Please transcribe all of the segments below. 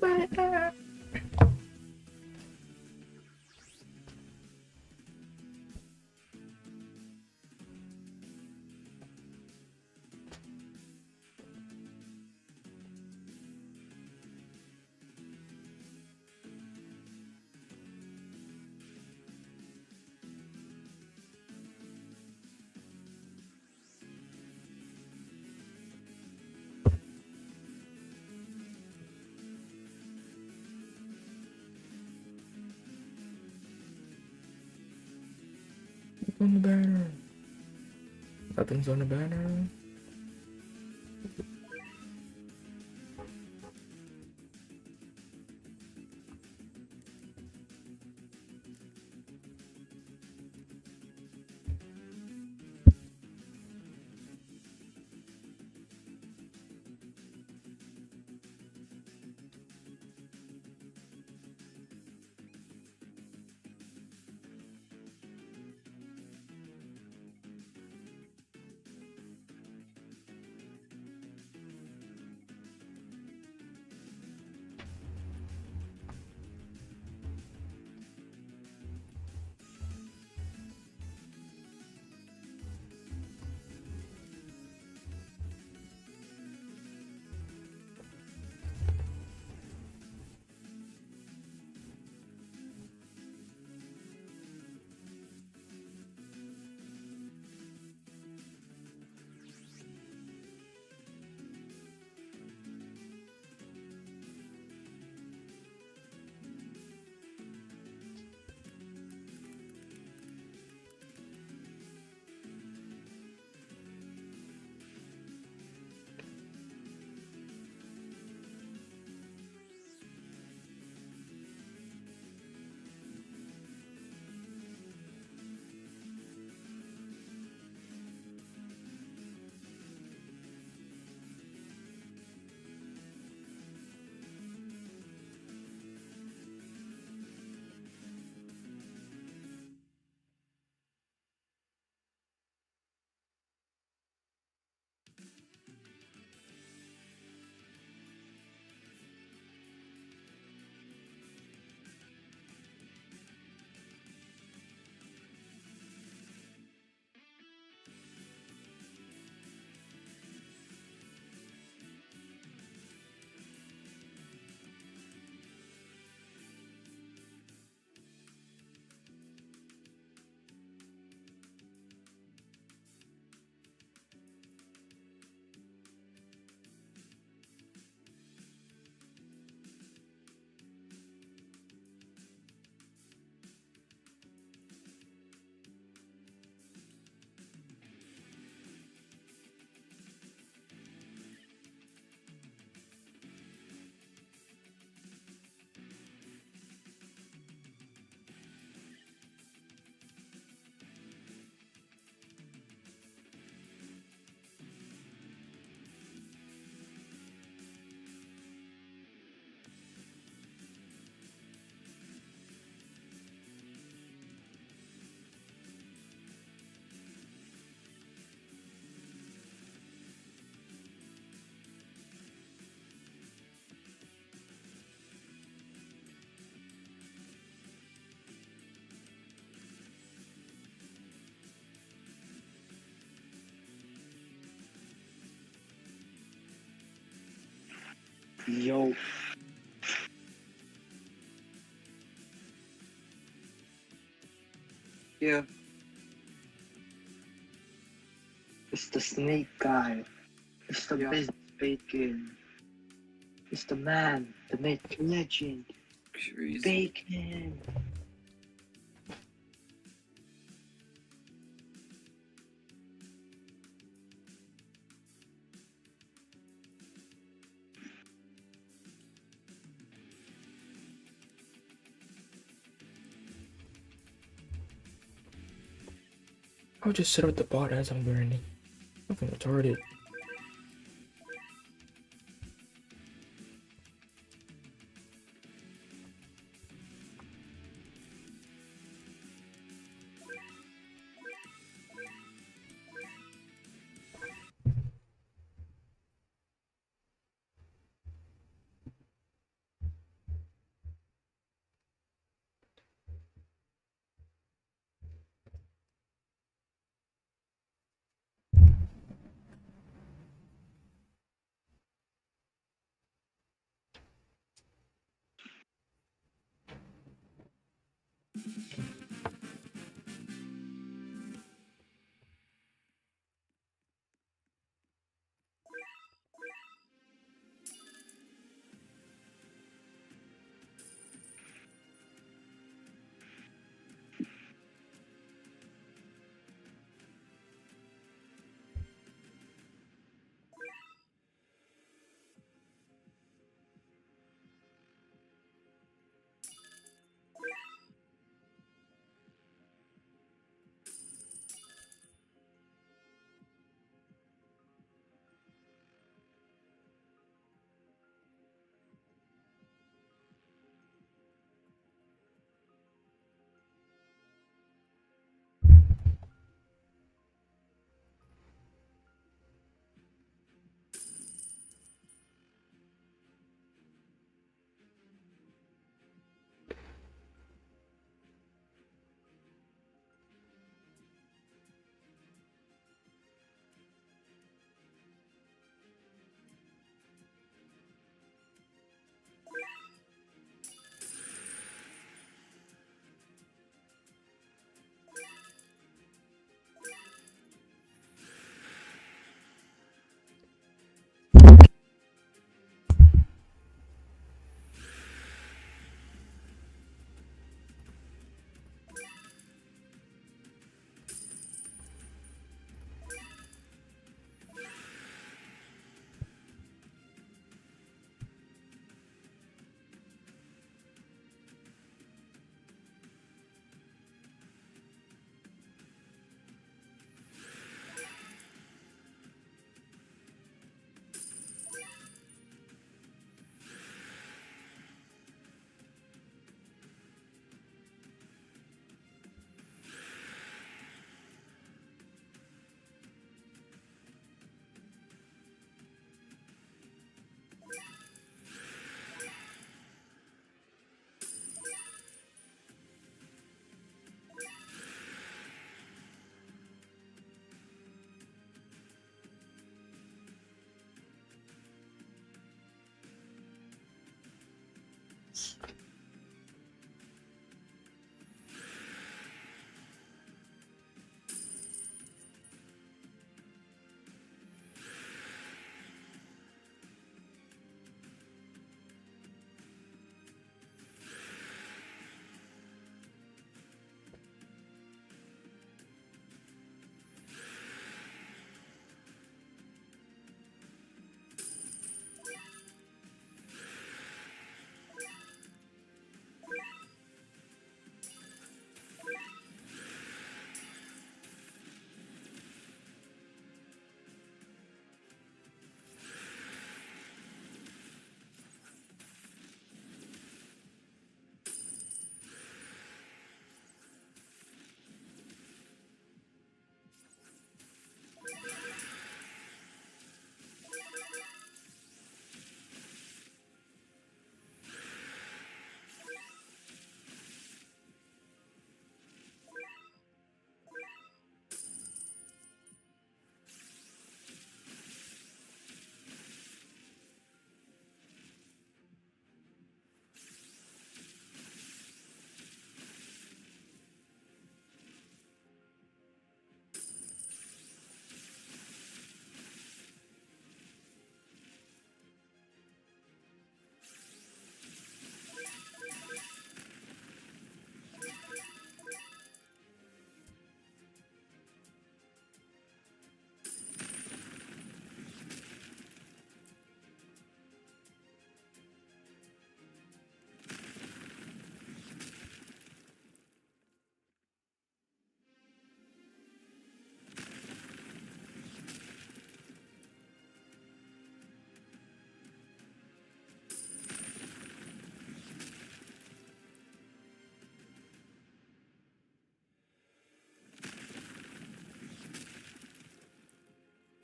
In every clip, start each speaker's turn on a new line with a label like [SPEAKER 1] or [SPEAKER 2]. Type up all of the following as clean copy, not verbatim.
[SPEAKER 1] banner. On the banner. Nothing's on the banner.
[SPEAKER 2] Yo,
[SPEAKER 3] Yeah,
[SPEAKER 2] it's the snake guy. It's the
[SPEAKER 3] Yeah.
[SPEAKER 2] best bacon. It's the man, the myth, legend.
[SPEAKER 3] crazy.
[SPEAKER 2] Bacon.
[SPEAKER 1] I'll just sit at the bot as I'm grinding. Fucking retarded.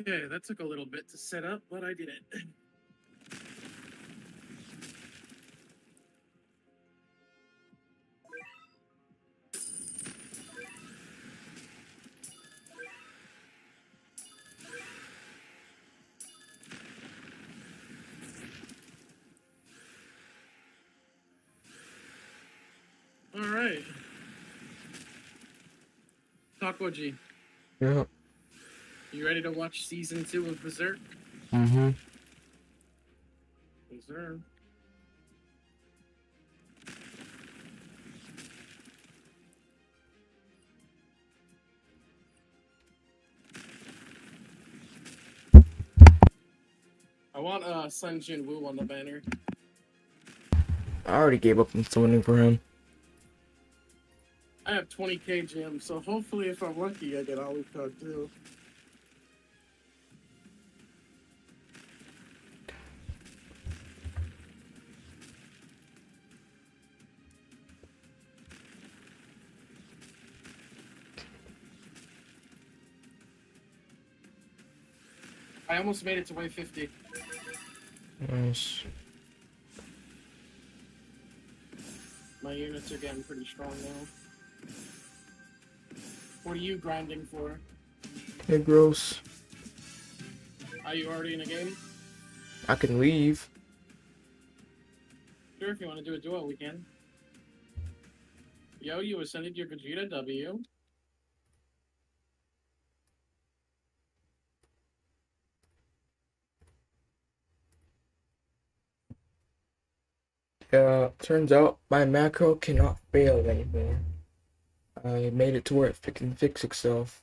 [SPEAKER 3] Okay, that took a little bit to set up, but I did it. All right. Taco G,
[SPEAKER 1] Yeah.
[SPEAKER 3] you ready to watch season 2 of Berserk?
[SPEAKER 1] Mm-hmm.
[SPEAKER 3] Yes, sir. I want Sun Jin Woo on the banner.
[SPEAKER 1] I already gave up on summoning for him.
[SPEAKER 3] I have 20k gems, so hopefully if I'm lucky, I get Alucard too. I almost made it to wave 50.
[SPEAKER 1] Nice.
[SPEAKER 3] My units are getting pretty strong now. What are you grinding for?
[SPEAKER 1] Igros.
[SPEAKER 3] Are you already in a game?
[SPEAKER 1] I can leave.
[SPEAKER 3] Sure, if you want to do a duo, we can. Yo, you ascended your Vegeta W.
[SPEAKER 1] Turns out my macro cannot fail anymore. I made it to where it can fix itself.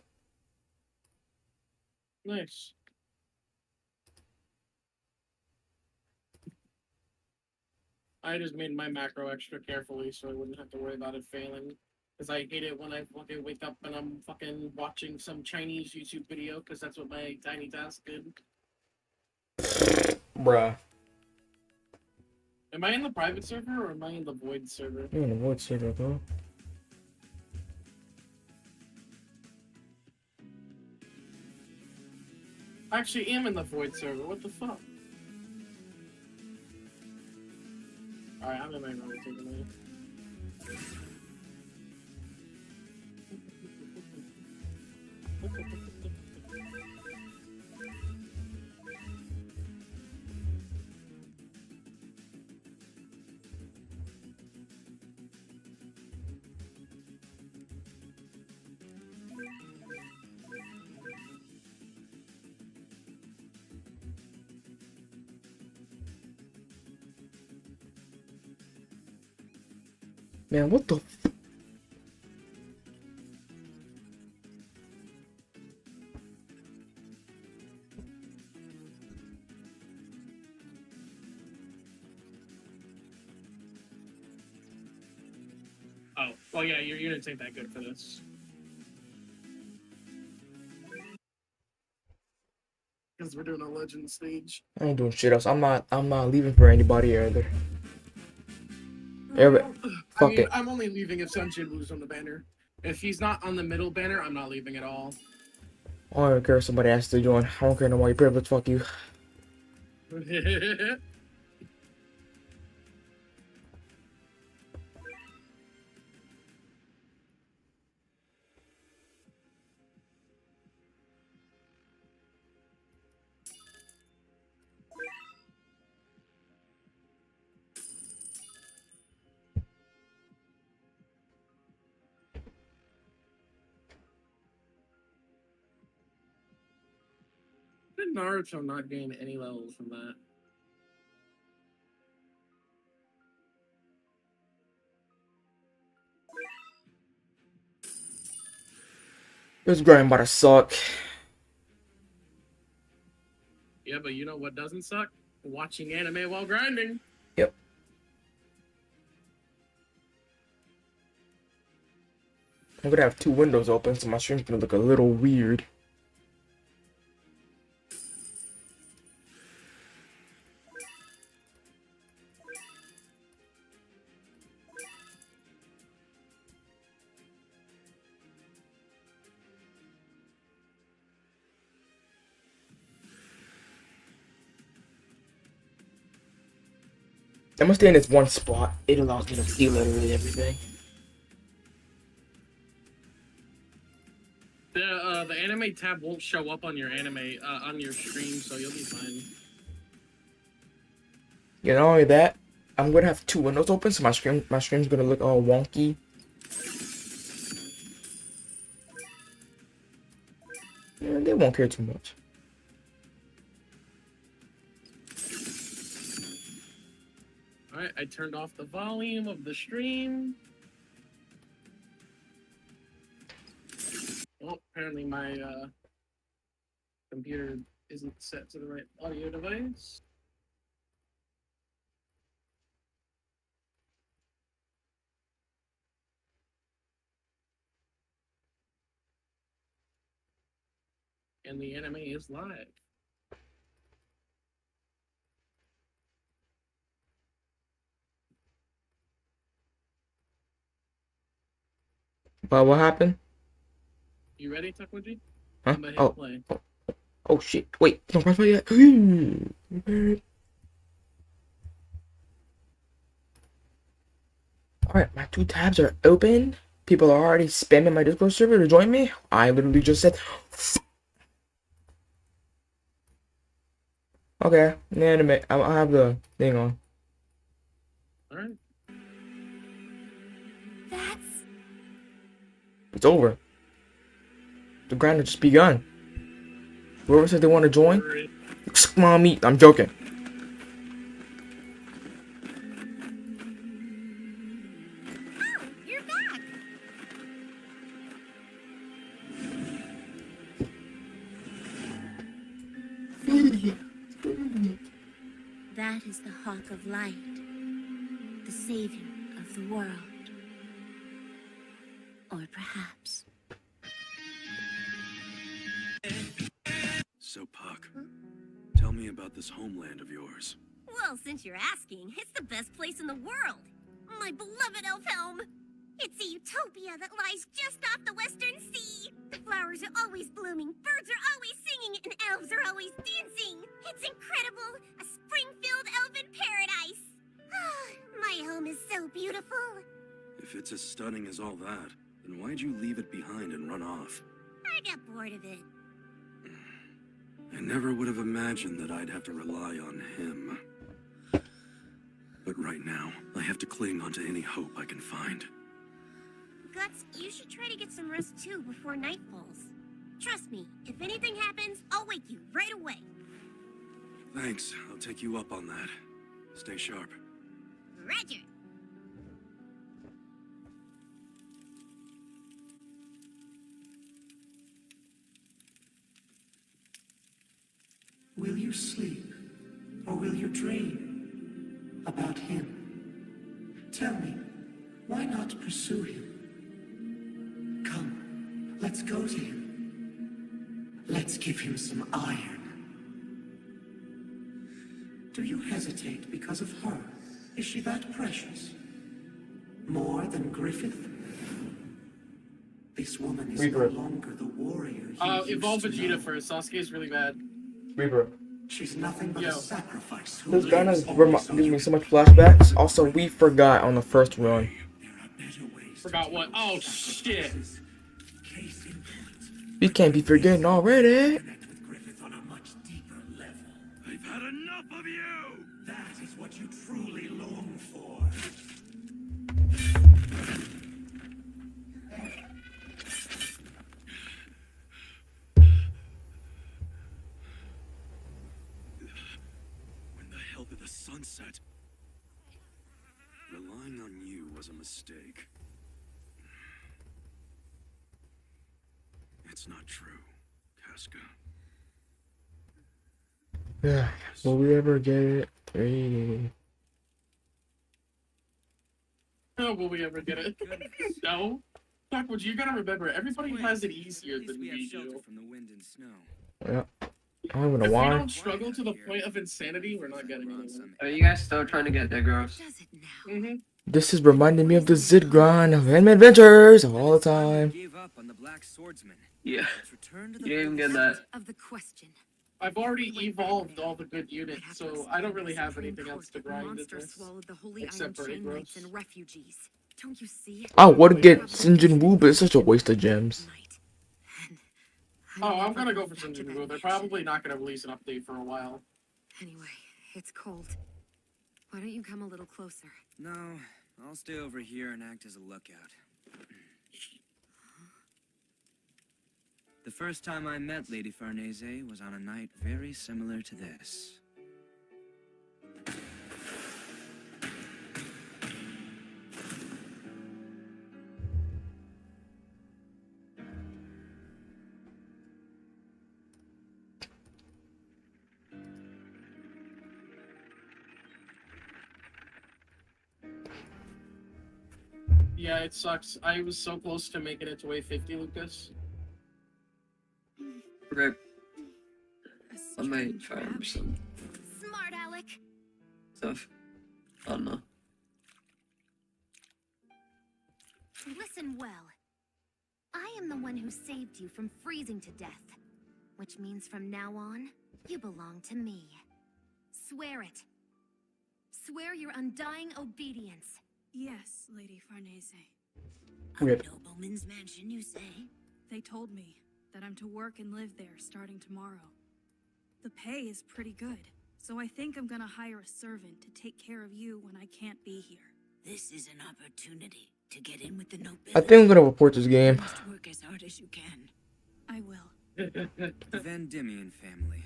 [SPEAKER 3] Nice. I just made my macro extra carefully so I wouldn't have to worry about it failing. Because I hate it when I fucking wake up and I'm fucking watching some Chinese YouTube video, because that's what my tiny task did.
[SPEAKER 1] Bruh.
[SPEAKER 3] Am I in the private server or am I in the void server?
[SPEAKER 1] You're in the void server, bro.
[SPEAKER 3] I actually am in the void server, what the fuck? Alright, I'm in my room taking a minute.
[SPEAKER 1] Man, what the f-
[SPEAKER 3] Oh, well yeah, your units ain't that good for this. Because we're doing a legend stage.
[SPEAKER 1] I ain't doing shit else. I'm not leaving for anybody either. Everybody,
[SPEAKER 3] I
[SPEAKER 1] fuck
[SPEAKER 3] mean,
[SPEAKER 1] it.
[SPEAKER 3] I'm only leaving if Sun Jin Woo's on the banner. If he's not on the middle banner, I'm not leaving at all.
[SPEAKER 1] I don't care if somebody has to join. I don't care no more. You privilege, fuck you.
[SPEAKER 3] Did Naruto not gain any levels from that?
[SPEAKER 1] This grind about to suck.
[SPEAKER 3] Yeah, but you know what doesn't suck? Watching anime while grinding.
[SPEAKER 1] Yep. I'm gonna have two windows open, so my stream's gonna look a little weird. I'm gonna stay in this one spot. It allows me to see literally everything.
[SPEAKER 3] The anime tab won't show up on your on your stream, so you'll be fine.
[SPEAKER 1] Yeah, not only that, I'm gonna have two windows open, so my stream's gonna look all wonky. Yeah, they won't care too much.
[SPEAKER 3] Alright, I turned off the volume of the stream. Oh, apparently my computer isn't set to the right audio device. And the anime is live.
[SPEAKER 1] But what happened?
[SPEAKER 3] You ready, Takuji?
[SPEAKER 1] Huh?
[SPEAKER 3] I'm gonna hit play.
[SPEAKER 1] Oh shit! Wait, don't press play yet. Alright, my two tabs are open. People are already spamming my Discord server to join me. I literally just said, okay, anime. I have the thing on.
[SPEAKER 3] Alright.
[SPEAKER 1] It's over. The grind has just begun. Whoever said they want to join, mommy, I'm joking.
[SPEAKER 4] You're back. That is the Hawk of Light, the savior of the world. Or perhaps.
[SPEAKER 5] So, Puck, tell me about this homeland of yours.
[SPEAKER 4] Well, since you're asking, it's the best place in the world. My beloved elf home. It's a utopia that lies just off the Western Sea. The flowers are always blooming, birds are always singing, and elves are always dancing. It's incredible, a spring-filled elven paradise. My home is so beautiful.
[SPEAKER 5] If it's as stunning as all that, then why'd you leave it behind and run off?
[SPEAKER 4] I got bored of it.
[SPEAKER 5] I never would have imagined that I'd have to rely on him. But right now, I have to cling onto any hope I can find.
[SPEAKER 4] Guts, you should try to get some rest too before night falls. Trust me, if anything happens, I'll wake you right away.
[SPEAKER 5] Thanks, I'll take you up on that. Stay sharp.
[SPEAKER 4] Roger.
[SPEAKER 6] Will you sleep, or will you dream about him? Tell me, why not pursue him? Come, let's go to him. Let's give him some iron. Do you hesitate because of her? Is she that precious? More than Griffith? This woman is no longer the warrior he
[SPEAKER 3] Evolve
[SPEAKER 6] used to
[SPEAKER 3] Vegeta
[SPEAKER 6] know.
[SPEAKER 3] first. Sasuke's really bad.
[SPEAKER 1] Reaper.
[SPEAKER 6] She's nothing but
[SPEAKER 3] Yo.
[SPEAKER 6] a sacrifice.
[SPEAKER 1] This gun has given me so much flashbacks. Also, we forgot on the first run.
[SPEAKER 6] There are better ways to
[SPEAKER 3] Forgot
[SPEAKER 6] take
[SPEAKER 3] what? Oh shit!
[SPEAKER 6] Case in point,
[SPEAKER 1] We can't be forgetting already.
[SPEAKER 6] connect with Griffith on a much deeper level.
[SPEAKER 5] I've had enough of you!
[SPEAKER 6] That is what you truly long for.
[SPEAKER 5] When the hell did the sun set? Relying on you was a mistake. It's not true, Casca.
[SPEAKER 1] Yeah. Will we ever get it? 3.
[SPEAKER 3] Oh, will we ever get it? No. Takuji, you gotta remember, everybody has it easier than we do.
[SPEAKER 7] From the wind and snow.
[SPEAKER 1] Yeah. I don't even know
[SPEAKER 3] If we
[SPEAKER 1] why.
[SPEAKER 3] don't struggle to the point of insanity, we're not getting anything.
[SPEAKER 2] Are you guys still trying to get Igros?
[SPEAKER 4] Does it now?
[SPEAKER 3] Mm-hmm.
[SPEAKER 1] This is reminding me of the Zid grind of Anime Adventures all the time.
[SPEAKER 7] Gave up on the black swordsman.
[SPEAKER 2] Yeah.
[SPEAKER 7] Let's return to the
[SPEAKER 2] You didn't even get that.
[SPEAKER 4] Of the question.
[SPEAKER 3] I've already evolved all the good units, so I don't really have anything else to grind in
[SPEAKER 7] Monster
[SPEAKER 3] this.
[SPEAKER 7] swallowed the holy
[SPEAKER 3] except
[SPEAKER 7] iron
[SPEAKER 3] for
[SPEAKER 7] chain
[SPEAKER 3] Igros.
[SPEAKER 7] knights and refugees. Don't you see?
[SPEAKER 1] I would get Sinjin Wu, but it's such a waste of gems.
[SPEAKER 3] Oh, I'm gonna go for some Jingu. They're probably not gonna release an update for a while.
[SPEAKER 7] Anyway, it's cold. Why don't you come a little closer?
[SPEAKER 8] No, I'll stay over here and act as a lookout. The first time I met Lady Farnese was on a night very similar to this.
[SPEAKER 3] Yeah, it sucks. I was so close to making it to wave 50, Lucas.
[SPEAKER 2] Okay. I might try some
[SPEAKER 4] Smart Alec.
[SPEAKER 2] stuff. I don't know.
[SPEAKER 4] Listen well. I am the one who saved you from freezing to death. Which means from now on, you belong to me. Swear it. Swear your undying obedience.
[SPEAKER 9] Yes, Lady Farnese.
[SPEAKER 1] Rip.
[SPEAKER 4] A nobleman's mansion, you say?
[SPEAKER 9] They told me that I'm to work and live there starting tomorrow. The pay is pretty good, so I think I'm gonna hire a servant to take care of you when I can't be here.
[SPEAKER 4] This is an opportunity to get in with the nobility.
[SPEAKER 1] I think I'm gonna report this game.
[SPEAKER 4] You must work as hard as you can.
[SPEAKER 9] I will.
[SPEAKER 8] The Van Diemen family.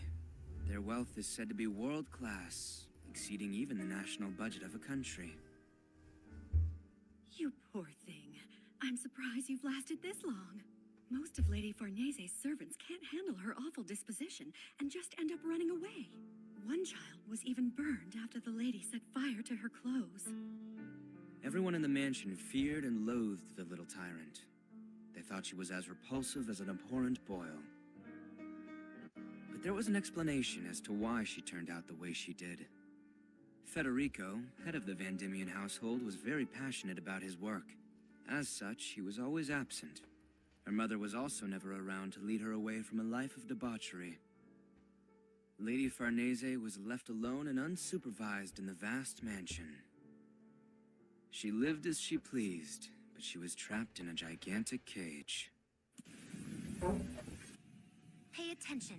[SPEAKER 8] Their wealth is said to be world-class, exceeding even the national budget of a country.
[SPEAKER 7] You poor thing. I'm surprised you've lasted this long. Most of Lady Farnese's servants can't handle her awful disposition and just end up running away. One child was even burned after the lady set fire to her clothes.
[SPEAKER 8] Everyone in the mansion feared and loathed the little tyrant. They thought she was as repulsive as an abhorrent boil. But there was an explanation as to why she turned out the way she did. Federico, head of the Van Diemen household, was very passionate about his work. As such, he was always absent. Her mother was also never around to lead her away from a life of debauchery. Lady Farnese was left alone and unsupervised in the vast mansion. She lived as she pleased, but she was trapped in a gigantic cage.
[SPEAKER 4] Pay attention.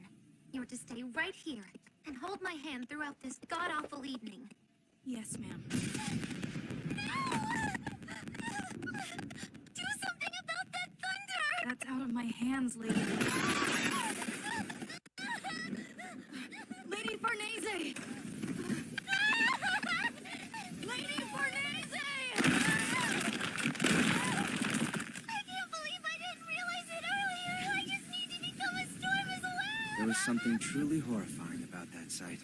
[SPEAKER 4] You're to stay right here and hold my hand throughout this god-awful evening.
[SPEAKER 9] Yes, ma'am.
[SPEAKER 4] Do something about that thunder!
[SPEAKER 9] That's out of my hands, lady. Lady Farnese! Lady Farnese!
[SPEAKER 4] I can't believe I didn't realize it earlier! I just need to become a storm as well!
[SPEAKER 8] There was something truly horrifying about that sight.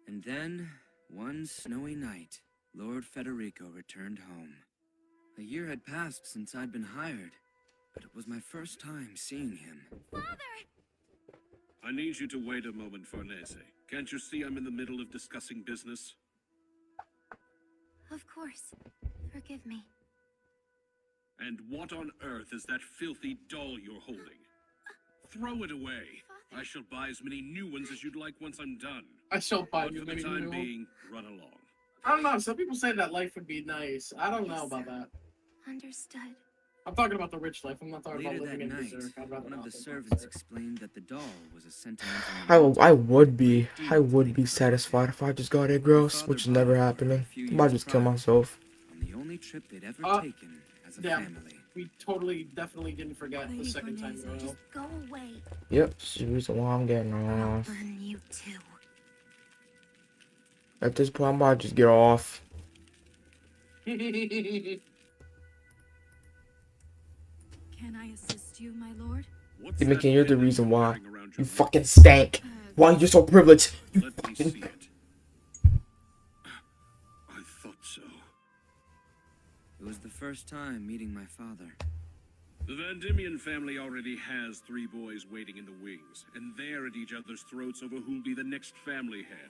[SPEAKER 8] And then, one snowy night, Lord Federico returned home. A year had passed since I'd been hired, but it was my first time seeing him.
[SPEAKER 4] Father!
[SPEAKER 5] I need you to wait a moment, Farnese. Can't you see I'm in the middle of discussing business?
[SPEAKER 4] Of course. Forgive me.
[SPEAKER 5] And what on earth is that filthy doll you're holding? Throw it away. I shall buy as many new ones as you'd like once I'm done.
[SPEAKER 3] I shall buy
[SPEAKER 5] But
[SPEAKER 3] you
[SPEAKER 5] for the
[SPEAKER 3] many
[SPEAKER 5] time
[SPEAKER 3] new-
[SPEAKER 5] being, run along.
[SPEAKER 3] I don't know. Some people say that life would be nice. I don't know about that.
[SPEAKER 4] Understood.
[SPEAKER 3] I'm talking about the rich life. I'm not talking
[SPEAKER 8] Later
[SPEAKER 3] about
[SPEAKER 8] that
[SPEAKER 3] living in
[SPEAKER 8] night,
[SPEAKER 3] Berserk. I'd rather
[SPEAKER 8] one of
[SPEAKER 3] not
[SPEAKER 8] the
[SPEAKER 3] think
[SPEAKER 8] servants
[SPEAKER 3] about it.
[SPEAKER 8] explained that the doll was a sentimental
[SPEAKER 1] I would be satisfied if I just got Igros, which is never happening. I might just kill myself.
[SPEAKER 8] on the only trip they'd ever taken as a
[SPEAKER 3] yeah.
[SPEAKER 8] family.
[SPEAKER 3] We definitely didn't forget the
[SPEAKER 9] Lady
[SPEAKER 3] second time
[SPEAKER 9] Farnese,
[SPEAKER 3] around.
[SPEAKER 4] Go away.
[SPEAKER 1] Yep, she's the reason why I'm getting
[SPEAKER 4] I'll
[SPEAKER 1] off.
[SPEAKER 4] burn you too.
[SPEAKER 1] At this point, I'm about to just get off.
[SPEAKER 9] Can I assist you, my lord?
[SPEAKER 5] What's
[SPEAKER 1] Dimmikin,
[SPEAKER 5] that
[SPEAKER 1] you're the
[SPEAKER 5] pendant
[SPEAKER 1] reason why.
[SPEAKER 5] wearing around
[SPEAKER 1] You
[SPEAKER 5] your
[SPEAKER 1] fucking
[SPEAKER 5] neck?
[SPEAKER 1] stank. Why you're so privileged? You
[SPEAKER 5] Let me see
[SPEAKER 1] fucking...
[SPEAKER 5] it. I thought so.
[SPEAKER 8] It was the first time meeting my father.
[SPEAKER 5] The Van Diemen family already has 3 boys waiting in the wings, and they're at each other's throats over who'll be the next family head.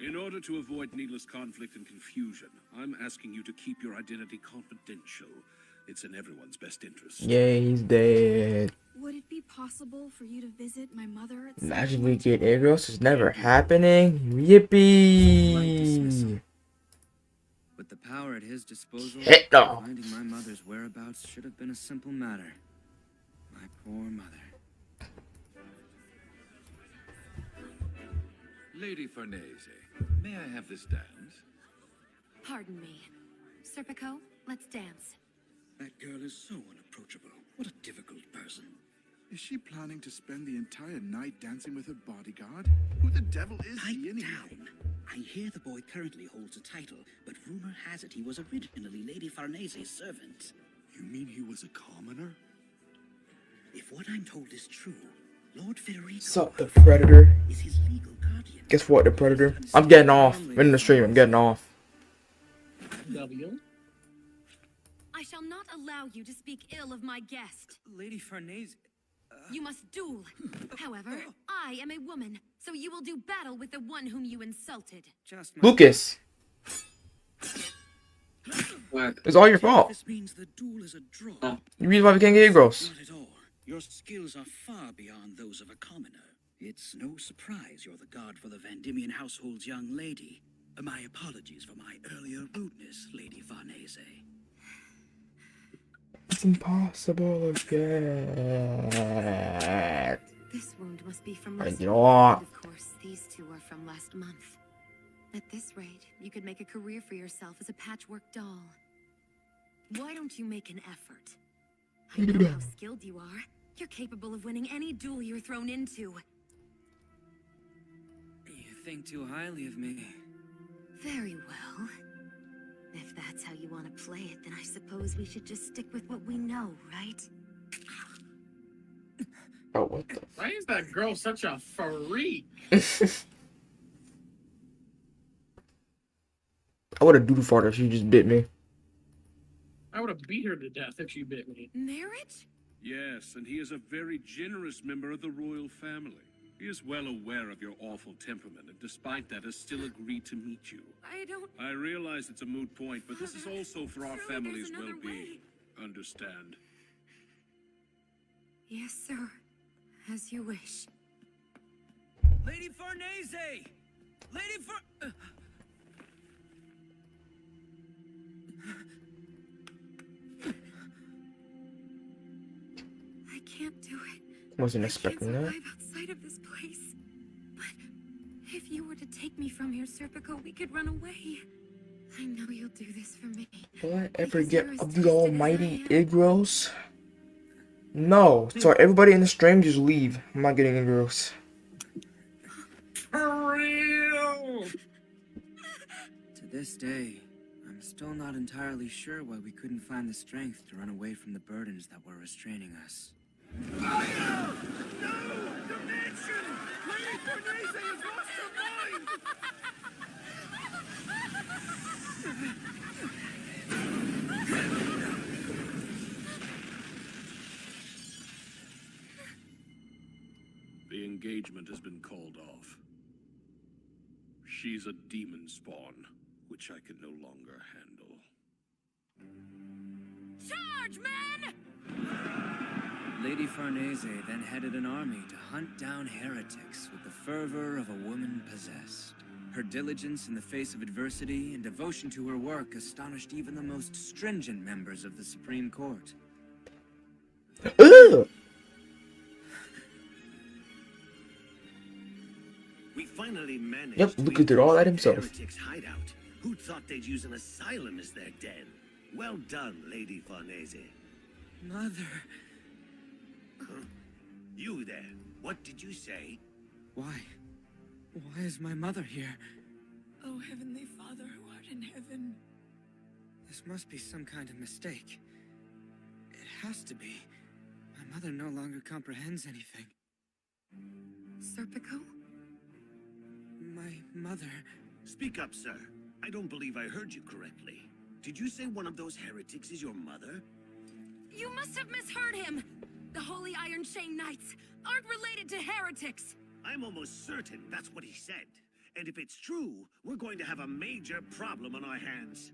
[SPEAKER 5] In order to avoid needless conflict and confusion, I'm asking you to keep your identity confidential. It's in everyone's best interest.
[SPEAKER 1] Yeah, he's dead.
[SPEAKER 9] Would it be possible for you to visit my mother at some
[SPEAKER 1] Imagine we
[SPEAKER 9] point?
[SPEAKER 1] get Igros. It's never happening. Yippee!
[SPEAKER 8] With the power at his disposal,
[SPEAKER 1] Shit, no.
[SPEAKER 8] finding my mother's whereabouts should have been a simple matter. My poor mother.
[SPEAKER 10] Lady Farnese, may I have this dance?
[SPEAKER 7] Pardon me. Serpico, let's dance.
[SPEAKER 5] That girl is so unapproachable. What a difficult person.
[SPEAKER 11] Is she planning to spend the entire night dancing with her bodyguard? Who the devil is he anyway?
[SPEAKER 12] Down. I hear the boy currently holds a title, but rumor has it he was originally Lady Farnese's servant.
[SPEAKER 11] You mean he was a commoner?
[SPEAKER 12] If what I'm told is true, Lord Federico
[SPEAKER 1] Sup, the Predator.
[SPEAKER 12] is his legal guardian.
[SPEAKER 1] Guess what, the Predator? I'm getting off. I'm in the stream. I'm getting off.
[SPEAKER 3] W.
[SPEAKER 7] I shall not allow you to speak ill of my guest.
[SPEAKER 8] Lady Farnese...
[SPEAKER 7] You must duel. However, I am a woman, so you will do battle with the one whom you insulted.
[SPEAKER 8] Just my...
[SPEAKER 1] Lucas,
[SPEAKER 2] What?
[SPEAKER 1] it's all your fault.
[SPEAKER 12] This means the duel is a draw.
[SPEAKER 2] Oh.
[SPEAKER 1] You reason why we can't get Igros.
[SPEAKER 12] Not at all. Your skills are far beyond those of a commoner. It's no surprise you're the guard for the Vandimian household's young lady. My apologies for my earlier rudeness, Lady Farnese.
[SPEAKER 1] It's impossible again.
[SPEAKER 7] This wound must be from
[SPEAKER 1] I
[SPEAKER 7] last
[SPEAKER 1] know.
[SPEAKER 7] month. Of course, these two are from last month. At this rate, you could make a career for yourself as a patchwork doll. Why don't you make an effort? I know how skilled you are. You're capable of winning any duel you're thrown into.
[SPEAKER 8] You think too highly of me.
[SPEAKER 7] Very well. If that's how you want to play it, then I suppose we should just stick with what we know, right?
[SPEAKER 1] Oh, what the?
[SPEAKER 3] Why is that girl such a freak?
[SPEAKER 1] I would have doodle farted if she just bit me.
[SPEAKER 3] I would have beat her to death if she bit me.
[SPEAKER 7] Marriage?
[SPEAKER 5] Yes, and he is a very generous member of the royal family. He is well aware of your awful temperament, and despite that has still agreed to meet you.
[SPEAKER 7] I don't...
[SPEAKER 5] I realize it's a moot point, but this is also for our
[SPEAKER 7] Surely
[SPEAKER 5] family's
[SPEAKER 7] there's another
[SPEAKER 5] well-being.
[SPEAKER 7] way.
[SPEAKER 5] Understand?
[SPEAKER 7] Yes, sir. As you wish.
[SPEAKER 8] Lady Farnese! Lady Far...
[SPEAKER 7] I can't do it.
[SPEAKER 1] Wasn't
[SPEAKER 7] I
[SPEAKER 1] expecting
[SPEAKER 7] can't
[SPEAKER 1] that.
[SPEAKER 7] survive outside of this place. But if you were to take me from here, Serpico, we could run away. I know you'll do this for me.
[SPEAKER 1] Will I ever
[SPEAKER 7] Because
[SPEAKER 1] get
[SPEAKER 7] you're as
[SPEAKER 1] of the
[SPEAKER 7] twisted as I
[SPEAKER 1] almighty
[SPEAKER 7] am.
[SPEAKER 1] Igros? No. So everybody in the stream just leave. I'm not getting Igros.
[SPEAKER 3] For real!
[SPEAKER 8] To this day, I'm still not entirely sure why we couldn't find the strength to run away from the burdens that were restraining us.
[SPEAKER 5] Fire! No! The mansion! Lady Farnese has lost her mind! The engagement has been called off. She's a demon spawn, which I can no longer handle.
[SPEAKER 7] Charge, men!
[SPEAKER 8] Lady Farnese then headed an army to hunt down heretics with the fervor of a woman possessed. Her diligence in the face of adversity and devotion to her work astonished even the most stringent members of the Supreme Court.
[SPEAKER 1] Ugh!
[SPEAKER 12] We finally managed.
[SPEAKER 1] Yep,
[SPEAKER 12] to
[SPEAKER 1] Lucas did all that
[SPEAKER 12] infiltrate
[SPEAKER 1] himself.
[SPEAKER 12] Heretics' hideout. Who thought they'd use an asylum as their den? Well done, Lady Farnese.
[SPEAKER 8] Mother...
[SPEAKER 12] You there. What did you say?
[SPEAKER 8] Why? Why is my mother here?
[SPEAKER 9] Oh, Heavenly Father who art in heaven.
[SPEAKER 8] This must be some kind of mistake. It has to be. My mother no longer comprehends anything.
[SPEAKER 7] Serpico?
[SPEAKER 8] My mother...
[SPEAKER 12] Speak up, sir. I don't believe I heard you correctly. Did you say one of those heretics is your mother?
[SPEAKER 7] You must have misheard him! The Holy Iron Chain Knights aren't related to heretics!
[SPEAKER 12] I'm almost certain that's what he said. And if it's true, we're going to have a major problem on our hands.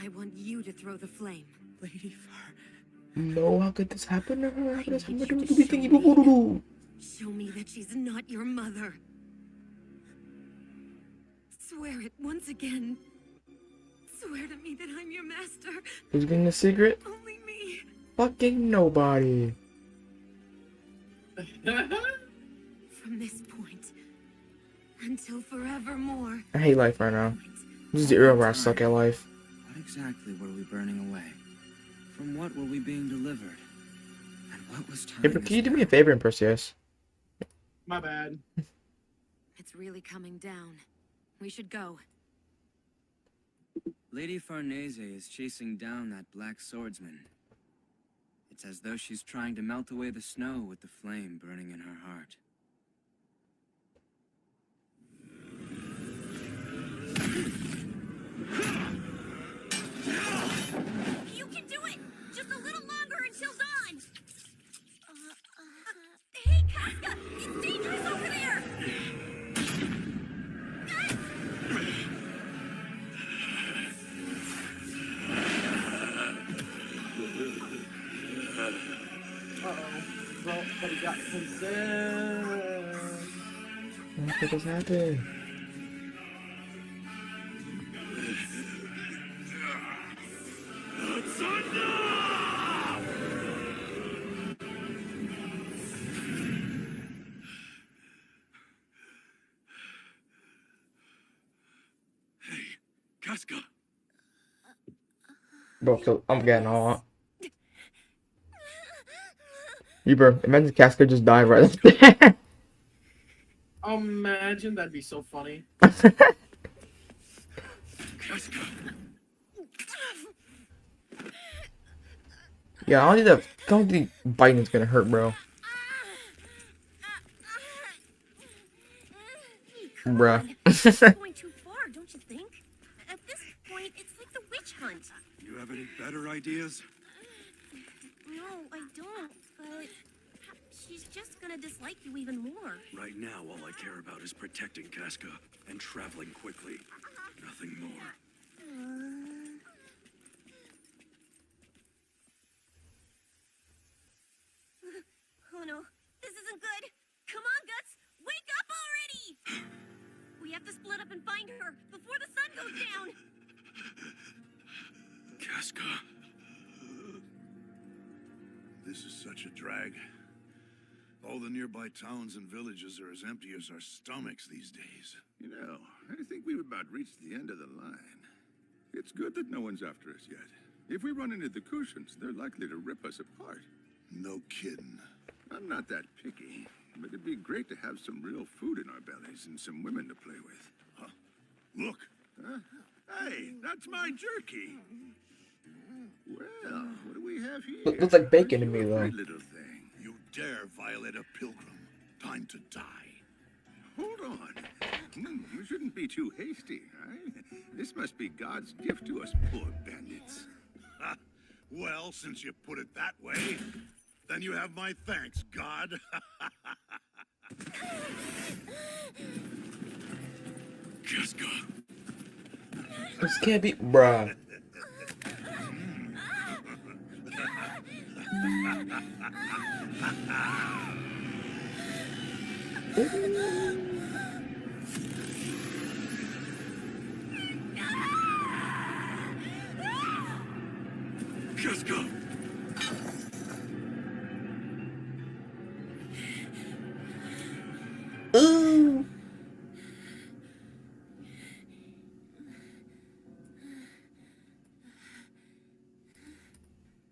[SPEAKER 7] I want you to throw the flame.
[SPEAKER 2] Lady Far.
[SPEAKER 1] No, how could this happen to her? How could this
[SPEAKER 7] I need
[SPEAKER 1] happen
[SPEAKER 7] you
[SPEAKER 1] to
[SPEAKER 7] to
[SPEAKER 1] me?
[SPEAKER 7] show me. Show me that she's not your mother. Swear it once again. Swear to me that I'm your master.
[SPEAKER 1] Who's getting the secret?
[SPEAKER 7] Only me.
[SPEAKER 1] Fucking nobody.
[SPEAKER 7] From this point until forevermore.
[SPEAKER 1] I hate life right now. This is the era where I suck at life.
[SPEAKER 8] What exactly were we burning away? From what were we being delivered? And what was
[SPEAKER 1] Hey,
[SPEAKER 8] time?
[SPEAKER 1] but can you do me a favor and press yes?
[SPEAKER 3] My bad.
[SPEAKER 7] It's really coming down. We should go.
[SPEAKER 8] Lady Farnese is chasing down that black swordsman. It's as though she's trying to melt away the snow with the flame burning in her heart.
[SPEAKER 4] You can do it! Just a little longer until dawn! Hey, Casca! It's dangerous over there!
[SPEAKER 3] Well, but he got possessed.
[SPEAKER 1] What the fuck has happened?
[SPEAKER 10] Casca!
[SPEAKER 1] Bro, I'm getting all. You bro, imagine Casca just died right there.
[SPEAKER 3] Imagine, that'd be so funny.
[SPEAKER 10] Casca!
[SPEAKER 1] Yeah, I don't think biting's gonna hurt, bro. Bruh.
[SPEAKER 4] It's going too far, don't you think? At this point, it's like the witch hunt.
[SPEAKER 10] You have any better ideas?
[SPEAKER 4] No, I don't, but she's just gonna dislike you even more.
[SPEAKER 10] Right now, all I care about is protecting Casca and traveling quickly. Nothing more.
[SPEAKER 4] Oh no, this isn't good. Come on, Guts, wake up already! We have to split up and find her before the sun goes down.
[SPEAKER 10] Casca.
[SPEAKER 11] This is such a drag. All the nearby towns and villages are as empty as our stomachs these days.
[SPEAKER 10] You know, I think we've about reached the end of the line. It's good that no one's after us yet. If we run into the Kushans, they're likely to rip us apart.
[SPEAKER 11] No kidding.
[SPEAKER 10] I'm not that picky, but it'd be great to have some real food in our bellies and some women to play with.
[SPEAKER 11] Huh? Look!
[SPEAKER 10] Huh? Hey, that's my jerky! Well, what do we have here?
[SPEAKER 1] Looks like bacon to me,
[SPEAKER 10] You're a
[SPEAKER 1] though.
[SPEAKER 10] great little thing.
[SPEAKER 11] You dare violate a pilgrim. Time to die.
[SPEAKER 10] Hold on. We shouldn't be too hasty, right? This must be God's gift to us poor bandits.
[SPEAKER 11] Ha! Well, since you put it that way, then you have my thanks, God.
[SPEAKER 10] Casca.
[SPEAKER 1] This can't be, bruh.
[SPEAKER 10] Casca.
[SPEAKER 1] Ooh.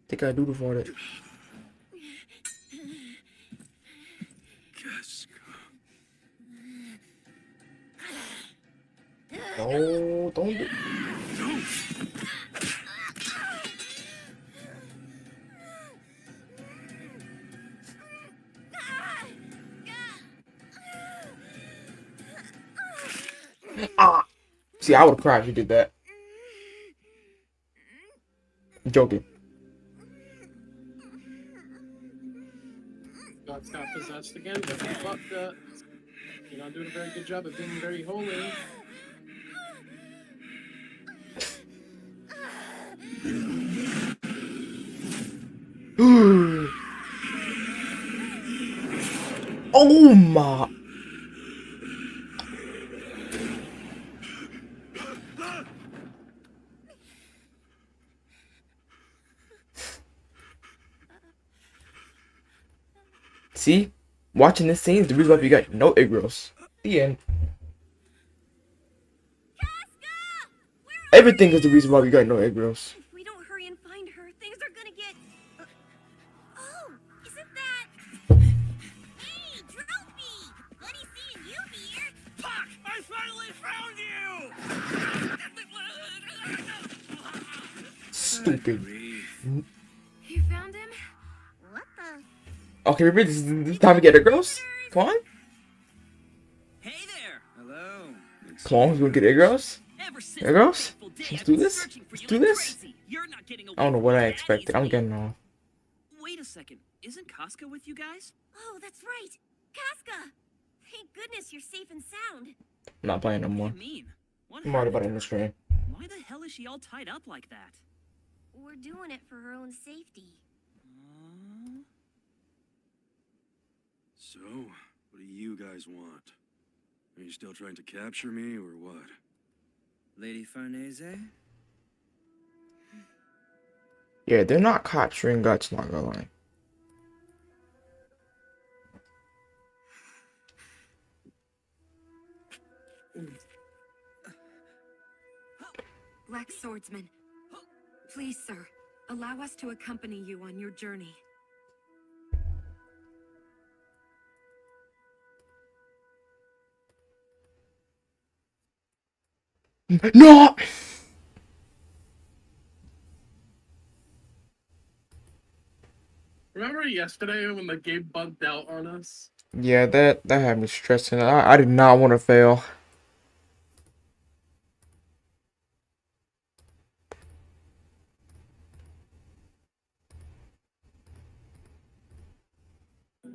[SPEAKER 1] Think I do for it.
[SPEAKER 10] Casca.
[SPEAKER 1] Oh, don't do.
[SPEAKER 10] Don't.
[SPEAKER 1] Ah. See, I would have cried if you did that. I'm joking.
[SPEAKER 3] Guts got possessed again, but he fucked up. You're not doing a very good job of being very holy.
[SPEAKER 1] Oh my. See? Watching this scene is the reason why you got no Igros. The end. Everything is the reason why we got no Igros.
[SPEAKER 4] If we don't hurry and find her, things are gonna get... Oh, isn't that... Hey, Trophy! Buddy seeing you here!
[SPEAKER 12] Fuck! I finally found you!
[SPEAKER 1] Stupid.
[SPEAKER 9] You found him?
[SPEAKER 4] What the...
[SPEAKER 1] Okay, remember this is time to get Igros? Come on.
[SPEAKER 12] Hey there!
[SPEAKER 8] Hello.
[SPEAKER 1] Come on, we're gonna get Igros?
[SPEAKER 12] Ever since
[SPEAKER 1] Igros?
[SPEAKER 12] the fateful day,
[SPEAKER 1] Let's
[SPEAKER 12] I've
[SPEAKER 1] do
[SPEAKER 12] been
[SPEAKER 1] this?
[SPEAKER 12] searching for
[SPEAKER 1] Let's
[SPEAKER 12] you
[SPEAKER 1] do
[SPEAKER 12] like
[SPEAKER 1] this?
[SPEAKER 12] crazy. You're not getting away
[SPEAKER 1] I don't know
[SPEAKER 12] from
[SPEAKER 1] what
[SPEAKER 12] me
[SPEAKER 1] I
[SPEAKER 12] that
[SPEAKER 1] expected. I'm
[SPEAKER 12] easily.
[SPEAKER 1] getting off.
[SPEAKER 12] Wait a second. Isn't Casca with you guys?
[SPEAKER 4] Oh, that's right! Casca! Thank goodness you're safe and sound.
[SPEAKER 1] I'm not playing no
[SPEAKER 12] What
[SPEAKER 1] more.
[SPEAKER 12] do you mean? What
[SPEAKER 1] I'm already
[SPEAKER 12] happened
[SPEAKER 1] about to
[SPEAKER 12] to
[SPEAKER 1] end the
[SPEAKER 12] her?
[SPEAKER 1] stream.
[SPEAKER 12] Why the hell is she all tied up like that?
[SPEAKER 4] We're doing it for her own safety.
[SPEAKER 13] So, what do you guys want? Are you still trying to capture me, or what?
[SPEAKER 8] Lady Farnese?
[SPEAKER 1] Yeah, they're not capturing Guts, not gonna lie.
[SPEAKER 7] Black Swordsman, please, sir, allow us to accompany you on your journey.
[SPEAKER 1] No!
[SPEAKER 3] Remember yesterday when the game bugged out on us?
[SPEAKER 1] Yeah, that had me stressing. I did not want to fail.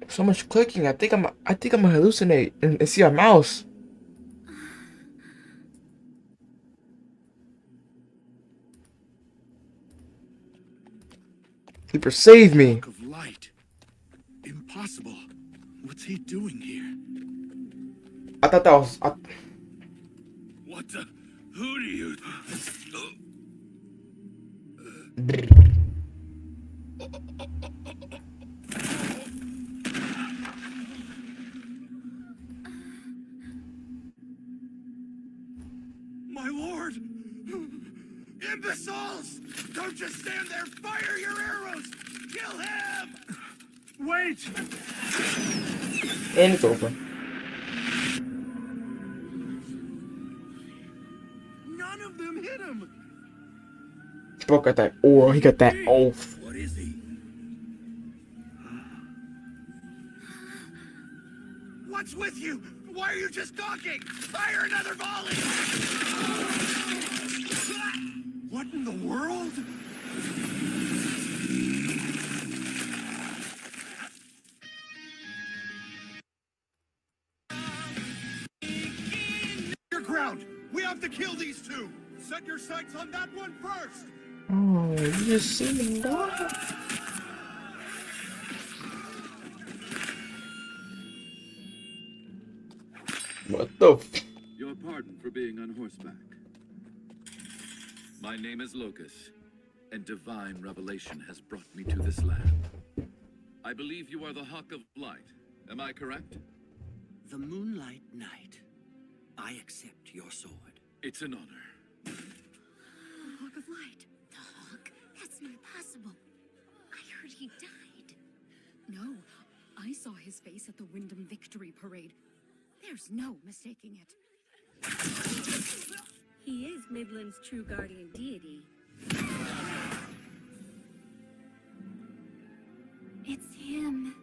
[SPEAKER 1] So much clicking. I think I'm gonna hallucinate and see a mouse. Sleeper, save me.
[SPEAKER 11] Block of light. Impossible. What's he doing here?
[SPEAKER 1] I thought that was.
[SPEAKER 11] What the? Who do you? My lord! Imbeciles! Don't just stand there! Fire your arrows! Kill him! Wait!
[SPEAKER 1] And it's over.
[SPEAKER 11] None of them hit him!
[SPEAKER 1] Bro got that aura. He got that oath.
[SPEAKER 11] What is he? What's with you? Why are you just talking? Fire another volley! What in the world? Your ground! We have to kill these two! Set your sights on that one first!
[SPEAKER 1] Oh, you just seen that? What the f-
[SPEAKER 14] Your pardon for being on horseback. My name is Locus, and divine revelation has brought me to this land. I believe you are the Hawk of Light. Am I correct?
[SPEAKER 12] The Moonlight Knight. I accept your sword.
[SPEAKER 14] It's an honor.
[SPEAKER 7] Hawk of Light.
[SPEAKER 4] The Hawk? That's not possible. I heard he died.
[SPEAKER 7] No, I saw his face at the Wyndham Victory Parade. There's no mistaking it.
[SPEAKER 4] He is Midland's true guardian deity. It's him.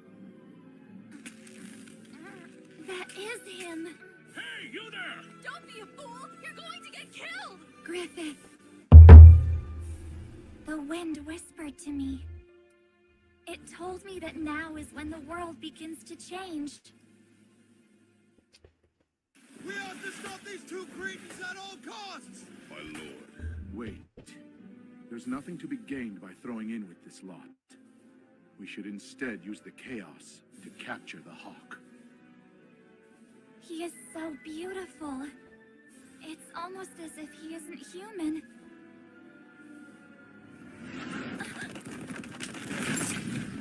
[SPEAKER 4] That is him.
[SPEAKER 5] Hey, you there!
[SPEAKER 4] Don't be a fool! You're going to get killed! Griffith. The wind whispered to me. It told me that now is when the world begins to change.
[SPEAKER 11] We have to stop these two cretins at all costs!
[SPEAKER 10] My lord.
[SPEAKER 11] Wait. There's nothing to be gained by throwing in with this lot. We should instead use the chaos to capture the Hawk.
[SPEAKER 15] He is so beautiful. It's almost as if he isn't human.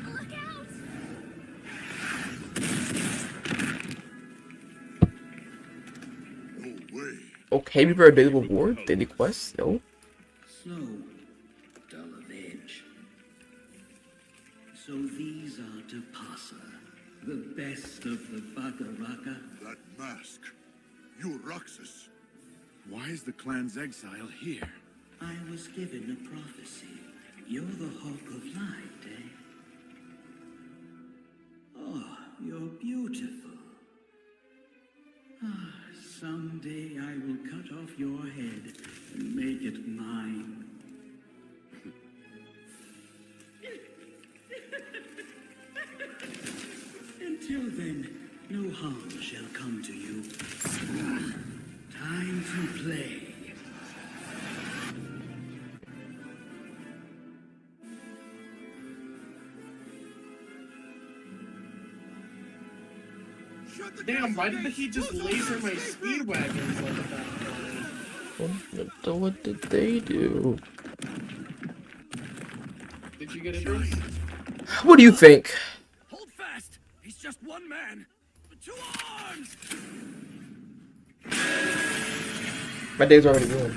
[SPEAKER 15] Look out!
[SPEAKER 11] No way.
[SPEAKER 1] Okay, we were a daily reward, daily quest, yo.
[SPEAKER 12] Slow, dull of edge. So these are Tapasa, the best of the Baka Raka.
[SPEAKER 11] That mask. You're Roxas. Why is the clan's exile here?
[SPEAKER 12] I was given a prophecy. You're the Hawk of Light, eh? Oh, you're beautiful. Ah, someday I will cut off your head and make it mine. Until then, no harm shall come to you. Time to play.
[SPEAKER 3] Damn, why did he just laser my speed wagons like that?
[SPEAKER 1] What did they do?
[SPEAKER 3] Did you get it, Bruce?
[SPEAKER 1] What do you think?
[SPEAKER 13] Hold fast! He's just one man! 2 arms!
[SPEAKER 1] My day's already ruined.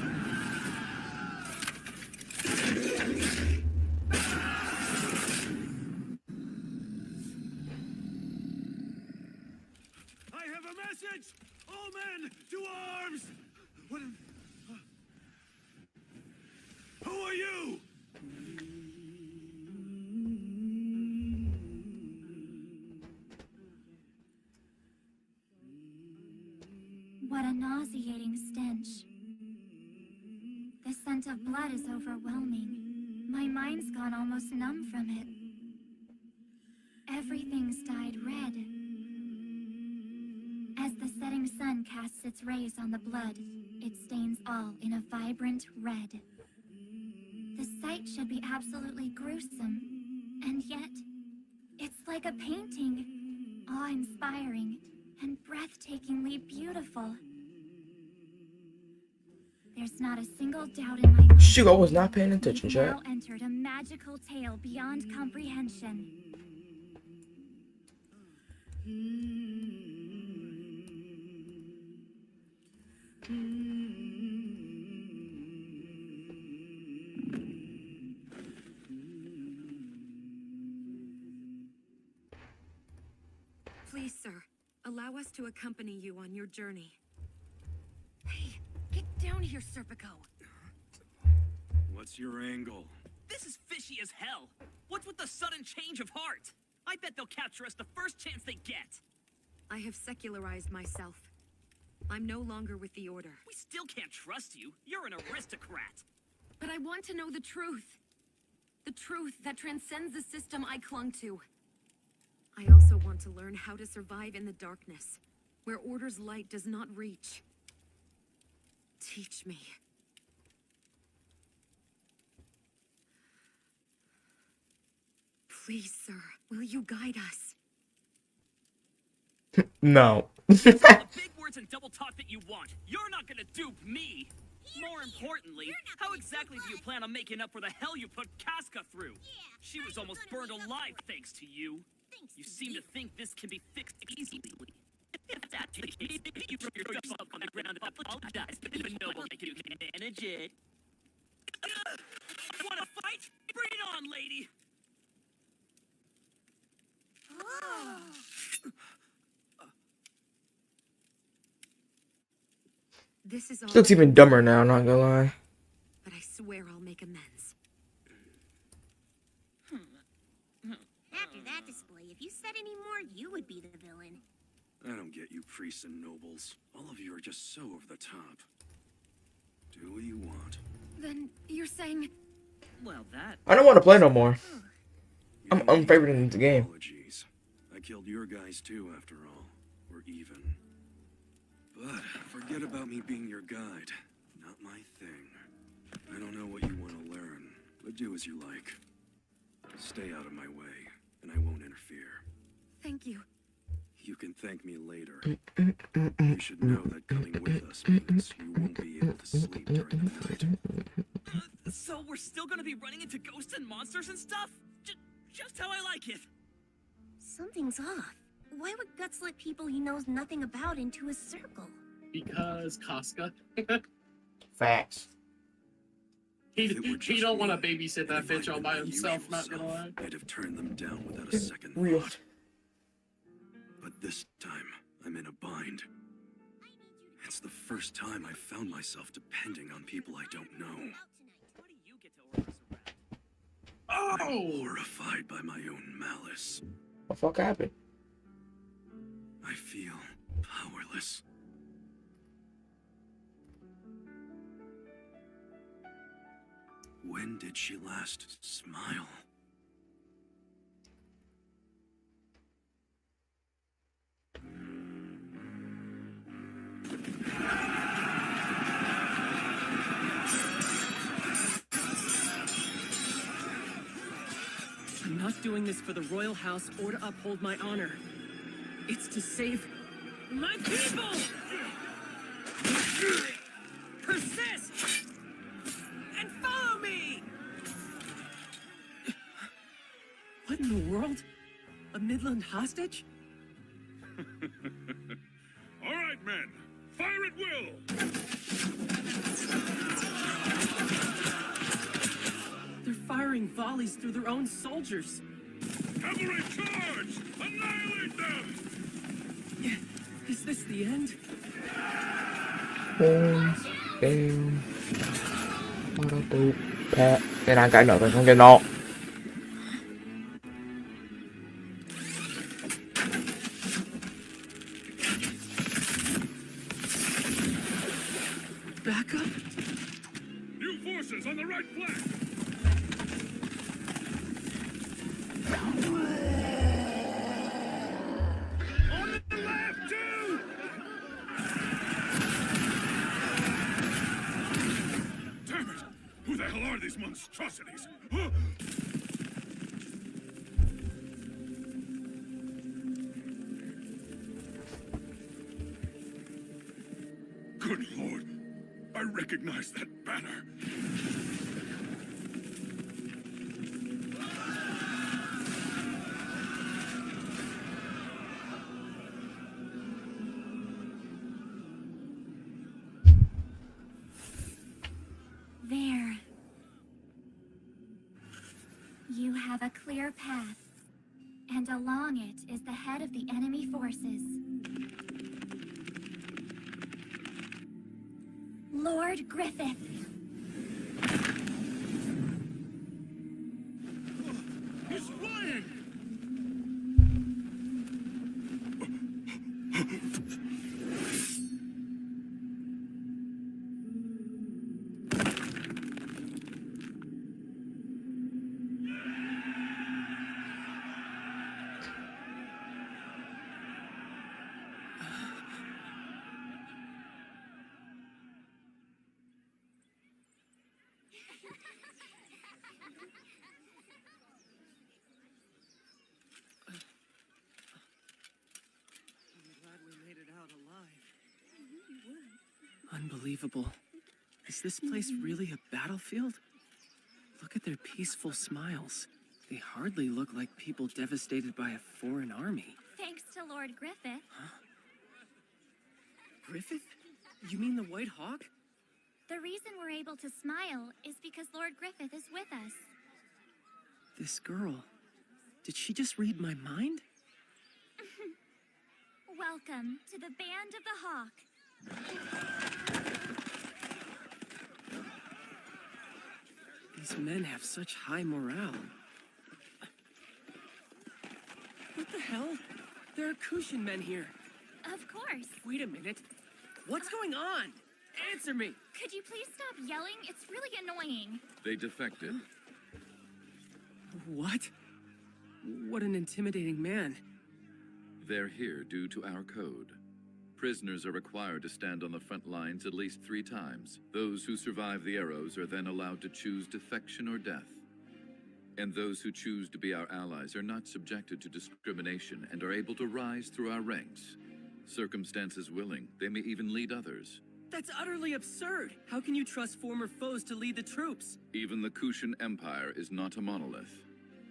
[SPEAKER 13] I have a message! All men, to arms! What in... Who are you?
[SPEAKER 15] What a nauseating stench. The scent of blood is overwhelming. My mind's gone almost numb from it. Everything's dyed red. As the setting sun casts its rays on the blood, it stains all in a vibrant red. The sight should be absolutely gruesome, and yet, it's like a painting, awe-inspiring and breathtakingly beautiful. There's not a single doubt in my mind.
[SPEAKER 1] Shoot, I was not paying attention,
[SPEAKER 15] We've
[SPEAKER 1] chat.
[SPEAKER 15] now entered a magical tale beyond comprehension.
[SPEAKER 7] Please, sir, allow us to accompany you on your journey.
[SPEAKER 9] Hey, get down here, Serpico.
[SPEAKER 13] What's your angle?
[SPEAKER 16] This is fishy as hell. What's with the sudden change of heart? I bet they'll capture us the first chance they get.
[SPEAKER 7] I have secularized myself. I'm no longer with the Order.
[SPEAKER 16] We still can't trust you. You're an aristocrat.
[SPEAKER 9] But I want to know the truth. The truth that transcends the system I clung to.
[SPEAKER 7] I also want to learn how to survive in the darkness, where Order's light does not reach. Teach me. Please, sir, will you guide us?
[SPEAKER 1] No.
[SPEAKER 16] The big words and double talk that you want. You're not gonna dupe me. More importantly, how exactly do you plan on making up for the hell you put Casca through? She was almost burned alive thanks to you. You seem to think this can be fixed easily. If that's the case, maybe you throw yourself up on the ground and apologize, but even know what you can manage it. Want to fight? Bring it on, lady!
[SPEAKER 7] This is all.
[SPEAKER 1] She looks even dumber now, not gonna lie.
[SPEAKER 7] But I swear I'll make amends.
[SPEAKER 4] After that display, if you said any more, you would be the villain.
[SPEAKER 13] I don't get you priests and nobles. All of you are just so over the top. Do what you want.
[SPEAKER 9] Then you're saying...
[SPEAKER 16] Well, that...
[SPEAKER 1] I don't want to play no more. I'm unfavoring the game.
[SPEAKER 13] Apologies. I killed your guys too, after all. We're even. But forget about me being your guide. Not my thing. I don't know what you want to learn, But do as you like. Stay out of my way, and I won't interfere.
[SPEAKER 7] Thank you.
[SPEAKER 13] You can thank me later. You should know that coming with us means you won't be able to sleep during the night.
[SPEAKER 16] So we're still gonna be running into ghosts and monsters and stuff? Just how I like it.
[SPEAKER 4] Something's off. Why would Guts let people he knows nothing about into his circle?
[SPEAKER 3] Because Casca.
[SPEAKER 1] Facts.
[SPEAKER 3] He don't want to babysit that bitch all by himself, not gonna lie.
[SPEAKER 13] I'd have turned them down without a second
[SPEAKER 1] Real.
[SPEAKER 13] thought. But this time, I'm in a bind. It's the first time I've found myself depending on people I don't know.
[SPEAKER 3] Oh!
[SPEAKER 13] I'm horrified by my own malice.
[SPEAKER 1] What the fuck happened?
[SPEAKER 13] I feel powerless. When did she last smile?
[SPEAKER 17] I'm not doing this for the royal house or to uphold my honor. It's to save my people! Persist! And follow me! What in the world? A Midland hostage?
[SPEAKER 11] All right, men. Fire at will!
[SPEAKER 17] They're firing volleys through their own soldiers.
[SPEAKER 11] Cavalry charge! Annihilate them!
[SPEAKER 17] Is this the end?
[SPEAKER 1] Horns down. What a dope pat. And I got nothing. I'm getting all.
[SPEAKER 17] Back up?
[SPEAKER 11] New forces on the right flank! On the left, too! Damn it! Who the hell are these monstrosities? Huh? Good Lord! I recognize that banner!
[SPEAKER 15] There. You have a clear path, and along it is the head of the enemy forces. Lord Griffith.
[SPEAKER 11] He's flying!
[SPEAKER 17] Unbelievable. Is this place really a battlefield? Look at their peaceful smiles. They hardly look like people devastated by a foreign army.
[SPEAKER 15] Thanks to Lord Griffith.
[SPEAKER 17] Griffith? You mean the White Hawk?
[SPEAKER 15] The reason we're able to smile is because Lord Griffith is with us.
[SPEAKER 17] This girl. Did she just read my mind?
[SPEAKER 15] Welcome to the Band of the Hawk.
[SPEAKER 17] These men have such high morale. What the hell? There are Kushan men here.
[SPEAKER 15] Of course.
[SPEAKER 17] Wait a minute. What's going on? Answer me!
[SPEAKER 15] Could you please stop yelling? It's really annoying.
[SPEAKER 14] They defected.
[SPEAKER 17] What? What an intimidating man.
[SPEAKER 14] They're here due to our code. Prisoners are required to stand on the front lines at least 3 times. Those who survive the arrows are then allowed to choose defection or death. And those who choose to be our allies are not subjected to discrimination and are able to rise through our ranks. Circumstances willing, they may even lead others.
[SPEAKER 17] That's utterly absurd. How can you trust former foes to lead the troops?
[SPEAKER 14] Even the Kushan Empire is not a monolith.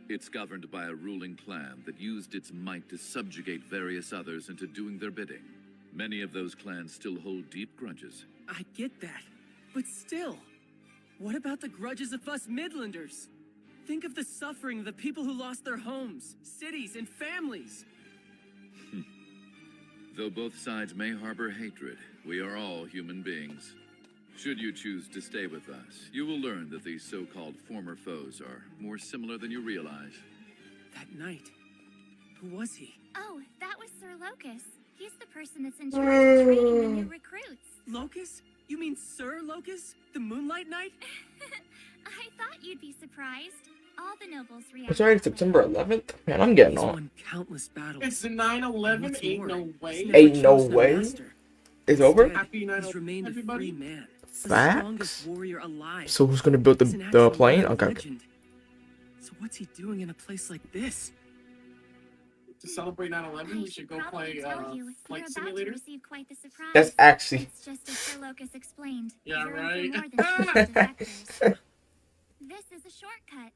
[SPEAKER 14] It's governed by a ruling clan that used its might to subjugate various others into doing their bidding. Many of those clans still hold deep grudges.
[SPEAKER 17] I get that. But still, what about the grudges of us Midlanders? Think of the suffering of the people who lost their homes, cities, and families.
[SPEAKER 14] Though both sides may harbor hatred, we are all human beings. Should you choose to stay with us, you will learn that these so-called former foes are more similar than you realize.
[SPEAKER 17] That night, who was he?
[SPEAKER 15] Oh, that was Sir Locus. He's the person that's in charge of training the new recruits.
[SPEAKER 17] Locus? You mean Sir Locus? The Moonlight Knight?
[SPEAKER 15] I thought you'd be surprised. All the nobles
[SPEAKER 1] It's
[SPEAKER 15] reacted.
[SPEAKER 1] already September 11th? Man, I'm getting
[SPEAKER 17] He's
[SPEAKER 1] on.
[SPEAKER 17] won countless battles.
[SPEAKER 3] It's the 9/11.
[SPEAKER 17] What's
[SPEAKER 3] Ain't
[SPEAKER 17] more,
[SPEAKER 3] no way.
[SPEAKER 17] he's never
[SPEAKER 1] Ain't no
[SPEAKER 17] chose a
[SPEAKER 1] way?
[SPEAKER 17] master.
[SPEAKER 1] It's over?
[SPEAKER 17] Instead,
[SPEAKER 3] Happy
[SPEAKER 17] he's
[SPEAKER 3] 9/11,
[SPEAKER 17] remained a
[SPEAKER 3] everybody.
[SPEAKER 17] free man. The
[SPEAKER 1] Facts?
[SPEAKER 17] strongest warrior alive.
[SPEAKER 1] So who's gonna build
[SPEAKER 17] He's an
[SPEAKER 1] the
[SPEAKER 17] actual
[SPEAKER 1] plane?
[SPEAKER 17] living
[SPEAKER 1] Okay.
[SPEAKER 17] legend. So what's he doing in a place like this?
[SPEAKER 3] To celebrate 9/11, we should go play Flight
[SPEAKER 15] You're
[SPEAKER 3] Simulator.
[SPEAKER 15] about to receive quite the surprise.
[SPEAKER 1] That's actually.
[SPEAKER 15] It's just as Sir Locus explained.
[SPEAKER 3] Yeah,
[SPEAKER 15] You're in
[SPEAKER 3] right.
[SPEAKER 15] for more than 200 defectors. This is a shortcut.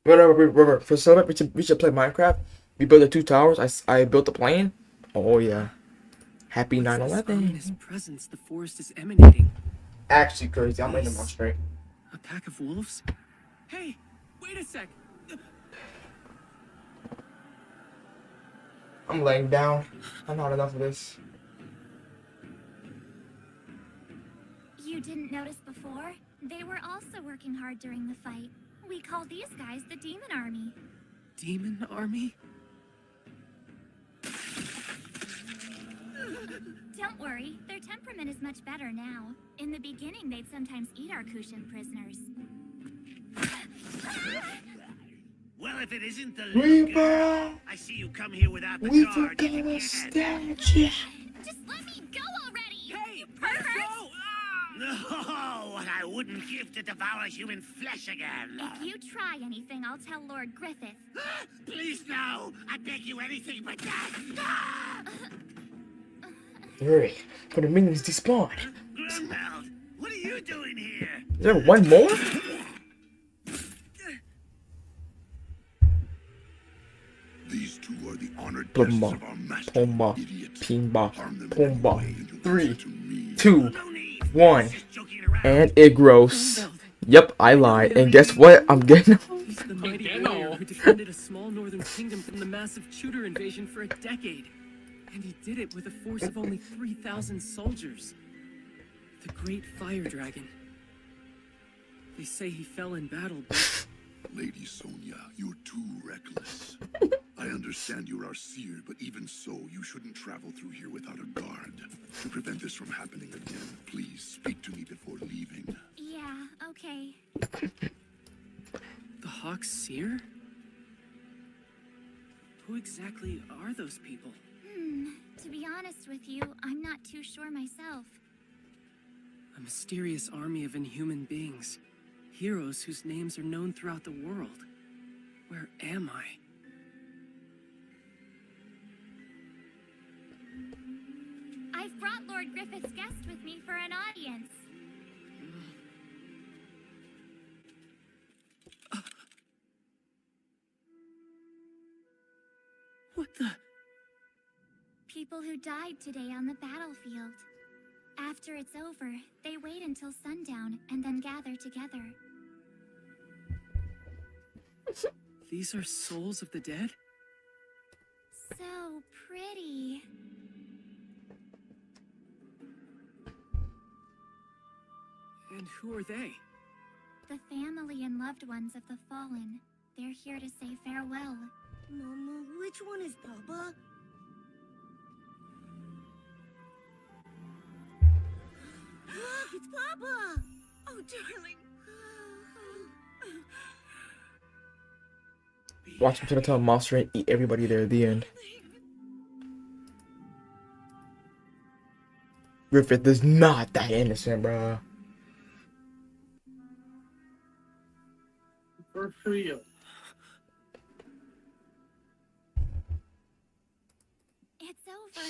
[SPEAKER 1] Whatever. For celebrate, we should play Minecraft. We built the 2 towers. I built the plane. Oh yeah. Happy
[SPEAKER 17] What's this
[SPEAKER 1] 9/11.
[SPEAKER 17] ominous presence the forest is emanating?
[SPEAKER 1] Actually crazy. I'm letting them on straight.
[SPEAKER 17] A pack of wolves? Hey, wait a sec.
[SPEAKER 1] I'm laying down. I'm not enough of this.
[SPEAKER 15] You didn't notice before? They were also working hard during the fight. We call these guys the Demon Army.
[SPEAKER 17] Demon army?
[SPEAKER 15] Don't worry, their temperament is much better now. In the beginning, they'd sometimes eat our Kushan prisoners.
[SPEAKER 18] Well, if it isn't the
[SPEAKER 1] Reaper!
[SPEAKER 18] I see you come here without the
[SPEAKER 1] We
[SPEAKER 18] guard.
[SPEAKER 1] forgot
[SPEAKER 18] You
[SPEAKER 1] a
[SPEAKER 18] can't.
[SPEAKER 1] statue.
[SPEAKER 15] Just let me go already!
[SPEAKER 18] Hey,
[SPEAKER 15] you pervert!
[SPEAKER 18] No, what I wouldn't give to devour human flesh again.
[SPEAKER 15] If you try anything, I'll tell Lord Griffith.
[SPEAKER 18] Please, no. I beg you anything but that.
[SPEAKER 1] Hurry, for the minions despawn.
[SPEAKER 18] Grumbold, what are you doing here?
[SPEAKER 1] Is there one more?
[SPEAKER 10] These two are the honored
[SPEAKER 1] Plumba,
[SPEAKER 10] guests of our master.
[SPEAKER 1] Pomba,
[SPEAKER 10] Idiots.
[SPEAKER 1] Pimba,
[SPEAKER 10] Harm them
[SPEAKER 1] Pomba.
[SPEAKER 10] anyway, and you'll
[SPEAKER 1] 3,
[SPEAKER 10] answer to me.
[SPEAKER 1] 2, 1. And Igros. Yep, I lied. And guess what? I'm getting.
[SPEAKER 17] He's the mighty warrior who defended a small northern kingdom from the massive Tudor invasion for a decade. And he did it with a force of only 3,000 soldiers. The Great Fire Dragon. They say he fell in battle, but
[SPEAKER 10] Lady Sonia, you're too reckless. I understand you're our seer, but even so, you shouldn't travel through here without a guard. To prevent this from happening again, please speak to me before leaving.
[SPEAKER 15] Yeah, okay.
[SPEAKER 17] the Hawk's Seer? Who exactly are those people?
[SPEAKER 15] To be honest with you, I'm not too sure myself.
[SPEAKER 17] A mysterious army of inhuman beings. Heroes whose names are known throughout the world. Where am I?
[SPEAKER 15] I've brought Lord Griffith's guest with me for an audience.
[SPEAKER 17] What the?
[SPEAKER 15] People who died today on the battlefield. After it's over, they wait until sundown and then gather together.
[SPEAKER 17] These are souls of the dead?
[SPEAKER 15] So pretty.
[SPEAKER 17] And who are they?
[SPEAKER 15] The family and loved ones of the fallen. They're here to say farewell.
[SPEAKER 4] Mama, which one is Papa? It's Papa! Oh, darling.
[SPEAKER 1] Watch him turn into a monster and eat everybody there at the end. Griffith is not that innocent, bruh.
[SPEAKER 3] For real.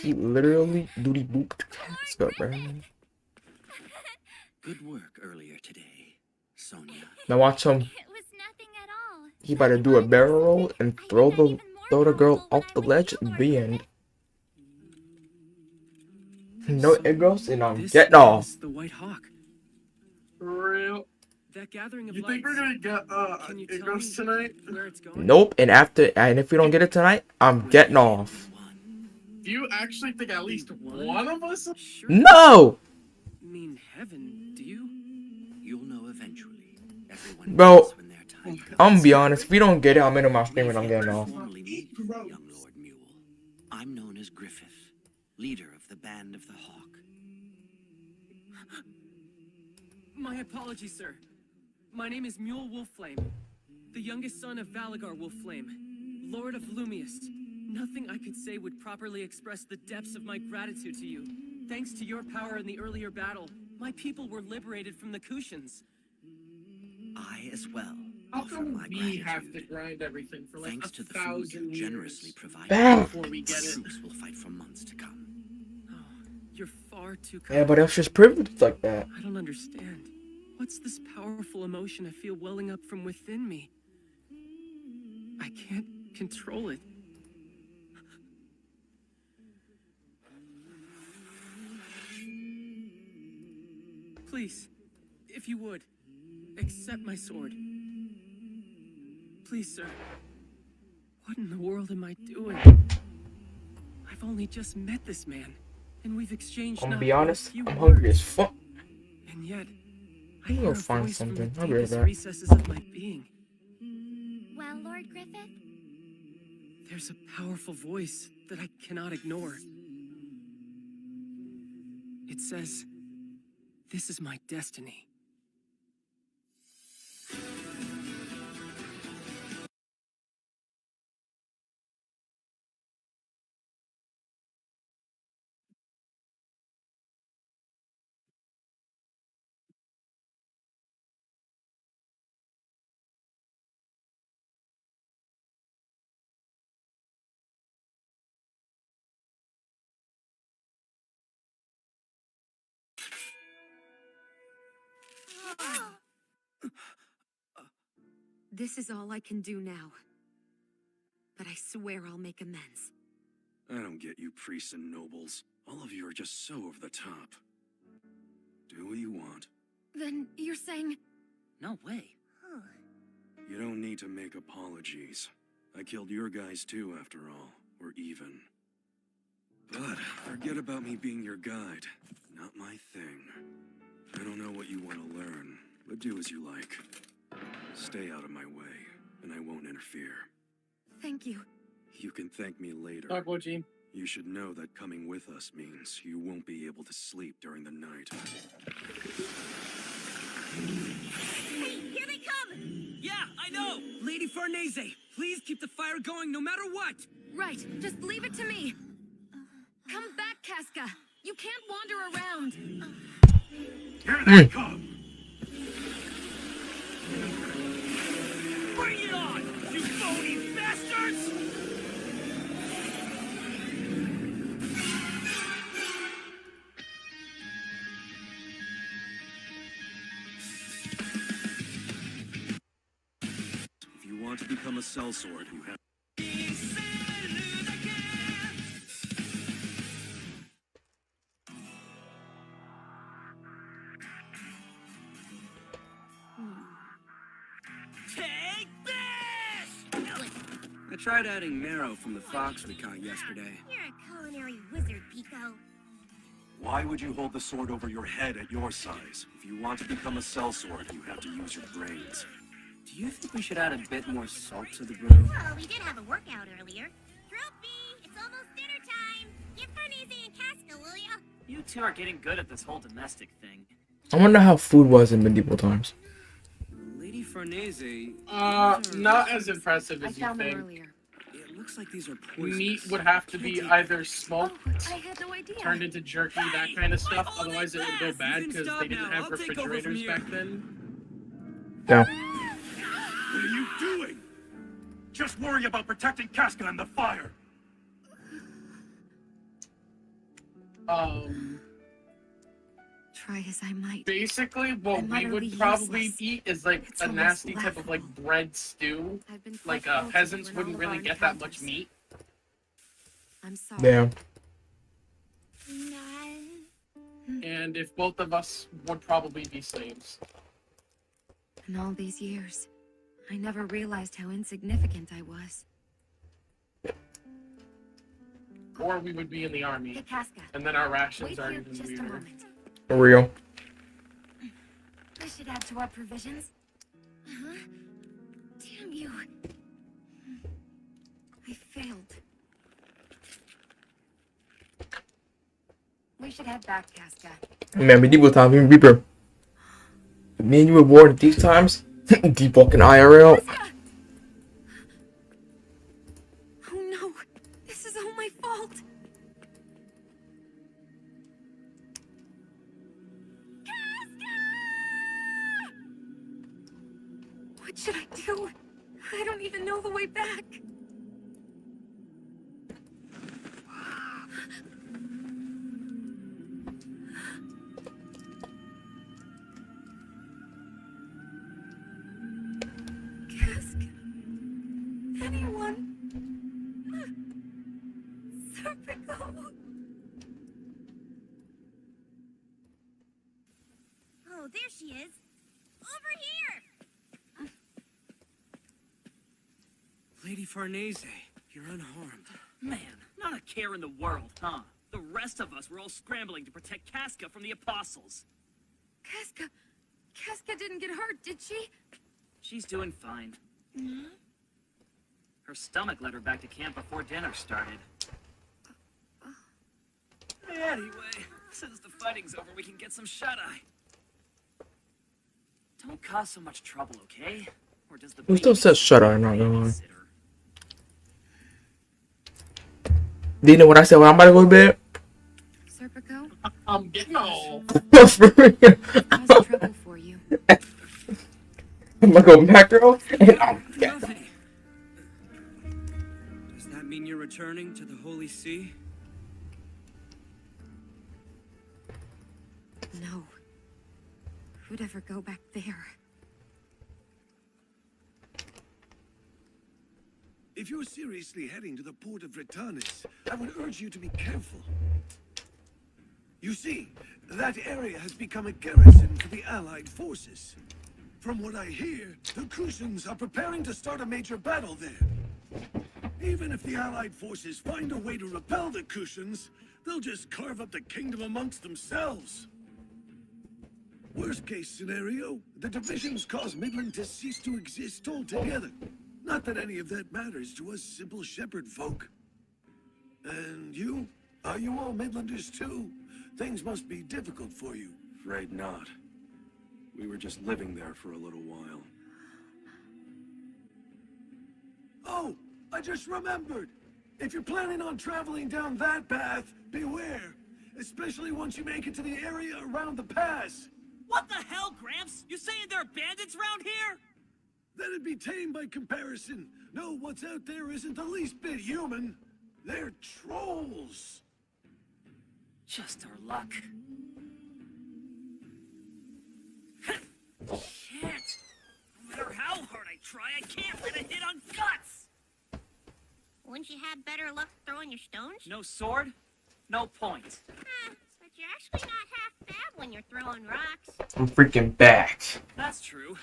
[SPEAKER 1] He literally duty booped Casca, bro.
[SPEAKER 12] Good work earlier today, Sonia.
[SPEAKER 1] Now watch him. He about to do a barrel roll and throw the girl off the ledge. The end. No Igros, and I'm getting off.
[SPEAKER 17] The White Hawk.
[SPEAKER 3] For real.
[SPEAKER 17] That gathering of
[SPEAKER 3] You think we're gonna get Igros tonight?
[SPEAKER 17] Where it's going?
[SPEAKER 1] Nope. And if we don't get it tonight, I'm getting off.
[SPEAKER 3] Do you actually think at least one of us?
[SPEAKER 1] No.
[SPEAKER 17] I mean heaven, do you?
[SPEAKER 12] You'll know eventually. Everyone
[SPEAKER 1] Bro,
[SPEAKER 12] knows when their time comes.
[SPEAKER 1] I'm gonna be honest. If we don't get it, I'm in my stream and I'm getting off.
[SPEAKER 12] Formerly me, young Lord Mule. I'm known as Griffith, leader of the Band of the Hawk.
[SPEAKER 17] My apologies, sir. My name is Mule Wolfflame, the youngest son of Valagar Wolfflame, Lord of Lumiast. Nothing I could say would properly express the depths of my gratitude to you. Thanks to your power in the earlier battle, my people were liberated from the Kushans.
[SPEAKER 12] I as well.
[SPEAKER 3] How come we have to grind everything for like
[SPEAKER 12] Thanks to the food
[SPEAKER 3] 1,000
[SPEAKER 12] you
[SPEAKER 3] years
[SPEAKER 12] generously provide
[SPEAKER 3] before we get it?
[SPEAKER 12] troops will fight for months to come.
[SPEAKER 17] You're far too kind.
[SPEAKER 1] Yeah, but that's just privilege like that.
[SPEAKER 17] I don't understand. What's this powerful emotion I feel welling up from within me? I can't control it. Please, if you would, accept my sword. Please, sir. What in the world am I doing? I've only just met this man, and we've exchanged
[SPEAKER 1] I'm gonna
[SPEAKER 17] not
[SPEAKER 1] be
[SPEAKER 17] but a
[SPEAKER 1] honest.
[SPEAKER 17] few
[SPEAKER 1] I'm hungry
[SPEAKER 17] words.
[SPEAKER 1] as fuck.
[SPEAKER 17] And yet, I
[SPEAKER 1] I'm
[SPEAKER 17] hear
[SPEAKER 1] gonna
[SPEAKER 17] a
[SPEAKER 1] find
[SPEAKER 17] voice from
[SPEAKER 1] something.
[SPEAKER 17] the
[SPEAKER 1] I'll be right
[SPEAKER 17] deepest
[SPEAKER 1] back.
[SPEAKER 17] recesses of my being.
[SPEAKER 15] Well, Lord Griffith?
[SPEAKER 17] There's a powerful voice that I cannot ignore. It says, "This is my destiny."
[SPEAKER 7] This is all I can do now. But I swear I'll make amends.
[SPEAKER 13] I don't get you priests and nobles. All of you are just so over the top. Do what you want.
[SPEAKER 7] Then you're saying...
[SPEAKER 12] No way.
[SPEAKER 13] You don't need to make apologies. I killed your guys too, after all. We're even. But forget about me being your guide. Not my thing. I don't know what you want to learn, but do as you like. Stay out of my way, and I won't interfere.
[SPEAKER 7] Thank you.
[SPEAKER 13] You can thank me later.
[SPEAKER 3] Talk about Gene.
[SPEAKER 13] You should know that coming with us means you won't be able to sleep during the night.
[SPEAKER 4] Hey, here they come!
[SPEAKER 16] Yeah, I know! Lady Farnese, please keep the fire going no matter what!
[SPEAKER 7] Right, just leave it to me. Come back, Casca. You can't wander around.
[SPEAKER 11] Here they come!
[SPEAKER 16] Bring it on, you phony bastards!
[SPEAKER 13] If you want to become a sellsword, you have...
[SPEAKER 16] Take this!
[SPEAKER 8] I tried adding marrow from the fox we caught yesterday.
[SPEAKER 4] You're a culinary wizard, Pico.
[SPEAKER 13] Why would you hold the sword over your head at your size? If you want to become a sellsword, you have to use your brains.
[SPEAKER 8] Do you think we should add a bit more salt to the brew?
[SPEAKER 4] Well, we did have a workout earlier. Trophy, it's almost dinner time. Get Farnese and Casca, will ya?
[SPEAKER 16] You two are getting good at this whole domestic thing.
[SPEAKER 1] I wonder how food was in medieval times.
[SPEAKER 8] Lady Farnese...
[SPEAKER 3] Not as impressive as you
[SPEAKER 7] found them
[SPEAKER 3] think.
[SPEAKER 7] earlier.
[SPEAKER 8] It looks like these are poisonous.
[SPEAKER 3] Meat would have to be either smoked,
[SPEAKER 7] I had no idea.
[SPEAKER 3] turned into jerky, that kind of stuff. Otherwise, it would go bad because they didn't have
[SPEAKER 16] I'll take over from
[SPEAKER 3] refrigerators
[SPEAKER 16] here.
[SPEAKER 3] back then.
[SPEAKER 1] No.
[SPEAKER 11] What are you doing? Just worry about protecting Casca and the fire.
[SPEAKER 7] Try as I might.
[SPEAKER 3] Basically, what
[SPEAKER 7] I'm
[SPEAKER 3] we
[SPEAKER 7] utterly
[SPEAKER 3] would probably
[SPEAKER 7] useless.
[SPEAKER 3] eat is like
[SPEAKER 7] It's
[SPEAKER 3] a
[SPEAKER 7] almost
[SPEAKER 3] nasty type of like
[SPEAKER 7] laughable.
[SPEAKER 3] bread stew.
[SPEAKER 7] I've been
[SPEAKER 3] Like
[SPEAKER 7] quite guilty
[SPEAKER 3] peasants
[SPEAKER 7] in all
[SPEAKER 3] wouldn't
[SPEAKER 7] of
[SPEAKER 3] really
[SPEAKER 7] our
[SPEAKER 3] get that much
[SPEAKER 7] encounters.
[SPEAKER 3] meat.
[SPEAKER 7] I'm sorry.
[SPEAKER 1] Yeah.
[SPEAKER 3] And if both of us would probably be slaves.
[SPEAKER 7] In all these years, I never realized how insignificant I was.
[SPEAKER 3] Or we would be in the army.
[SPEAKER 15] Hey, Casca.
[SPEAKER 3] And then our rations
[SPEAKER 15] Wait
[SPEAKER 3] are
[SPEAKER 15] here
[SPEAKER 3] even
[SPEAKER 15] just a
[SPEAKER 3] weirder.
[SPEAKER 15] moment.
[SPEAKER 1] For real.
[SPEAKER 15] This should add to our provisions. Uh-huh. Damn you.
[SPEAKER 7] I failed.
[SPEAKER 15] We should head back, Casca.
[SPEAKER 1] Man, medieval times, even Reaper. Me and you were born at these times? Deep fucking IRL.
[SPEAKER 7] Oh no! This is all my fault! What should I do? I don't even know the way back. Casca? Anyone? Serpico?
[SPEAKER 4] Oh, there she is. Over here.
[SPEAKER 8] Lady Farnese, you're unharmed.
[SPEAKER 16] Man, not a care in the world, huh? The rest of us were all scrambling to protect Casca from the Apostles.
[SPEAKER 7] Casca didn't get hurt, did she?
[SPEAKER 16] She's doing fine. Her stomach led her back to camp before dinner started. Anyway, since the fighting's over, we can get some shut-eye. Don't cause so much trouble, okay? Or does the
[SPEAKER 1] Who still says shut up? I'm not gonna lie. Do you know what I said when I'm about to go to bed?
[SPEAKER 7] Serpico?
[SPEAKER 3] I'm getting old.
[SPEAKER 1] For real.
[SPEAKER 7] Cause trouble for you.
[SPEAKER 1] I'm gonna go macro and yeah.
[SPEAKER 8] Does that mean you're returning to the Holy See?
[SPEAKER 7] No. Who'd ever go back there?
[SPEAKER 11] If you're seriously heading to the port of Britannis, I would urge you to be careful. You see, that area has become a garrison for the Allied forces. From what I hear, the Kushans are preparing to start a major battle there. Even if the Allied forces find a way to repel the Kushans, they'll just carve up the kingdom amongst themselves. Worst case scenario, the divisions cause Midland to cease to exist altogether. Not that any of that matters to us simple shepherd folk. And you? Are you all Midlanders too? Things must be difficult for you.
[SPEAKER 13] Afraid not. We were just living there for a little while.
[SPEAKER 11] Oh, I just remembered. If you're planning on traveling down that path, beware. Especially once you make it to the area around the pass.
[SPEAKER 16] What the hell, Gramps? You saying there are bandits around here?
[SPEAKER 11] That'd be tame by comparison. No, what's out there isn't the least bit human. They're trolls.
[SPEAKER 16] Just our luck. Shit! No matter how hard I try, I can't let it hit on guts!
[SPEAKER 4] Wouldn't you have better luck throwing your stones?
[SPEAKER 16] No sword? No point.
[SPEAKER 4] But you're actually not half bad when you're throwing rocks.
[SPEAKER 1] I'm freaking back.
[SPEAKER 16] That's true.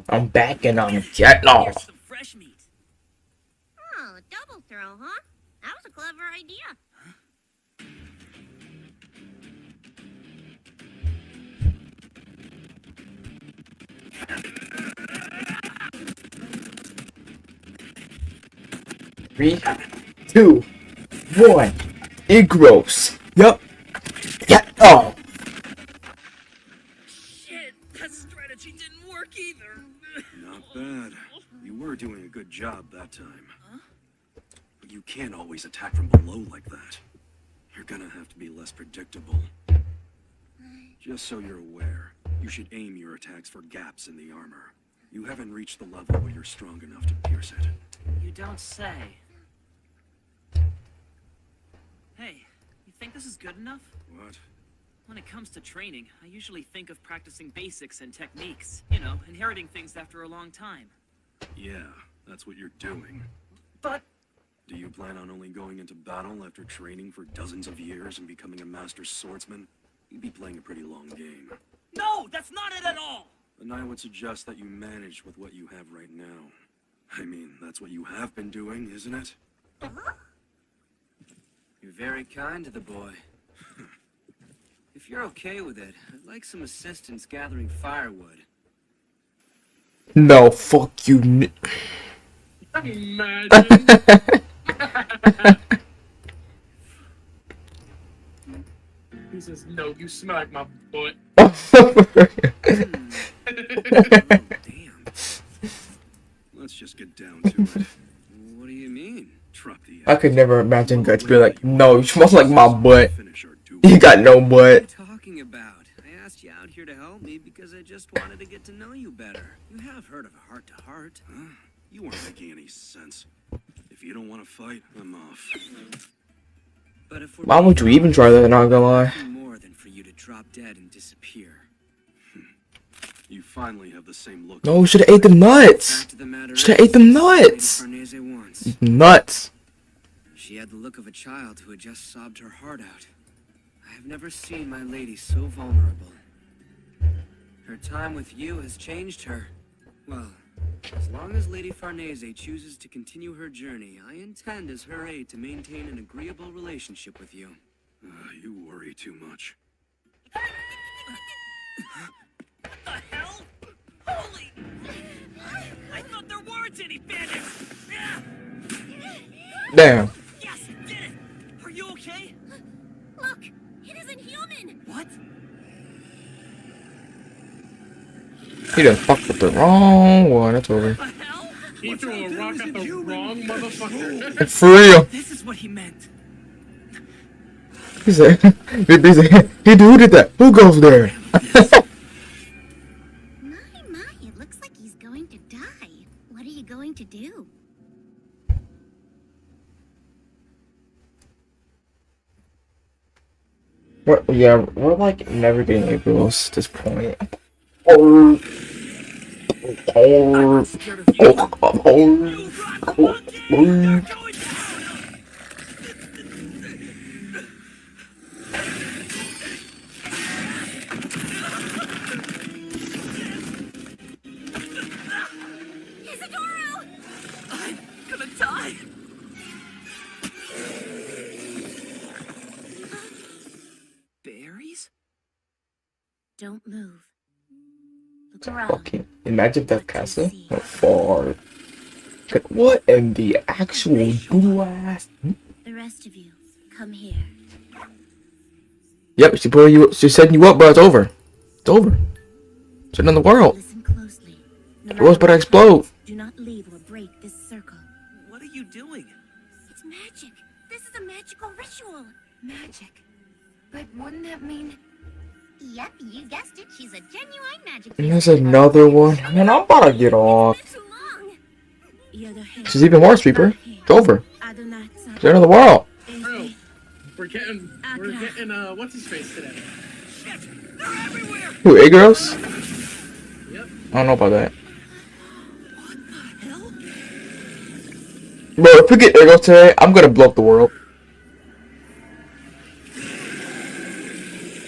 [SPEAKER 1] I'm back and I'm getting off.
[SPEAKER 16] Some fresh meat.
[SPEAKER 4] Oh, a double throw, huh? That was a clever idea.
[SPEAKER 1] Three, two, one. Igros. Yup. Yeah. Oh.
[SPEAKER 16] Shit, that strategy didn't work either.
[SPEAKER 13] Not bad. You were doing a good job that time. But you can't always attack from below like that. You're gonna have to be less predictable. Just so you're aware, you should aim your attacks for gaps in the armor. You haven't reached the level where you're strong enough to pierce it.
[SPEAKER 16] You don't say. Hey, you think this is good enough?
[SPEAKER 13] What?
[SPEAKER 16] When it comes to training, I usually think of practicing basics and techniques. You know, inheriting things after a long time.
[SPEAKER 13] Yeah, that's what you're doing.
[SPEAKER 16] But...
[SPEAKER 13] Do you plan on only going into battle after training for dozens of years and becoming a master swordsman? You'd be playing a pretty long game.
[SPEAKER 16] No, that's not it at all!
[SPEAKER 13] And I would suggest that you manage with what you have right now. I mean, that's what you have been doing, isn't it?
[SPEAKER 8] You're very kind to the boy. If you're okay with it, I'd like some assistance gathering firewood.
[SPEAKER 1] No, fuck you.
[SPEAKER 3] Imagine. He says, no, you smell like my butt.
[SPEAKER 13] Let's just get down to it.
[SPEAKER 8] What do you mean?
[SPEAKER 13] Drop the
[SPEAKER 1] I could never imagine guys be like, no, you smell like my butt. You got no butt.
[SPEAKER 8] What are you talking about? I asked you out here to help me because I just wanted to get to know you better. You have heard of heart to heart.
[SPEAKER 13] Huh? You aren't making any sense. If you don't want to fight, I'm off.
[SPEAKER 8] But if
[SPEAKER 1] Why would you even try that? Not gonna lie.
[SPEAKER 8] more than for you to drop dead and disappear.
[SPEAKER 13] You finally have the same look.
[SPEAKER 1] No, should have ate them nuts. Should have ate them nuts. Nuts.
[SPEAKER 8] She had the look of a child who had just sobbed her heart out. I have never seen my lady so vulnerable. Her time with you has changed her. Well, as long as Lady Farnese chooses to continue her journey, I intend as her aide to maintain an agreeable relationship with you.
[SPEAKER 13] You worry too much.
[SPEAKER 16] What the hell? Holy... I thought there weren't any bandits!
[SPEAKER 1] Damn.
[SPEAKER 16] Yes, you did it! Are you okay?
[SPEAKER 4] Look, it isn't human.
[SPEAKER 16] What?
[SPEAKER 1] He done fucked with the wrong one. That's over.
[SPEAKER 3] He threw a rock at the wrong motherfucker.
[SPEAKER 1] For real.
[SPEAKER 16] This is what he meant.
[SPEAKER 1] He said, he who did that? Who goes there?
[SPEAKER 4] My, it looks like he's going to die. What are you going to do?
[SPEAKER 1] We're like never getting Igros at this point. Oh.
[SPEAKER 16] I'm gonna die! Berries?
[SPEAKER 4] Don't move. Look around.
[SPEAKER 1] Fucking imagine that castle went far. What in the actual blast?
[SPEAKER 4] The rest of you, come here.
[SPEAKER 1] Yep, she's setting you up, bro. It's over. It's over. It's another world.
[SPEAKER 4] Listen closely. No
[SPEAKER 1] The world's about to
[SPEAKER 4] matter
[SPEAKER 1] explode.
[SPEAKER 4] what, do not leave or break this circle.
[SPEAKER 16] What are you doing?
[SPEAKER 4] It's magic. This is a magical ritual.
[SPEAKER 15] Magic. But wouldn't that mean...
[SPEAKER 4] Yep, you guessed it. She's a genuine magic.
[SPEAKER 1] And there's another one. Man, I'm about to get off. She's even worse, Reaper. It's over. It's another world.
[SPEAKER 3] Bro, we're getting, what's his face today?
[SPEAKER 1] Who, Igros?
[SPEAKER 3] Yep.
[SPEAKER 1] I don't know about that. Bro, if we get Igros today, I'm gonna blow up the world.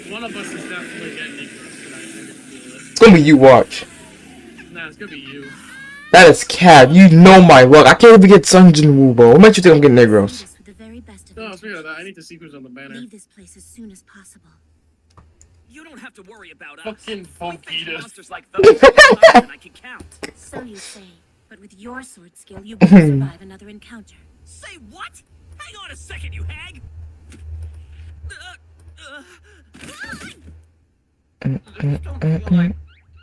[SPEAKER 3] One of us is definitely getting Igros tonight. I can feel it.
[SPEAKER 1] It's gonna be you, watch.
[SPEAKER 3] Nah, it's gonna be you.
[SPEAKER 1] That is cap. You know my luck. I can't even get Sun Jinwoo, bro. What makes you think I'm getting Igros?
[SPEAKER 3] No, speaking of that, I need to see who's on the banner.
[SPEAKER 4] Leave this place as soon as possible.
[SPEAKER 16] You don't have to worry about us.
[SPEAKER 3] Fucking Funkitas.
[SPEAKER 16] Monsters like those than I can count.
[SPEAKER 4] So you say, but with your sword skill, you will survive another encounter.
[SPEAKER 16] Say what? Hang on a second, you hag! Don't feel like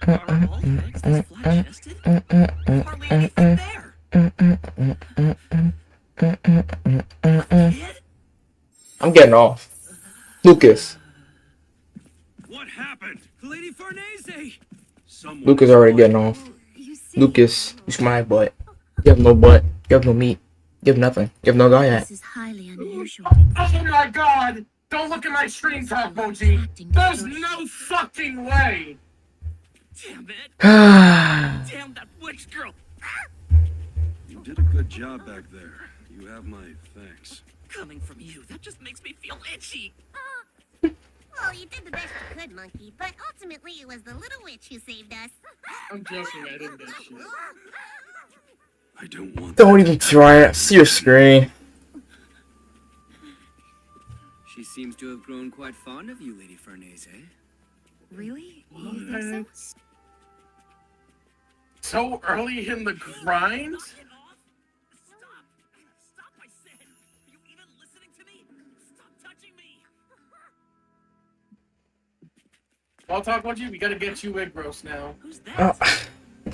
[SPEAKER 16] are all hags this flat-chested? Hardly anything there.
[SPEAKER 1] I'm getting off. Lucas.
[SPEAKER 11] What happened? Lady Farnese!
[SPEAKER 1] Lucas already getting off. Lucas, you my butt. You have no butt. You have no meat. You have nothing. You have no guy yet.
[SPEAKER 4] This is highly unusual.
[SPEAKER 3] Oh my god! Don't look at my screen top, Mochi. There's no fucking way.
[SPEAKER 16] Damn it! Damn that witch girl!
[SPEAKER 13] You did a good job back there. You have my thanks.
[SPEAKER 16] Coming from you, that just makes me feel itchy.
[SPEAKER 4] Well, you did the best you could, Monkey, but ultimately it was the little witch who saved us.
[SPEAKER 3] I'm joking, I didn't do shit.
[SPEAKER 13] I don't want.
[SPEAKER 1] Don't even try it. See your screen.
[SPEAKER 8] She seems to have grown quite fond of you, Lady Farnese.
[SPEAKER 7] Really? You think
[SPEAKER 3] What?
[SPEAKER 7] so?
[SPEAKER 3] So early in the grind? I'll talk about you. We gotta get you Igros now.
[SPEAKER 16] Who's that?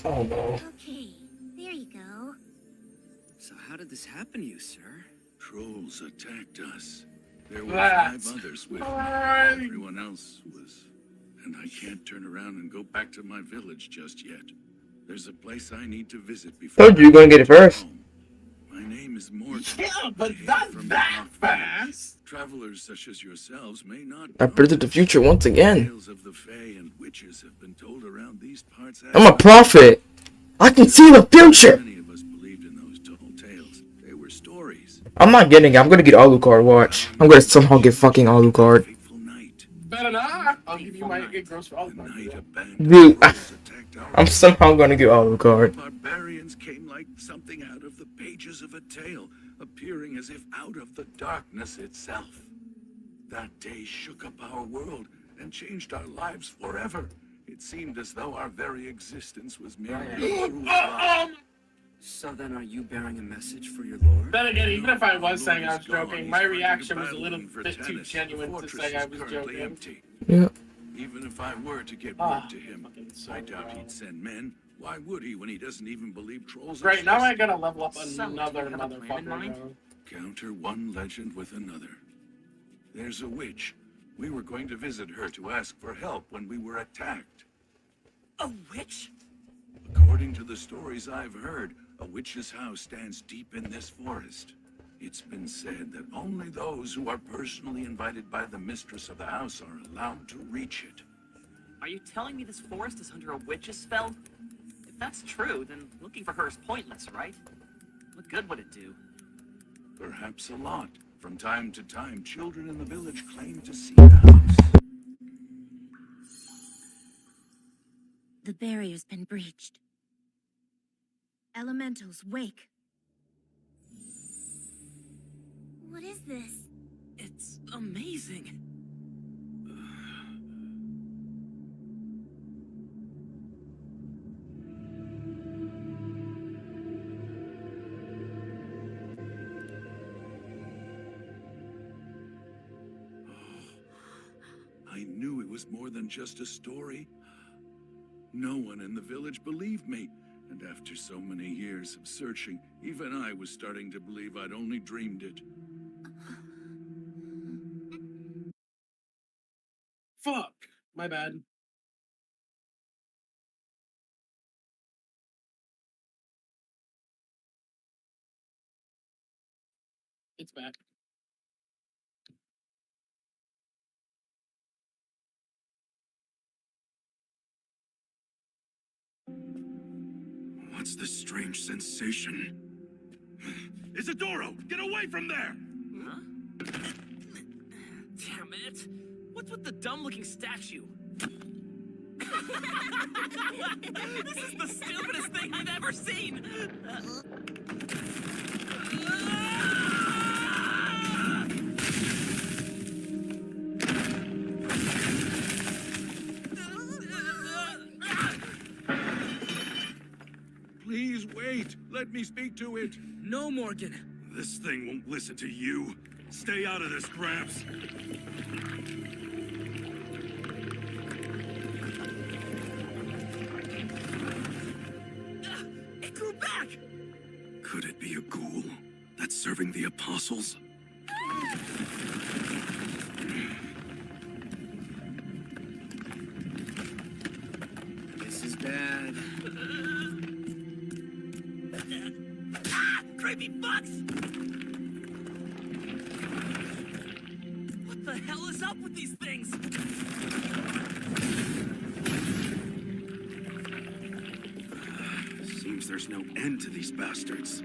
[SPEAKER 1] Oh no.
[SPEAKER 4] Okay, there you go.
[SPEAKER 8] So how did this happen to you, sir?
[SPEAKER 10] Trolls attacked us. There were
[SPEAKER 3] That's
[SPEAKER 10] 5 others with me.
[SPEAKER 3] right.
[SPEAKER 10] Everyone else was... And I can't turn around and go back to my village just yet. There's a place I need to visit before...
[SPEAKER 1] Told you you're gonna get it first.
[SPEAKER 10] My name is Morgan.
[SPEAKER 3] Yeah, but not that fast.
[SPEAKER 10] Travelers such as yourselves may not...
[SPEAKER 1] I predicted the future once again.
[SPEAKER 10] Tales of the Fae and witches have been told around these parts.
[SPEAKER 1] I'm a prophet. I can see the future.
[SPEAKER 10] Many of us believed in those tall tales. They were stories.
[SPEAKER 1] I'm not getting it. I'm gonna get Alucard. Watch. I'm gonna somehow get fucking Alucard.
[SPEAKER 3] Better not. I'll give you my Igros for all of them.
[SPEAKER 1] Dude, I'm somehow gonna get Alucard.
[SPEAKER 10] Barbarians came like something out of the pages of a tale, appearing as if out of the darkness itself. That day shook up our world and changed our lives forever. It seemed as though our very existence was merely a cruel lie.
[SPEAKER 8] So then are you bearing a message for your lord?
[SPEAKER 3] Then again, even if I was saying I was joking, my reaction was a little bit too genuine to say I was joking.
[SPEAKER 1] Yeah.
[SPEAKER 10] Even if I were to get word to him, I doubt he'd send men. Why would he when he doesn't even believe trolls
[SPEAKER 3] Great,
[SPEAKER 10] exist?
[SPEAKER 3] now I gotta level up another
[SPEAKER 10] plan in
[SPEAKER 3] motherfucker.
[SPEAKER 10] mind?
[SPEAKER 3] Though.
[SPEAKER 10] Counter one legend with another. There's a witch. We were going to visit her to ask for help when we were attacked.
[SPEAKER 16] A witch?
[SPEAKER 10] According to the stories I've heard, a witch's house stands deep in this forest. It's been said that only those who are personally invited by the mistress of the house are allowed to reach it.
[SPEAKER 16] Are you telling me this forest is under a witch's spell? If that's true, then looking for her is pointless, right? What good would it do?
[SPEAKER 10] Perhaps a lot. From time to time, children in the village claim to see the house.
[SPEAKER 4] The barrier's been breached.
[SPEAKER 7] Elementals, wake.
[SPEAKER 4] What is this?
[SPEAKER 16] It's amazing.
[SPEAKER 10] I knew it was more than just a story. No one in the village believed me, and after so many years of searching, even I was starting to believe I'd only dreamed it.
[SPEAKER 3] Fuck. My bad. It's back.
[SPEAKER 13] What's this strange sensation?
[SPEAKER 10] Isidoro, get away from there!
[SPEAKER 16] Huh? Damn it! What's with the dumb-looking statue? This is the stupidest thing I've ever seen!
[SPEAKER 10] Please wait. Let me speak to it.
[SPEAKER 16] No, Morgan.
[SPEAKER 13] This thing won't listen to you. Stay out of this, Gramps.
[SPEAKER 16] It grew back!
[SPEAKER 13] Could it be a ghoul that's serving the apostles?
[SPEAKER 8] This is bad.
[SPEAKER 16] Creepy fucks! What the hell with these things?
[SPEAKER 13] Seems there's no end to these bastards.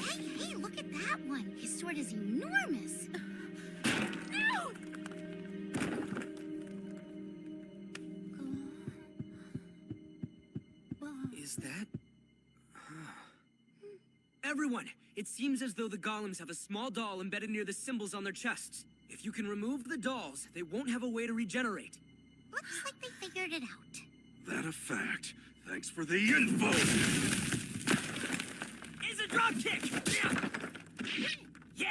[SPEAKER 4] Hey, look at that one. His sword is enormous. No!
[SPEAKER 8] Is that... Everyone! It seems as though the golems have a small doll embedded near the symbols on their chests. If you can remove the dolls, they won't have a way to regenerate.
[SPEAKER 4] Looks like they figured it out.
[SPEAKER 13] That a fact. Thanks for the info!
[SPEAKER 16] Is a drop kick! Yeah!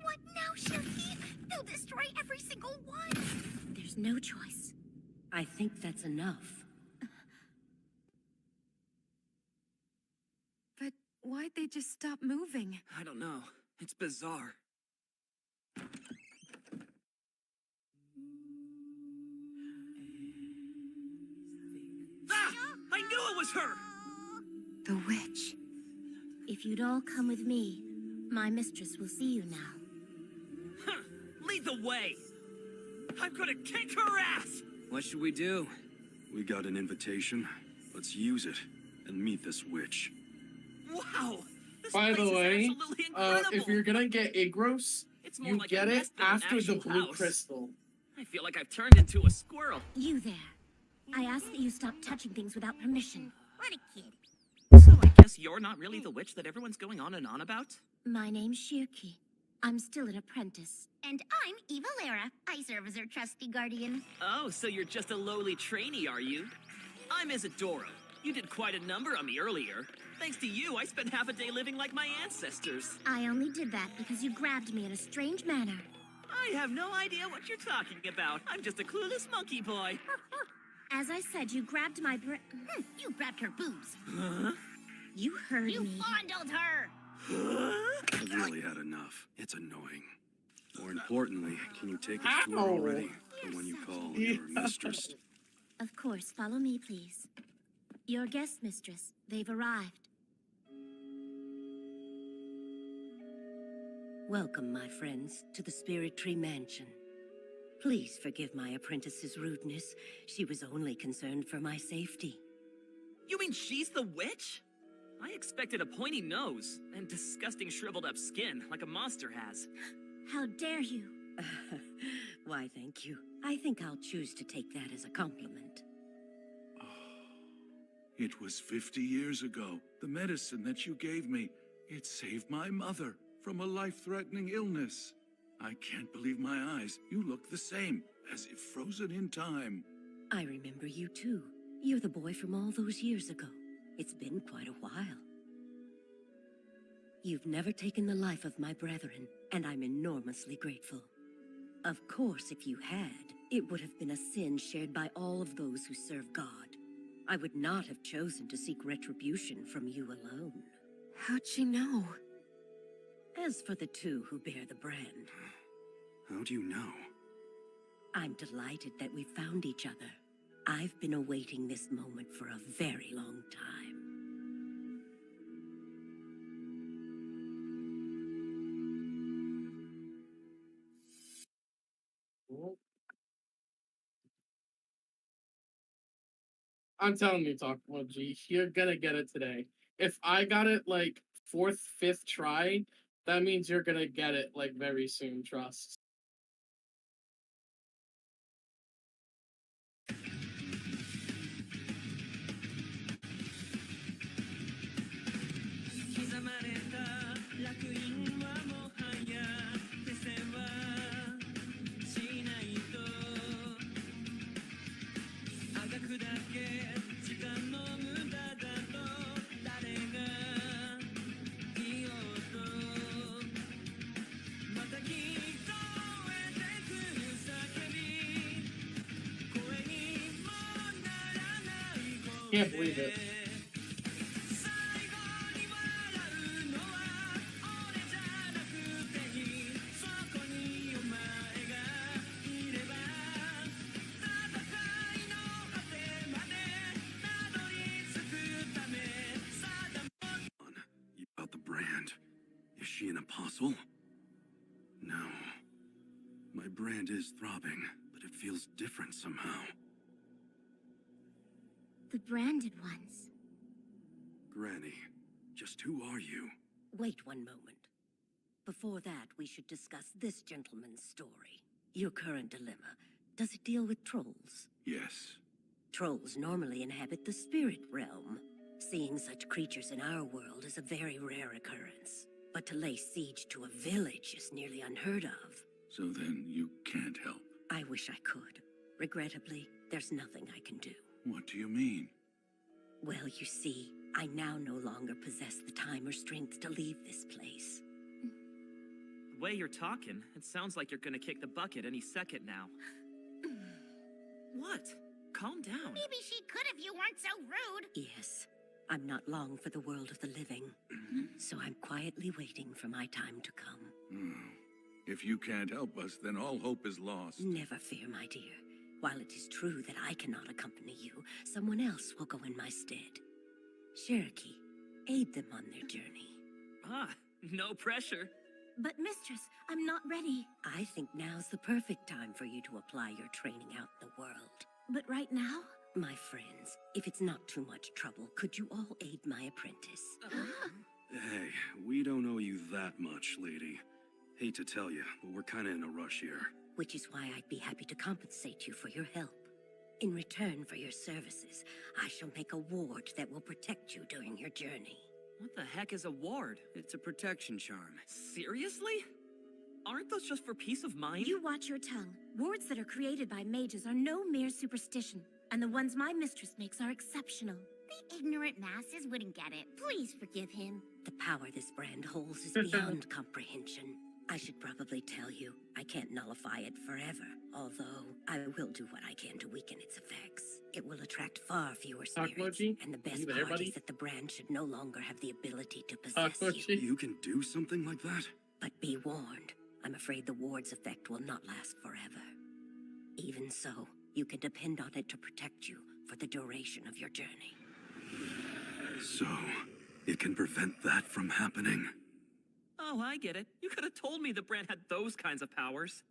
[SPEAKER 4] What now, Shirky? They'll destroy every single one.
[SPEAKER 19] There's no choice. I think that's enough.
[SPEAKER 7] But why'd they just stop moving?
[SPEAKER 8] I don't know. It's bizarre.
[SPEAKER 16] Ah! I knew it was her!
[SPEAKER 7] The witch.
[SPEAKER 19] If you'd all come with me, my mistress will see you now.
[SPEAKER 16] Huh. Lead the way! I'm gonna kick her ass!
[SPEAKER 8] What should we do?
[SPEAKER 13] We got an invitation. Let's use it and meet this witch.
[SPEAKER 16] Wow! This
[SPEAKER 3] By
[SPEAKER 16] place
[SPEAKER 3] the
[SPEAKER 16] is
[SPEAKER 3] way,
[SPEAKER 16] absolutely incredible!
[SPEAKER 3] if you're gonna get Igros,
[SPEAKER 16] It's more
[SPEAKER 3] you
[SPEAKER 16] like
[SPEAKER 3] get
[SPEAKER 16] a
[SPEAKER 3] it
[SPEAKER 16] nest than an
[SPEAKER 3] after the
[SPEAKER 16] actual
[SPEAKER 3] blue
[SPEAKER 16] house.
[SPEAKER 3] crystal.
[SPEAKER 16] I feel like I've turned into a squirrel.
[SPEAKER 19] You there. I ask that you stop touching things without permission.
[SPEAKER 4] What a kid.
[SPEAKER 16] So I guess you're not really the witch that everyone's going on and on about?
[SPEAKER 19] My name's Shirky. I'm still an apprentice.
[SPEAKER 4] And I'm Eva Lara. I serve as her trusty guardian.
[SPEAKER 16] Oh, so you're just a lowly trainee, are you? I'm Isadora. You did quite a number on me earlier. Thanks to you, I spent half a day living like my ancestors.
[SPEAKER 19] I only did that because you grabbed me in a strange manner.
[SPEAKER 16] I have no idea what you're talking about. I'm just a clueless monkey boy.
[SPEAKER 19] As I said, you grabbed my
[SPEAKER 4] You grabbed her boobs.
[SPEAKER 16] Huh?
[SPEAKER 19] You heard
[SPEAKER 4] You
[SPEAKER 19] me.
[SPEAKER 4] fondled her.
[SPEAKER 13] I've really had enough. It's annoying. More importantly, can you take us to her
[SPEAKER 3] Ow.
[SPEAKER 13] already? The one you call your mistress.
[SPEAKER 19] Of course, follow me, please. Your guest mistress, they've arrived. Welcome, my friends, to the Spirit Tree Mansion. Please forgive my apprentice's rudeness. She was only concerned for my safety.
[SPEAKER 16] You mean she's the witch? I expected a pointy nose and disgusting shriveled up skin like a monster has.
[SPEAKER 19] How dare you? Why, thank you. I think I'll choose to take that as a compliment.
[SPEAKER 10] It was 50 years ago. The medicine that you gave me, it saved my mother from a life-threatening illness. I can't believe my eyes. You look the same, as if frozen in time.
[SPEAKER 19] I remember you too. You're the boy from all those years ago. It's been quite a while. You've never taken the life of my brethren, and I'm enormously grateful. Of course, if you had, it would have been a sin shared by all of those who serve God. I would not have chosen to seek retribution from you alone.
[SPEAKER 7] How'd she know?
[SPEAKER 19] As for the two who bear the brand,
[SPEAKER 13] How do you know?
[SPEAKER 19] I'm delighted that we found each other. I've been awaiting this moment for a very long time.
[SPEAKER 3] I'm telling you, Talk G, you're gonna get it today. If I got it like fourth, fifth try, that means you're gonna get it like very soon, trust. Can't believe it.
[SPEAKER 13] You got the brand. she an apostle? No. My brand is throbbing, but it feels different somehow.
[SPEAKER 4] The branded ones.
[SPEAKER 13] Granny, just who are you?
[SPEAKER 19] Wait one moment. Before that, we should discuss this gentleman's story. Your current dilemma. Does it deal with trolls?
[SPEAKER 13] Yes.
[SPEAKER 19] Trolls normally inhabit the spirit realm. Seeing such creatures in our world is a very rare occurrence. But to lay siege to a village is nearly unheard of.
[SPEAKER 10] So then you can't help.
[SPEAKER 19] I wish I could. Regrettably, there's nothing I can do.
[SPEAKER 10] What do you mean?
[SPEAKER 19] Well, you see, I now no longer possess the time or strength to leave this place.
[SPEAKER 16] The way you're talking, it sounds like you're gonna kick the bucket any second now. What? Calm down.
[SPEAKER 4] Maybe she could if you weren't so rude.
[SPEAKER 19] Yes, I'm not long for the world of the living, so I'm quietly waiting for my time to come.
[SPEAKER 10] If you can't help us, then all hope is lost.
[SPEAKER 19] Never fear, my dear. While it is true that I cannot accompany you, someone else will go in my stead. Cherokee, aid them on their journey.
[SPEAKER 16] Ah, no pressure.
[SPEAKER 4] But mistress, I'm not ready.
[SPEAKER 19] I think now's the perfect time for you to apply your training out in the world.
[SPEAKER 4] But right now?
[SPEAKER 19] My friends, if it's not too much trouble, could you all aid my apprentice?
[SPEAKER 13] Hey, we don't owe you that much, lady. Hate to tell you, but we're kinda in a rush here.
[SPEAKER 19] Which is why I'd be happy to compensate you for your help. In return for your services, I shall make a ward that will protect you during your journey.
[SPEAKER 16] What the heck is a ward?
[SPEAKER 8] It's a protection charm.
[SPEAKER 16] Seriously? Aren't those just for peace of mind?
[SPEAKER 4] You watch your tongue. Wards that are created by mages are no mere superstition, and the ones my mistress makes are exceptional. The ignorant masses wouldn't get it. Please forgive him.
[SPEAKER 19] The power this brand holds is beyond comprehension. I should probably tell you, I can't nullify it forever, although I will do what I can to weaken its effects. It will attract far fewer spirits, and the best part is that the brand should no longer have the ability to possess you.
[SPEAKER 13] You can do something like that?
[SPEAKER 19] But be warned, I'm afraid the ward's effect will not last forever. Even so, you can depend on it to protect you for the duration of your journey.
[SPEAKER 13] So, it can prevent that from happening?
[SPEAKER 16] Oh, I get it. You could have told me the brand had those kinds of powers.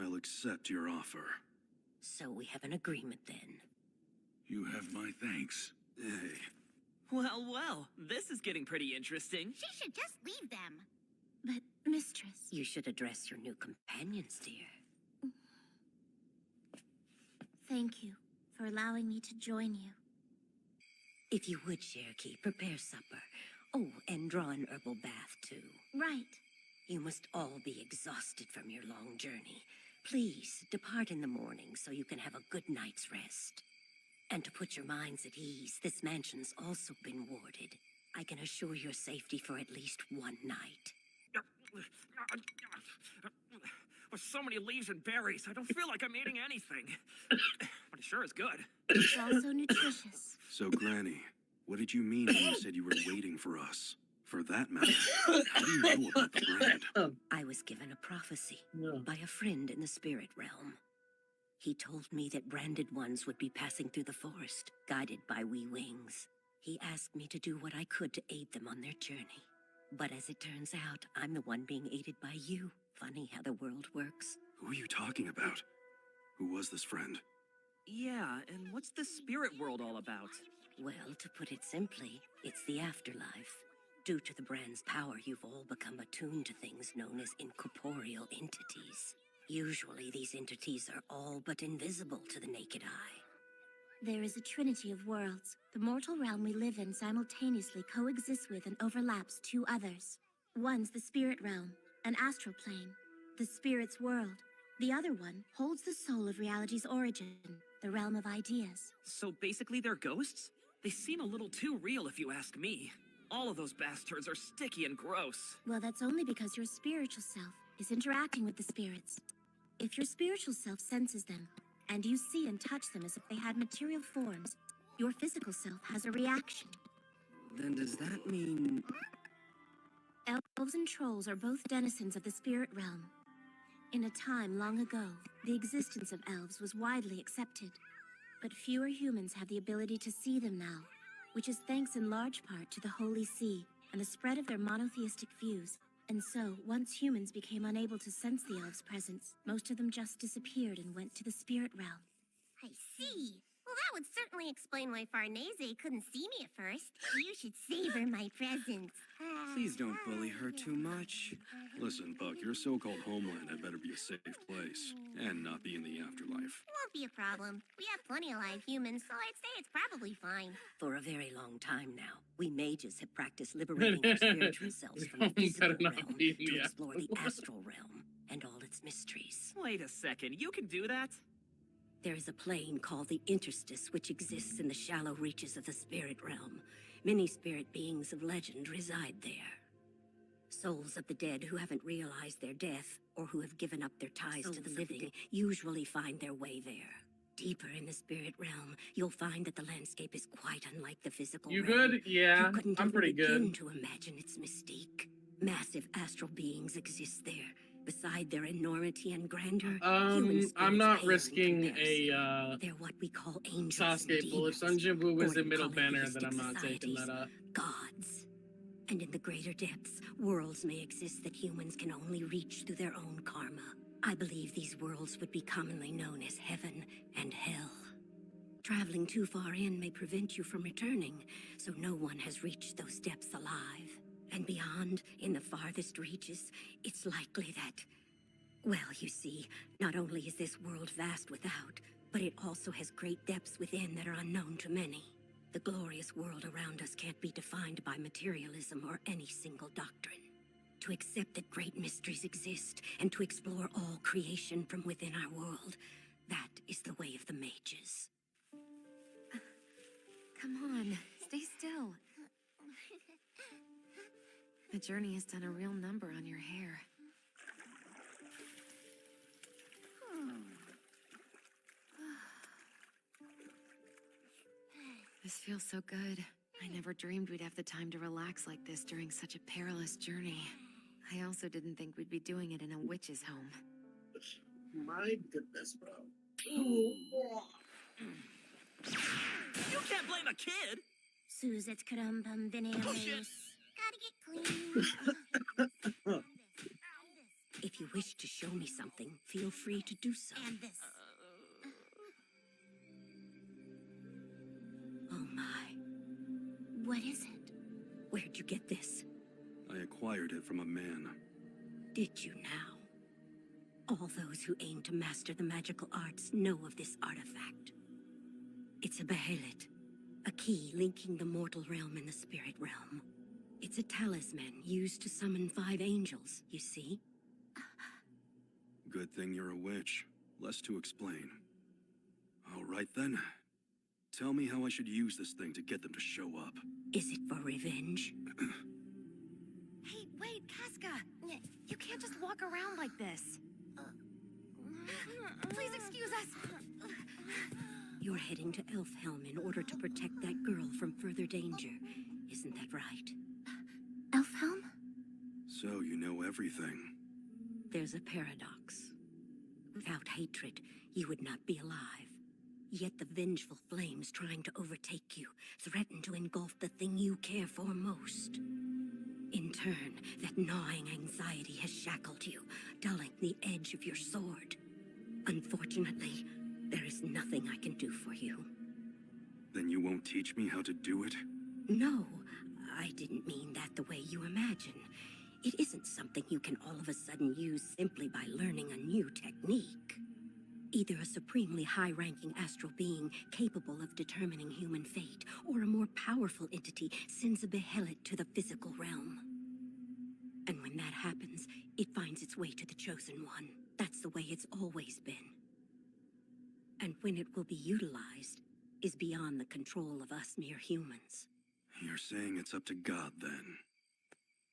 [SPEAKER 13] I'll accept your offer.
[SPEAKER 19] So we have an agreement then.
[SPEAKER 10] You have my thanks.
[SPEAKER 13] Hey.
[SPEAKER 16] Well, well, this is getting pretty interesting.
[SPEAKER 4] She should just leave them. But, mistress...
[SPEAKER 19] You should address your new companions, dear.
[SPEAKER 4] Thank you for allowing me to join you.
[SPEAKER 19] If you would, Cherokee, prepare supper. Oh, and draw an herbal bath, too.
[SPEAKER 4] Right.
[SPEAKER 19] You must all be exhausted from your long journey. Please, depart in the morning so you can have a good night's rest. And to put your minds at ease, this mansion's also been warded. I can assure your safety for at least one night.
[SPEAKER 16] With so many leaves and berries, I don't feel like I'm eating anything. But it sure is good.
[SPEAKER 4] It's also nutritious.
[SPEAKER 13] So, Granny, what did you mean when you said you were waiting for us? For that matter, how do you know about the brand?
[SPEAKER 19] I was given a prophecy by a friend in the spirit realm. He told me that branded ones would be passing through the forest, guided by wee wings. He asked me to do what I could to aid them on their journey. But as it turns out, I'm the one being aided by you. Funny how the world works.
[SPEAKER 13] Who are you talking about? Who was this friend?
[SPEAKER 16] Yeah, and what's the spirit world all about?
[SPEAKER 19] Well, to put it simply, it's the afterlife. Due to the brand's power, you've all become attuned to things known as incorporeal entities. Usually, these entities are all but invisible to the naked eye.
[SPEAKER 4] There is a trinity of worlds. The mortal realm we live in simultaneously coexists with and overlaps two others. One's the spirit realm, an astral plane, the spirit's world. The other one holds the soul of reality's origin, the realm of ideas.
[SPEAKER 16] So basically they're ghosts? They seem a little too real if you ask me. All of those bastards are sticky and gross.
[SPEAKER 4] Well, that's only because your spiritual self is interacting with the spirits. If your spiritual self senses them, and you see and touch them as if they had material forms, your physical self has a reaction.
[SPEAKER 8] Then does that mean...
[SPEAKER 4] Elves and trolls are both denizens of the spirit realm. In a time long ago, the existence of elves was widely accepted. But fewer humans have the ability to see them now, which is thanks in large part to the Holy See and the spread of their monotheistic views. And so, once humans became unable to sense the elves' presence, most of them just disappeared and went to the spirit realm.
[SPEAKER 20] I see. Well, that would certainly explain why Farnese couldn't see me at first. You should savor my presence.
[SPEAKER 13] Please don't bully her too much. Listen, Buck, your so-called homeland had better be a safe place, and not be in the afterlife.
[SPEAKER 20] Won't be a problem. We have plenty of live humans, so I'd say it's probably fine.
[SPEAKER 19] For a very long time now, we mages have practiced liberating our spiritual selves from the physical realm to explore the astral realm and all its mysteries.
[SPEAKER 16] Wait a second, you can do that?
[SPEAKER 19] There is a plane called the interstice which exists in the shallow reaches of the spirit realm. Many spirit beings of legend reside there. Souls of the dead who haven't realized their death or who have given up their ties to the living usually find their way there. Deeper in the spirit realm, you'll find that the landscape is quite unlike the physical
[SPEAKER 3] You
[SPEAKER 19] realm.
[SPEAKER 3] good? Yeah,
[SPEAKER 19] You couldn't
[SPEAKER 3] I'm
[SPEAKER 19] even
[SPEAKER 3] pretty
[SPEAKER 19] begin
[SPEAKER 3] good.
[SPEAKER 19] to imagine its mystique. Massive astral beings exist there. Beside their enormity and grandeur, human spirits
[SPEAKER 3] I'm not
[SPEAKER 19] pale in
[SPEAKER 3] risking
[SPEAKER 19] comparison.
[SPEAKER 3] a
[SPEAKER 19] They're what we call angels
[SPEAKER 3] Sasuke
[SPEAKER 19] and
[SPEAKER 3] full. If
[SPEAKER 19] demons,
[SPEAKER 3] Sunjin was
[SPEAKER 19] or
[SPEAKER 3] the
[SPEAKER 19] in
[SPEAKER 3] middle banner, then
[SPEAKER 19] polytheistic
[SPEAKER 3] I'm not taking that
[SPEAKER 19] societies,
[SPEAKER 3] up.
[SPEAKER 19] gods. And in the greater depths, worlds may exist that humans can only reach through their own karma. I believe these worlds would be commonly known as heaven and hell. Traveling too far in may prevent you from returning, so no one has reached those depths alive. And beyond, in the farthest reaches, it's likely that... Well, you see, not only is this world vast without, but it also has great depths within that are unknown to many. The glorious world around us can't be defined by materialism or any single doctrine. To accept that great mysteries exist and to explore all creation from within our world, that is the way of the mages.
[SPEAKER 7] Come on, stay still. The journey has done a real number on your hair. This feels so good. I never dreamed we'd have the time to relax like this during such a perilous journey. I also didn't think we'd be doing it in a witch's home.
[SPEAKER 3] My goodness, bro.
[SPEAKER 16] You can't blame a kid!
[SPEAKER 20] Suzette Krumpum Bananas. Gotta get clean.
[SPEAKER 19] If you wish to show me something, feel free to do so.
[SPEAKER 20] And this.
[SPEAKER 19] Oh my.
[SPEAKER 20] What is it?
[SPEAKER 19] Where'd you get this?
[SPEAKER 13] I acquired it from a man.
[SPEAKER 19] Did you now? All those who aim to master the magical arts know of this artifact. It's a behelit, a key linking the mortal realm and the spirit realm. It's a talisman used to summon 5 angels, you see?
[SPEAKER 13] Good thing you're a witch. Less to explain. All right then. Tell me how I should use this thing to get them to show up.
[SPEAKER 19] Is it for revenge?
[SPEAKER 7] Hey, wait, Casca! You can't just walk around like this. Please excuse us!
[SPEAKER 19] You're heading to Elfhelm in order to protect that girl from further danger. Isn't that right?
[SPEAKER 20] Elfhelm?
[SPEAKER 13] So you know everything.
[SPEAKER 19] There's a paradox. Without hatred, you would not be alive. Yet the vengeful flames trying to overtake you threaten to engulf the thing you care for most. In turn, that gnawing anxiety has shackled you, dulling the edge of your sword. Unfortunately, there is nothing I can do for you.
[SPEAKER 13] Then you won't teach me how to do it?
[SPEAKER 19] No, I didn't mean that the way you imagine. It isn't something you can all of a sudden use simply by learning a new technique. Either a supremely high-ranking astral being capable of determining human fate, or a more powerful entity sends a behelit to the physical realm. And when that happens, it finds its way to the Chosen One. That's the way it's always been. And when it will be utilized is beyond the control of us mere humans.
[SPEAKER 13] You're saying it's up to God, then?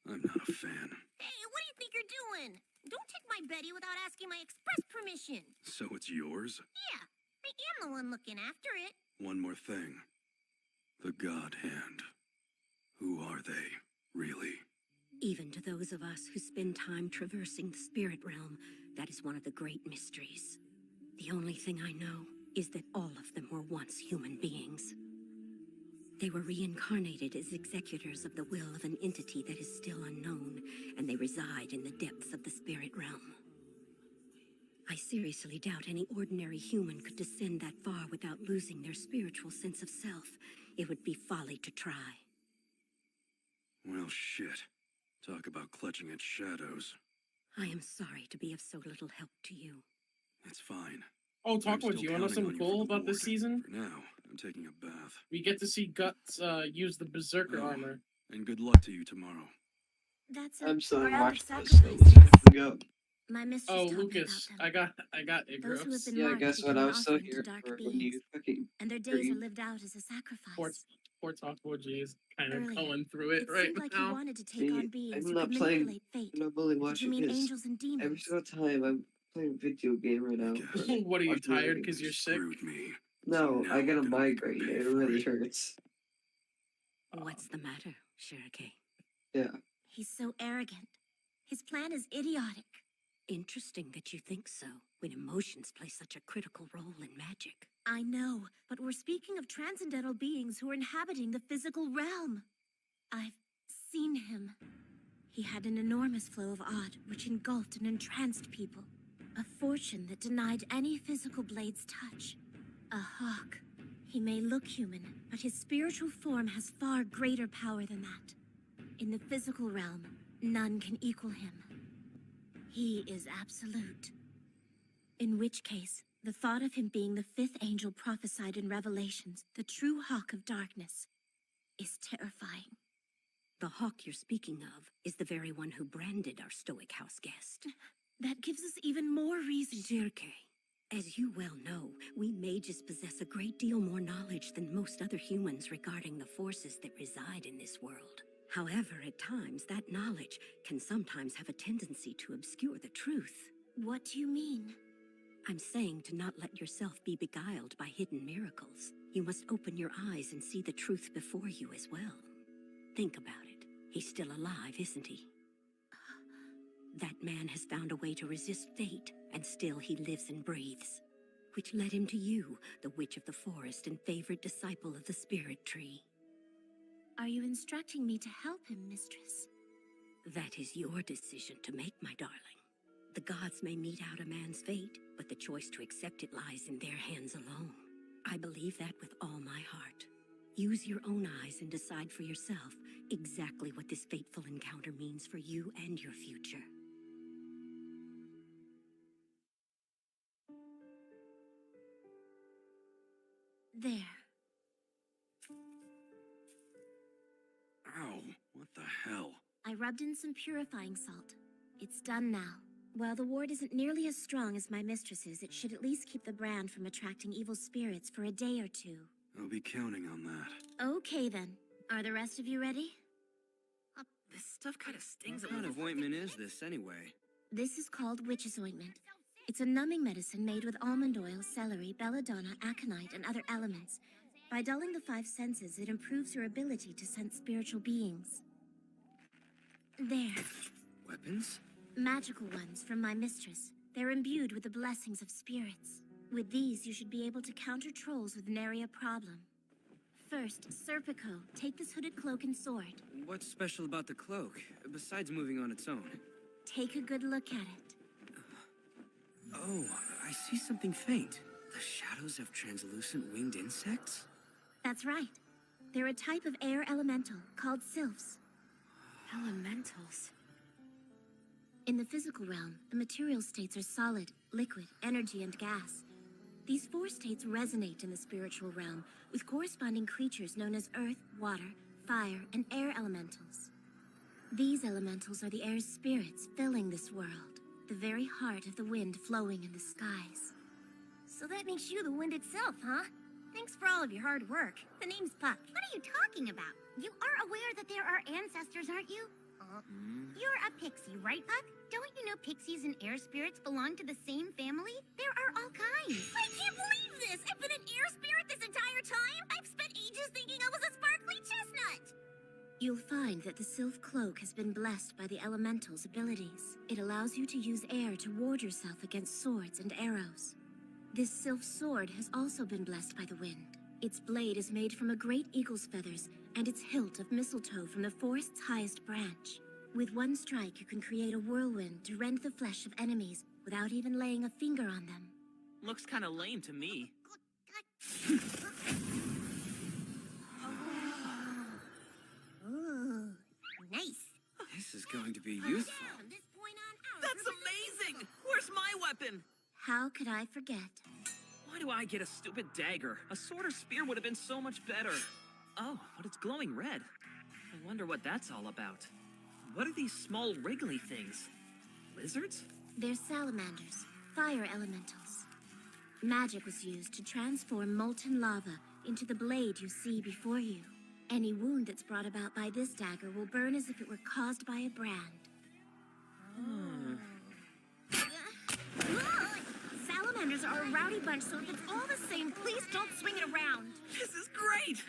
[SPEAKER 13] I'm not a fan.
[SPEAKER 20] Hey, what do you think you're doing? Don't take my Betty without asking my express permission.
[SPEAKER 13] So it's yours?
[SPEAKER 20] Yeah, I am the one looking after it.
[SPEAKER 13] One more thing. The God Hand. Who are they, really?
[SPEAKER 19] Even to those of us who spend time traversing the spirit realm, that is one of the great mysteries. The only thing I know is that all of them were once human beings. They were reincarnated as executors of the will of an entity that is still unknown, and they reside in the depths of the spirit realm. I seriously doubt any ordinary human could descend that far without losing their spiritual sense of self. It would be folly to try.
[SPEAKER 13] Well, shit. Talk about clutching at shadows.
[SPEAKER 19] I am sorry to be of so little help to you.
[SPEAKER 13] It's fine.
[SPEAKER 3] Oh, talk
[SPEAKER 13] I'm
[SPEAKER 3] about
[SPEAKER 13] still
[SPEAKER 3] you. Want to know
[SPEAKER 13] counting
[SPEAKER 3] something
[SPEAKER 13] on you
[SPEAKER 3] cool
[SPEAKER 13] for the
[SPEAKER 3] about this
[SPEAKER 13] ward.
[SPEAKER 3] season?
[SPEAKER 13] For now, I'm taking a bath.
[SPEAKER 3] We get to see Guts use the Berserker
[SPEAKER 13] Oh,
[SPEAKER 3] armor.
[SPEAKER 13] And good luck to you tomorrow.
[SPEAKER 20] That's
[SPEAKER 2] I'm still
[SPEAKER 20] ground
[SPEAKER 2] watching
[SPEAKER 20] of
[SPEAKER 2] this, so let's
[SPEAKER 20] sacrifices.
[SPEAKER 2] keep up.
[SPEAKER 20] My mistress
[SPEAKER 3] Oh,
[SPEAKER 20] taught me
[SPEAKER 3] Lucas,
[SPEAKER 20] about them.
[SPEAKER 3] I got
[SPEAKER 20] Those who have
[SPEAKER 3] Igros.
[SPEAKER 20] been
[SPEAKER 2] Yeah,
[SPEAKER 20] marked
[SPEAKER 2] guess what?
[SPEAKER 20] become
[SPEAKER 2] I
[SPEAKER 20] an
[SPEAKER 2] was still
[SPEAKER 20] offering to
[SPEAKER 2] here
[SPEAKER 20] dark
[SPEAKER 2] for when
[SPEAKER 20] beings,
[SPEAKER 2] you fucking
[SPEAKER 20] and their days are
[SPEAKER 2] screamed.
[SPEAKER 20] lived out as a sacrifice.
[SPEAKER 3] Poor Taco G is kind of
[SPEAKER 20] Earlier,
[SPEAKER 3] going through it
[SPEAKER 20] it
[SPEAKER 3] right
[SPEAKER 20] seemed like
[SPEAKER 3] now.
[SPEAKER 20] you wanted to take
[SPEAKER 2] See,
[SPEAKER 20] on beings
[SPEAKER 2] I'm
[SPEAKER 20] who
[SPEAKER 2] not
[SPEAKER 20] could
[SPEAKER 2] playing.
[SPEAKER 20] manipulate fate.
[SPEAKER 2] I'm not really
[SPEAKER 20] Did you
[SPEAKER 2] watching
[SPEAKER 20] mean
[SPEAKER 2] his.
[SPEAKER 20] angels and
[SPEAKER 2] Every
[SPEAKER 20] demons?
[SPEAKER 2] single time I'm playing a video game right now.
[SPEAKER 3] What are you,
[SPEAKER 2] Watching
[SPEAKER 3] tired
[SPEAKER 2] videos.
[SPEAKER 3] because you're sick?
[SPEAKER 13] Screwed me.
[SPEAKER 2] No,
[SPEAKER 13] So
[SPEAKER 2] I
[SPEAKER 13] now
[SPEAKER 2] got a
[SPEAKER 13] I'm gonna make
[SPEAKER 2] migraine.
[SPEAKER 13] them pay
[SPEAKER 2] It
[SPEAKER 13] for
[SPEAKER 2] really
[SPEAKER 13] it.
[SPEAKER 2] hurts.
[SPEAKER 19] What's the matter, Shirake?
[SPEAKER 2] Yeah.
[SPEAKER 20] He's so arrogant. His plan is idiotic.
[SPEAKER 19] Interesting that you think so, when emotions play such a critical role in magic.
[SPEAKER 20] I know, but we're speaking of transcendental beings who are inhabiting the physical realm. I've seen him. He had an enormous flow of odd, which engulfed and entranced people. A fortune that denied any physical blade's touch. A hawk. He may look human, but his spiritual form has far greater power than that. In the physical realm, none can equal him. He is absolute. In which case, the thought of him being the fifth angel prophesied in Revelations, the true hawk of darkness, is terrifying.
[SPEAKER 19] The hawk you're speaking of is the very one who branded our Stoic House guest.
[SPEAKER 20] That gives us even more reason to...
[SPEAKER 19] Shirake, as you well know, we mages possess a great deal more knowledge than most other humans regarding the forces that reside in this world. However, at times, that knowledge can sometimes have a tendency to obscure the truth.
[SPEAKER 20] What do you mean?
[SPEAKER 19] I'm saying to not let yourself be beguiled by hidden miracles. You must open your eyes and see the truth before you as well. Think about it. He's still alive, isn't he? That man has found a way to resist fate, and still he lives and breathes. Which led him to you, the witch of the forest and favorite disciple of the spirit tree.
[SPEAKER 20] Are you instructing me to help him, mistress?
[SPEAKER 19] That is your decision to make, my darling. The gods may mete out a man's fate, but the choice to accept it lies in their hands alone. I believe that with all my heart. Use your own eyes and decide for yourself exactly what this fateful encounter means for you and your future.
[SPEAKER 20] There.
[SPEAKER 13] Ow, what the hell?
[SPEAKER 20] I rubbed in some purifying salt. It's done now. While the ward isn't nearly as strong as my mistress's, it should at least keep the brand from attracting evil spirits for a day or two.
[SPEAKER 13] I'll be counting on that.
[SPEAKER 20] Okay then. Are the rest of you ready?
[SPEAKER 8] This stuff kind of stings. What kind of ointment is this, anyway?
[SPEAKER 20] This is called witch's ointment. It's a numbing medicine made with almond oil, celery, belladonna, aconite, and other elements. By dulling the 5 senses, it improves your ability to sense spiritual beings. There.
[SPEAKER 8] Weapons?
[SPEAKER 20] Magical ones from my mistress. They're imbued with the blessings of spirits. With these, you should be able to counter trolls with nary a problem. First, Serpico, take this hooded cloak and sword.
[SPEAKER 8] What's special about the cloak, besides moving on its own?
[SPEAKER 20] Take a good look at it.
[SPEAKER 8] Oh, I see something faint. The shadows of translucent winged insects?
[SPEAKER 20] That's right. They're a type of air elemental called sylphs.
[SPEAKER 8] Elementals?
[SPEAKER 20] In the physical realm, the material states are solid, liquid, energy, and gas. These 4 states resonate in the spiritual realm with corresponding creatures known as earth, water, fire, and air elementals. These elementals are the air's spirits filling this world, the very heart of the wind flowing in the skies.
[SPEAKER 4] So that makes you the wind itself, huh? Thanks for all of your hard work. The name's Puck. What are you talking about? You are aware that there are ancestors, aren't you? You're a pixie, right, Puck? Don't you know pixies and air spirits belong to the same family? There are all kinds. I can't believe this! I've been an air spirit this entire time? I've spent ages thinking I was a sparkly chestnut!
[SPEAKER 20] You'll find that the sylph cloak has been blessed by the elemental's abilities. It allows you to use air to ward yourself against swords and arrows. This sylph sword has also been blessed by the wind. Its blade is made from a great eagle's feathers, and its hilt of mistletoe from the forest's highest branch. With one strike, you can create a whirlwind to rend the flesh of enemies without even laying a finger on them.
[SPEAKER 16] Looks kinda lame to me.
[SPEAKER 4] Ooh, nice.
[SPEAKER 8] This is going to be useful.
[SPEAKER 4] From this point on out,
[SPEAKER 16] That's amazing! Where's my weapon?
[SPEAKER 20] How could I forget?
[SPEAKER 16] Why do I get a stupid dagger? A sword or spear would have been so much better. Oh, but it's glowing red. I wonder what that's all about. What are these small wriggly things? Lizards?
[SPEAKER 20] They're salamanders, fire elementals. Magic was used to transform molten lava into the blade you see before you. Any wound that's brought about by this dagger will burn as if it were caused by a brand. Salamanders are a rowdy bunch, so if it's all the same, please don't swing it around.
[SPEAKER 16] This is great!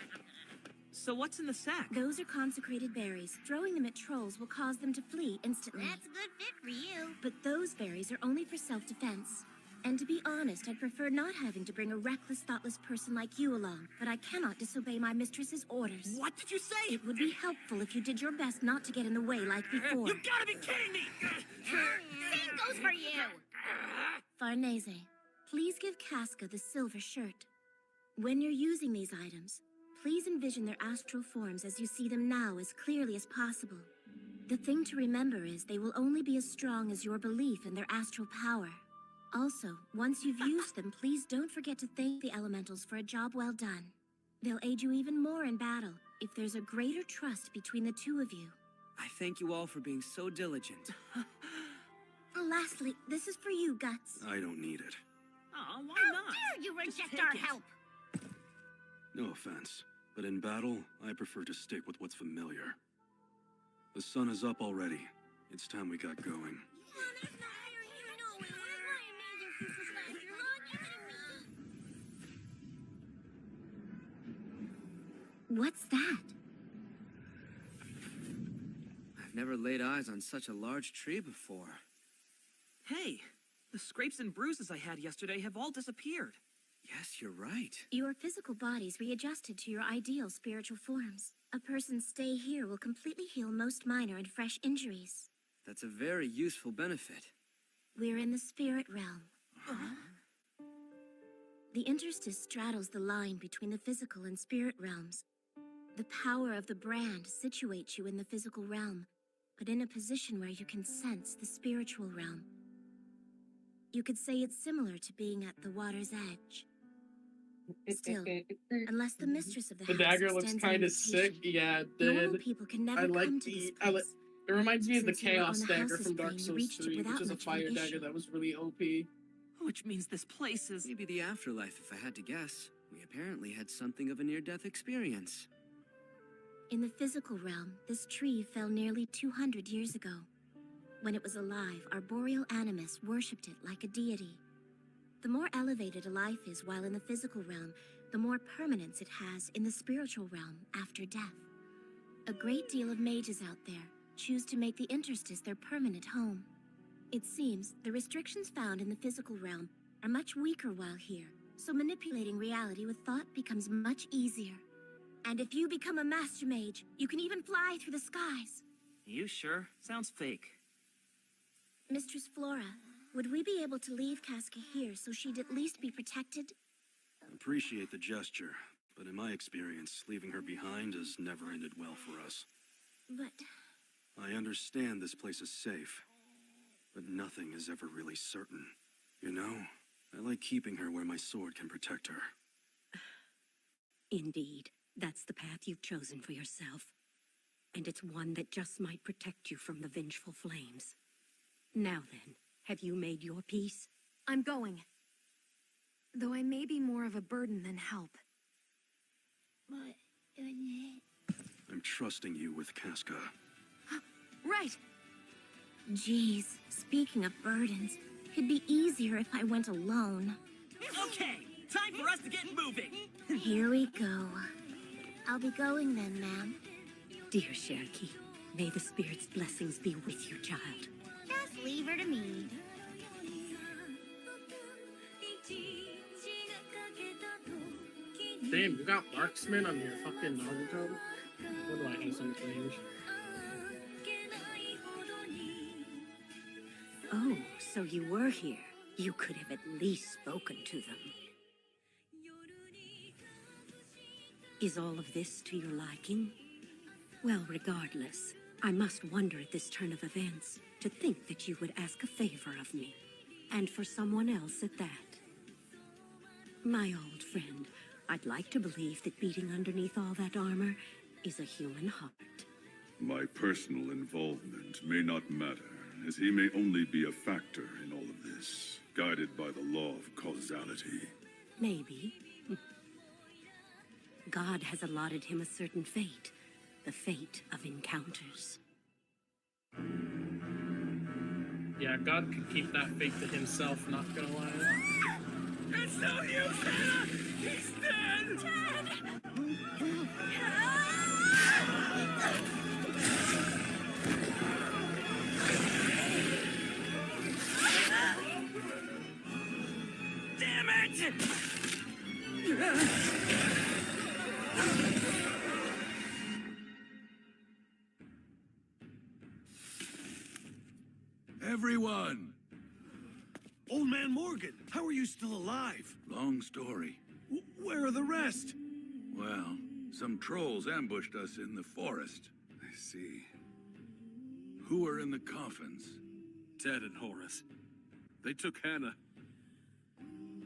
[SPEAKER 16] So what's in the sack?
[SPEAKER 20] Those are consecrated berries. Throwing them at trolls will cause them to flee instantly.
[SPEAKER 4] That's a good fit for you.
[SPEAKER 20] But those berries are only for self-defense. And to be honest, I'd prefer not having to bring a reckless, thoughtless person like you along, but I cannot disobey my mistress's orders.
[SPEAKER 16] What did you say?
[SPEAKER 20] It would be helpful if you did your best not to get in the way like before.
[SPEAKER 16] You gotta be kidding me!
[SPEAKER 4] Same goes for you.
[SPEAKER 20] Farnese, please give Casca the silver shirt. When you're using these items, please envision their astral forms as you see them now as clearly as possible. The thing to remember is they will only be as strong as your belief in their astral power. Also, once you've used them, please don't forget to thank the elementals for a job well done. They'll aid you even more in battle if there's a greater trust between the two of you.
[SPEAKER 8] I thank you all for being so diligent.
[SPEAKER 20] Lastly, this is for you, Guts.
[SPEAKER 13] I don't need it.
[SPEAKER 16] Aw, why
[SPEAKER 4] How
[SPEAKER 16] not?
[SPEAKER 4] dare you reject
[SPEAKER 16] take
[SPEAKER 4] our
[SPEAKER 16] it.
[SPEAKER 4] help?
[SPEAKER 13] No offense, but in battle, I prefer to stick with what's familiar. The sun is up already. It's time we got going.
[SPEAKER 20] What's that?
[SPEAKER 8] I've never laid eyes on such a large tree before.
[SPEAKER 16] Hey, the scrapes and bruises I had yesterday have all disappeared.
[SPEAKER 8] Yes, you're right.
[SPEAKER 20] Your physical body's readjusted to your ideal spiritual forms. A person's stay here will completely heal most minor and fresh injuries.
[SPEAKER 8] That's a very useful benefit.
[SPEAKER 20] We're in the spirit realm. The interstice straddles the line between the physical and spirit realms. The power of the brand situates you in the physical realm, but in a position where you can sense the spiritual realm. You could say it's similar to being at the water's edge. Still, unless the mistress of the house
[SPEAKER 3] dagger looks
[SPEAKER 20] extends an
[SPEAKER 3] kind of sick.
[SPEAKER 20] invitation,
[SPEAKER 3] Yeah, it
[SPEAKER 20] normal
[SPEAKER 3] did.
[SPEAKER 20] people can never
[SPEAKER 3] I like
[SPEAKER 20] come to this
[SPEAKER 3] the.
[SPEAKER 20] place.
[SPEAKER 3] It reminds me of the
[SPEAKER 20] Since you were on
[SPEAKER 3] Chaos
[SPEAKER 20] the
[SPEAKER 3] dagger
[SPEAKER 20] house's
[SPEAKER 3] from Dark
[SPEAKER 20] plane, you
[SPEAKER 3] Souls
[SPEAKER 20] reached it
[SPEAKER 3] 3, which
[SPEAKER 20] without
[SPEAKER 3] is a
[SPEAKER 20] much of an
[SPEAKER 3] fire dagger
[SPEAKER 20] issue.
[SPEAKER 3] that was really OP.
[SPEAKER 16] Which means this place is...
[SPEAKER 8] Maybe the afterlife, if I had to guess. We apparently had something of a near-death experience.
[SPEAKER 20] In the physical realm, this tree fell nearly 200 years ago. When it was alive, our boreal animus worshipped it like a deity. The more elevated a life is while in the physical realm, the more permanence it has in the spiritual realm after death. A great deal of mages out there choose to make the interstice their permanent home. It seems the restrictions found in the physical realm are much weaker while here, so manipulating reality with thought becomes much easier. And if you become a master mage, you can even fly through the skies.
[SPEAKER 16] You sure? Sounds fake.
[SPEAKER 20] Mistress Flora, would we be able to leave Casca here so she'd at least be protected?
[SPEAKER 13] Appreciate the gesture, but in my experience, leaving her behind has never ended well for us.
[SPEAKER 20] But
[SPEAKER 13] I understand this place is safe, but nothing is ever really certain. You know, I like keeping her where my sword can protect her.
[SPEAKER 19] Indeed, that's the path you've chosen for yourself. And it's one that just might protect you from the vengeful flames. Now then, have you made your peace?
[SPEAKER 9] I'm going. Though I may be more of a burden than help.
[SPEAKER 13] I'm trusting you with Casca.
[SPEAKER 9] Right!
[SPEAKER 20] Jeez, speaking of burdens, it'd be easier if I went alone.
[SPEAKER 16] Okay, time for us to get moving!
[SPEAKER 20] Here we go. I'll be going then, ma'am.
[SPEAKER 19] Dear Cherokee, may the spirit's blessings be with you, child.
[SPEAKER 4] Just leave her to me.
[SPEAKER 3] Damn, you got marksman on your fucking Naruto? What do I have some things?
[SPEAKER 19] Oh, so you were here. You could have at least spoken to them. Is all of this to your liking? Well, regardless, I must wonder at this turn of events to think that you would ask a favor of me, and for someone else at that. My old friend, I'd like to believe that beating underneath all that armor is a human heart.
[SPEAKER 10] My personal involvement may not matter, as he may only be a factor in all of this, guided by the law of causality.
[SPEAKER 19] Maybe. God has allotted him a certain fate, the fate of encounters.
[SPEAKER 3] Yeah, God could keep that fate to himself, not gonna lie.
[SPEAKER 11] It's no use, Hannah! He's dead!
[SPEAKER 16] Damn it!
[SPEAKER 11] Everyone! Old man Morgan, how are you still alive?
[SPEAKER 5] Long story.
[SPEAKER 11] Where are the rest?
[SPEAKER 5] Well, some trolls ambushed us in the forest. I see. Who are in the coffins?
[SPEAKER 13] Ted and Horace. They took Hannah.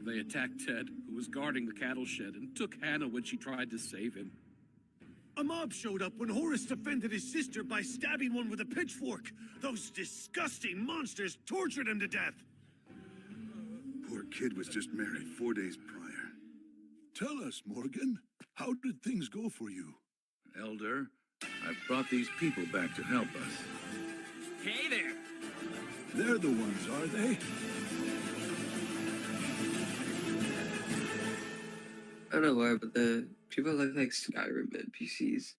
[SPEAKER 13] They attacked Ted, who was guarding the cattle shed, and took Hannah when she tried to save him.
[SPEAKER 11] A mob showed up when Horace defended his sister by stabbing one with a pitchfork. Those disgusting monsters tortured him to death.
[SPEAKER 10] Poor kid was just married 4 days prior. Tell us, Morgan, how did things go for you?
[SPEAKER 5] Elder, I've brought these people back to help us.
[SPEAKER 16] Hey there!
[SPEAKER 10] They're the ones, are they?
[SPEAKER 21] I don't know why, but the people look like Skyrim NPCs.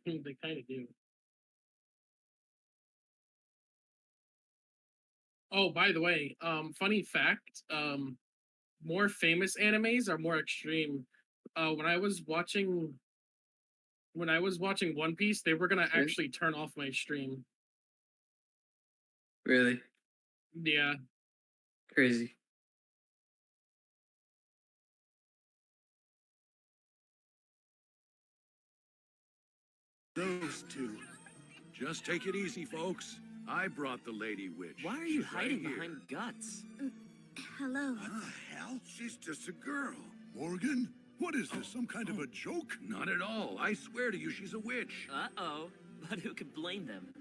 [SPEAKER 3] They kind of do. Oh, by the way, funny fact, more famous animes are more extreme. When I was watching One Piece, they were gonna actually turn off my stream.
[SPEAKER 21] Really?
[SPEAKER 3] Yeah.
[SPEAKER 21] Crazy.
[SPEAKER 5] Those two. Just take it easy, folks. I brought the Lady Witch.
[SPEAKER 16] Why are you
[SPEAKER 5] She's right
[SPEAKER 16] hiding
[SPEAKER 5] here.
[SPEAKER 16] behind Guts?
[SPEAKER 20] Hello.
[SPEAKER 10] What the hell? She's just a girl. Morgan, what is this, some kind of a joke?
[SPEAKER 5] Not at all. I swear to you, she's a witch.
[SPEAKER 16] Uh-oh. But who could blame them?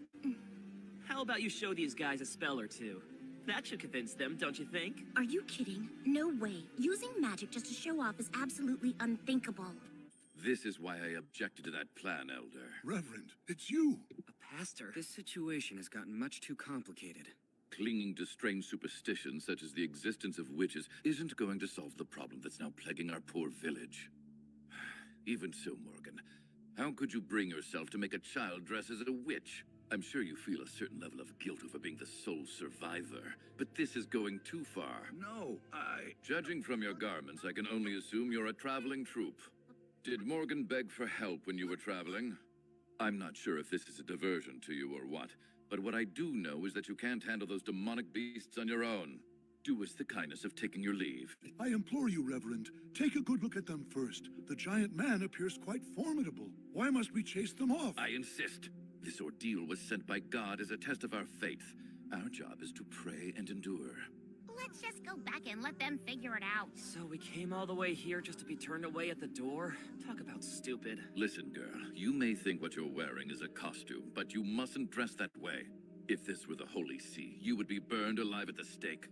[SPEAKER 16] How about you show these guys a spell or two? That should convince them, don't you think?
[SPEAKER 20] Are you kidding? No way. Using magic just to show off is absolutely unthinkable.
[SPEAKER 14] This is why I objected to that plan, Elder.
[SPEAKER 10] Reverend, it's you.
[SPEAKER 8] A pastor? This situation has gotten much too complicated.
[SPEAKER 14] Clinging to strange superstitions such as the existence of witches isn't going to solve the problem that's now plaguing our poor village. Even so, Morgan, how could you bring yourself to make a child dress as a witch? I'm sure you feel a certain level of guilt over being the sole survivor, but this is going too far.
[SPEAKER 5] No,
[SPEAKER 14] Judging from your garments, I can only assume you're a traveling troupe. Did Morgan beg for help when you were traveling? I'm not sure if this is a diversion to you or what, but what I do know is that you can't handle those demonic beasts on your own. Do us the kindness of taking your leave.
[SPEAKER 10] I implore you, Reverend, take a good look at them first. The giant man appears quite formidable. Why must we chase them off?
[SPEAKER 14] I insist. This ordeal was sent by God as a test of our faith. Our job is to pray and endure.
[SPEAKER 4] Let's just go back and let them figure it out.
[SPEAKER 16] So we came all the way here just to be turned away at the door? Talk about stupid.
[SPEAKER 14] Listen, girl, you may think what you're wearing is a costume, but you mustn't dress that way. If this were the Holy See, you would be burned alive at the stake.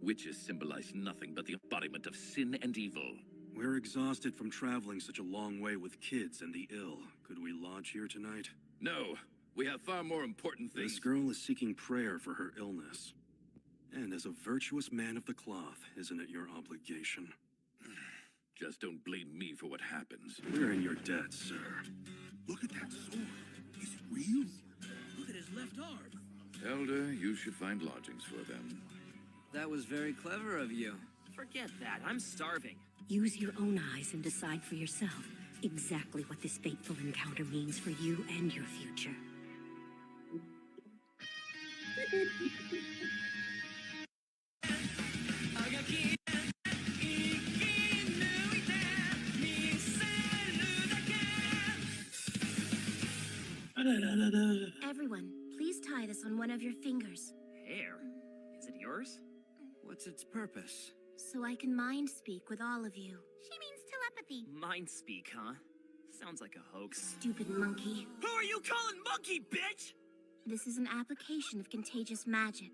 [SPEAKER 14] Witches symbolize nothing but the embodiment of sin and evil.
[SPEAKER 13] We're exhausted from traveling such a long way with kids and the ill. Could we lodge here tonight?
[SPEAKER 14] No, we have far more important things.
[SPEAKER 13] This girl is seeking prayer for her illness. And as a virtuous man of the cloth, isn't it your obligation?
[SPEAKER 14] Just don't blame me for what happens.
[SPEAKER 13] We're in your debt, sir.
[SPEAKER 10] Look at that sword. Is it real?
[SPEAKER 12] Look at his left arm.
[SPEAKER 14] Elder, you should find lodgings for them.
[SPEAKER 8] That was very clever of you.
[SPEAKER 16] Forget that. I'm starving.
[SPEAKER 6] Use your own eyes and decide for yourself exactly what this fateful encounter means for you and your future.
[SPEAKER 20] Everyone, please tie this on one of your fingers,
[SPEAKER 16] Hair? Is it yours?
[SPEAKER 8] What's its purpose?
[SPEAKER 20] so I can mind speak with all of you.
[SPEAKER 4] She means telepathy.
[SPEAKER 16] Mind speak, huh? Sounds like a hoax.
[SPEAKER 20] Stupid monkey.
[SPEAKER 16] Who are you calling monkey, bitch?
[SPEAKER 20] This is an application of contagious magic.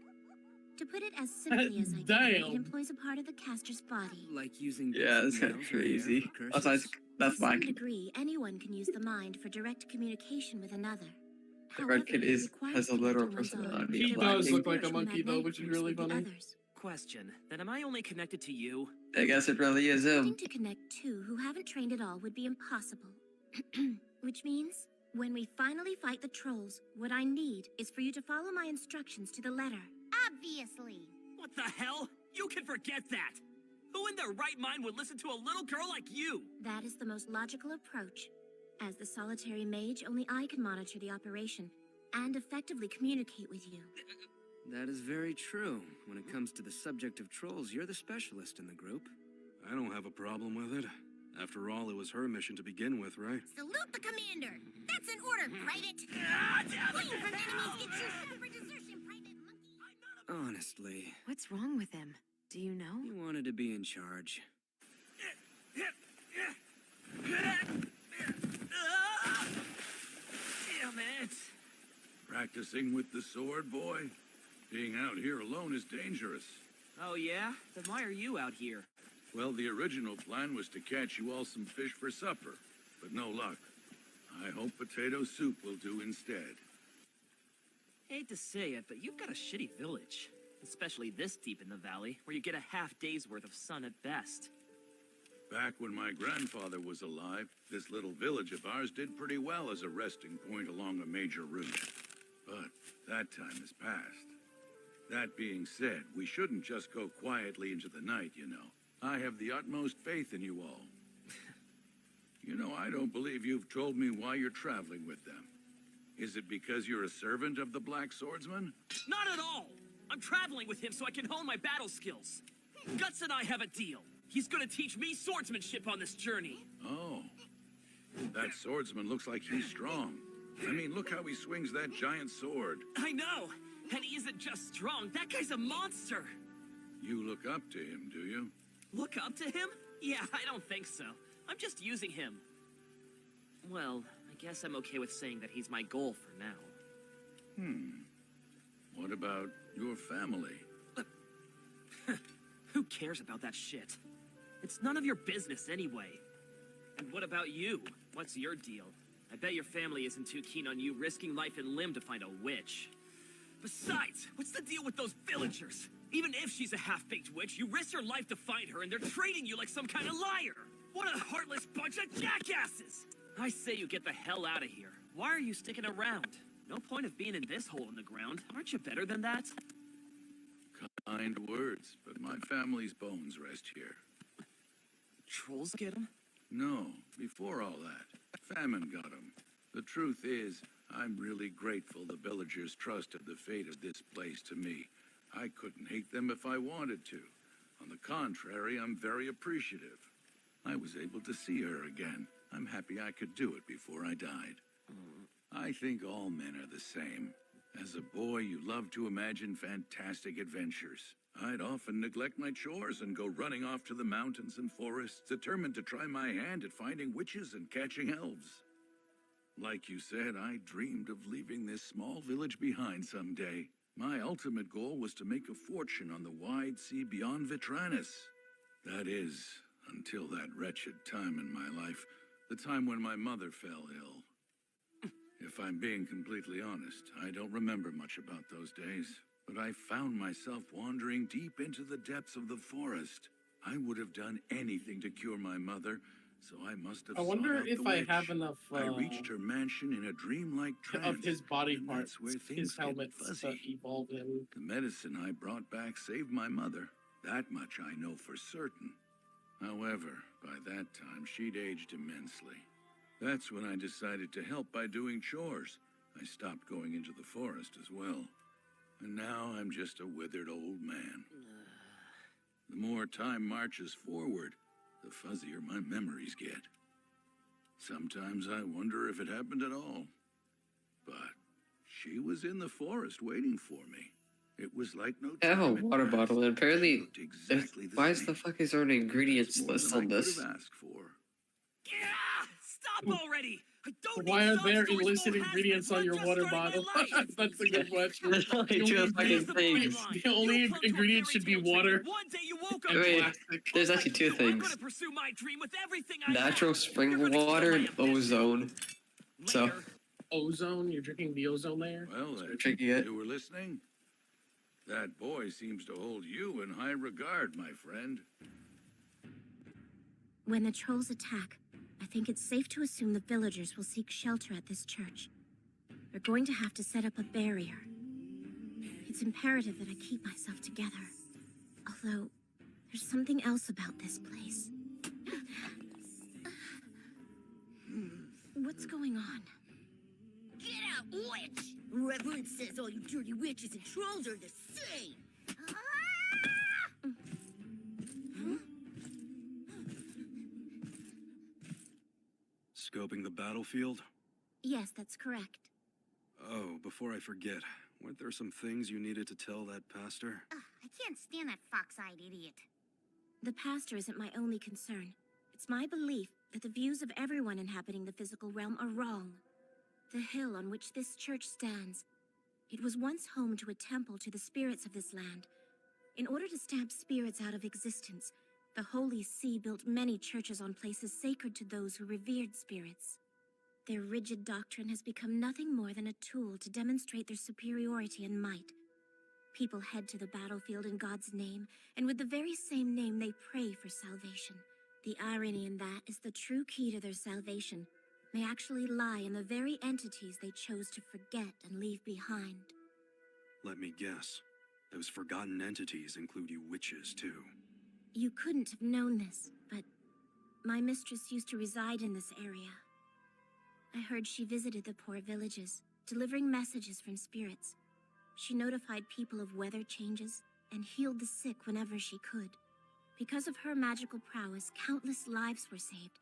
[SPEAKER 20] To put it as simply as I can, it employs a part of the caster's body.
[SPEAKER 8] Like using
[SPEAKER 21] Yeah, that's kind of crazy. That's
[SPEAKER 20] To some
[SPEAKER 21] whack.
[SPEAKER 20] degree, anyone can use the mind for direct communication with another.
[SPEAKER 21] The red kid has a literal personality.
[SPEAKER 3] He
[SPEAKER 21] of
[SPEAKER 3] does
[SPEAKER 21] lacking.
[SPEAKER 3] look like a monkey though, which is really funny.
[SPEAKER 16] Question. Then am I only connected to you?
[SPEAKER 21] I guess it really is him.
[SPEAKER 20] Attempting to connect two who haven't trained at all would be impossible. Which means, when we finally fight the trolls, what I need is for you to follow my instructions to the letter.
[SPEAKER 4] Obviously.
[SPEAKER 16] What the hell? You can forget that! Who in their right mind would listen to a little girl like you?
[SPEAKER 20] That is the most logical approach. As the solitary mage, only I can monitor the operation and effectively communicate with you.
[SPEAKER 8] That is very true. When it comes to the subject of trolls, you're the specialist in the group.
[SPEAKER 13] I don't have a problem with it. After all, it was her mission to begin with, right?
[SPEAKER 4] Salute the commander. That's an order, Private. Flee from enemies, get your shot for desertion, Private Monkey.
[SPEAKER 8] Honestly.
[SPEAKER 7] What's wrong with him? Do you know?
[SPEAKER 8] He wanted to be in charge.
[SPEAKER 16] Damn it!
[SPEAKER 10] Practicing with the sword, boy? Being out here alone is dangerous.
[SPEAKER 16] Oh yeah? Then why are you out here?
[SPEAKER 10] Well, the original plan was to catch you all some fish for supper, but no luck. I hope potato soup will do instead.
[SPEAKER 16] Hate to say it, but you've got a shitty village. Especially this deep in the valley, where you get a half day's worth of sun at best.
[SPEAKER 10] Back when my grandfather was alive, this little village of ours did pretty well as a resting point along a major route. But that time has passed. That being said, we shouldn't just go quietly into the night, you know. I have the utmost faith in you all. You know, I don't believe you've told me why you're traveling with them. Is it because you're a servant of the Black Swordsman?
[SPEAKER 16] Not at all! I'm traveling with him so I can hone my battle skills. Guts and I have a deal. He's gonna teach me swordsmanship on this journey.
[SPEAKER 10] Oh. That swordsman looks like he's strong. I mean, look how he swings that giant sword.
[SPEAKER 16] I know! And he isn't just strong, that guy's a monster!
[SPEAKER 10] You look up to him, do you?
[SPEAKER 16] Look up to him? Yeah, I don't think so. I'm just using him. Well, I guess I'm okay with saying that he's my goal for now.
[SPEAKER 10] What about your family?
[SPEAKER 16] Who cares about that shit? It's none of your business anyway. And what about you? What's your deal? I bet your family isn't too keen on you risking life and limb to find a witch. Besides, what's the deal with those villagers? Even if she's a half-baked witch, you risk your life to find her and they're treating you like some kind of liar! What a heartless bunch of jackasses! I say you get the hell out of here. Why are you sticking around? No point of being in this hole in the ground. Aren't you better than that?
[SPEAKER 10] Kind words, but my family's bones rest here.
[SPEAKER 16] Trolls get them?
[SPEAKER 10] No, before all that, famine got them. The truth is, I'm really grateful the villagers trusted the fate of this place to me. I couldn't hate them if I wanted to. On the contrary, I'm very appreciative. I was able to see her again. I'm happy I could do it before I died. I think all men are the same. As a boy, you love to imagine fantastic adventures. I'd often neglect my chores and go running off to the mountains and forests, determined to try my hand at finding witches and catching elves. Like you said, I dreamed of leaving this small village behind someday. My ultimate goal was to make a fortune on the wide sea beyond Vitranis. That is, until that wretched time in my life, the time when my mother fell ill. If I'm being completely honest, I don't remember much about those days, but I found myself wandering deep into the depths of the forest. I would have done anything to cure my mother, so I must have
[SPEAKER 3] I wonder
[SPEAKER 10] sought out
[SPEAKER 3] if
[SPEAKER 10] the
[SPEAKER 3] I
[SPEAKER 10] witch.
[SPEAKER 3] have enough
[SPEAKER 10] I reached her mansion in a dreamlike trance.
[SPEAKER 3] of his body
[SPEAKER 10] and
[SPEAKER 3] parts,
[SPEAKER 10] that's where things
[SPEAKER 3] his
[SPEAKER 10] get
[SPEAKER 3] helmets to
[SPEAKER 10] fuzzy.
[SPEAKER 3] evolve him.
[SPEAKER 10] The medicine I brought back saved my mother. That much I know for certain. However, by that time, she'd aged immensely. That's when I decided to help by doing chores. I stopped going into the forest as well. And now I'm just a withered old man. The more time marches forward, the fuzzier my memories get. Sometimes I wonder if it happened at all. But she was in the forest waiting for me. It was like no
[SPEAKER 21] I have a
[SPEAKER 10] time had
[SPEAKER 21] water
[SPEAKER 10] passed.
[SPEAKER 21] bottle, and apparently,
[SPEAKER 10] Looked exactly the
[SPEAKER 21] why is
[SPEAKER 10] same.
[SPEAKER 21] the fuck is there an ingredients
[SPEAKER 10] More
[SPEAKER 21] list
[SPEAKER 10] than
[SPEAKER 21] on
[SPEAKER 10] I could
[SPEAKER 21] this?
[SPEAKER 10] have asked for.
[SPEAKER 16] Stop already! I don't
[SPEAKER 3] Why
[SPEAKER 16] need
[SPEAKER 3] are
[SPEAKER 16] sob
[SPEAKER 3] there
[SPEAKER 16] stories
[SPEAKER 3] illicit
[SPEAKER 16] full of
[SPEAKER 3] ingredients
[SPEAKER 16] hazards.
[SPEAKER 3] on your
[SPEAKER 16] I'm
[SPEAKER 3] water
[SPEAKER 16] just starting
[SPEAKER 3] bottle?
[SPEAKER 16] my life.
[SPEAKER 3] That's a good question.
[SPEAKER 21] There's only two fucking things.
[SPEAKER 3] The only ingredient should be water
[SPEAKER 16] One day you woke
[SPEAKER 3] and
[SPEAKER 16] up.
[SPEAKER 21] Wait,
[SPEAKER 3] plastic.
[SPEAKER 21] there's actually two
[SPEAKER 16] I'm
[SPEAKER 21] things.
[SPEAKER 16] gonna pursue my dream with everything I
[SPEAKER 21] Natural spring water and ozone. So,
[SPEAKER 3] Ozone? You're drinking the ozone layer?
[SPEAKER 10] Well, then,
[SPEAKER 21] drinking it.
[SPEAKER 10] you were listening? That boy seems to hold you in high regard, my friend.
[SPEAKER 4] When the trolls attack, I think it's safe to assume the villagers will seek shelter at this church. We're going to have to set up a barrier. It's imperative that I keep myself together. Although, there's something else about this place. What's going on?
[SPEAKER 18] Get out, witch! Reverend says all you dirty witches and trolls are the same.
[SPEAKER 13] Scoping the battlefield?
[SPEAKER 4] Yes, that's correct.
[SPEAKER 13] Oh, before I forget, weren't there some things you needed to tell that pastor?
[SPEAKER 4] I can't stand that fox-eyed idiot. The pastor isn't my only concern. It's my belief that the views of everyone inhabiting the physical realm are wrong. The hill on which this church stands, it was once home to a temple to the spirits of this land. In order to stamp spirits out of existence, the Holy See built many churches on places sacred to those who revered spirits. Their rigid doctrine has become nothing more than a tool to demonstrate their superiority and might. People head to the battlefield in God's name, and with the very same name they pray for salvation. The irony in that is the true key to their salvation may actually lie in the very entities they chose to forget and leave behind.
[SPEAKER 13] Let me guess. Those forgotten entities include you witches, too.
[SPEAKER 4] You couldn't have known this, but my mistress used to reside in this area. I heard she visited the poor villages, delivering messages from spirits. She notified people of weather changes and healed the sick whenever she could. Because of her magical prowess, countless lives were saved.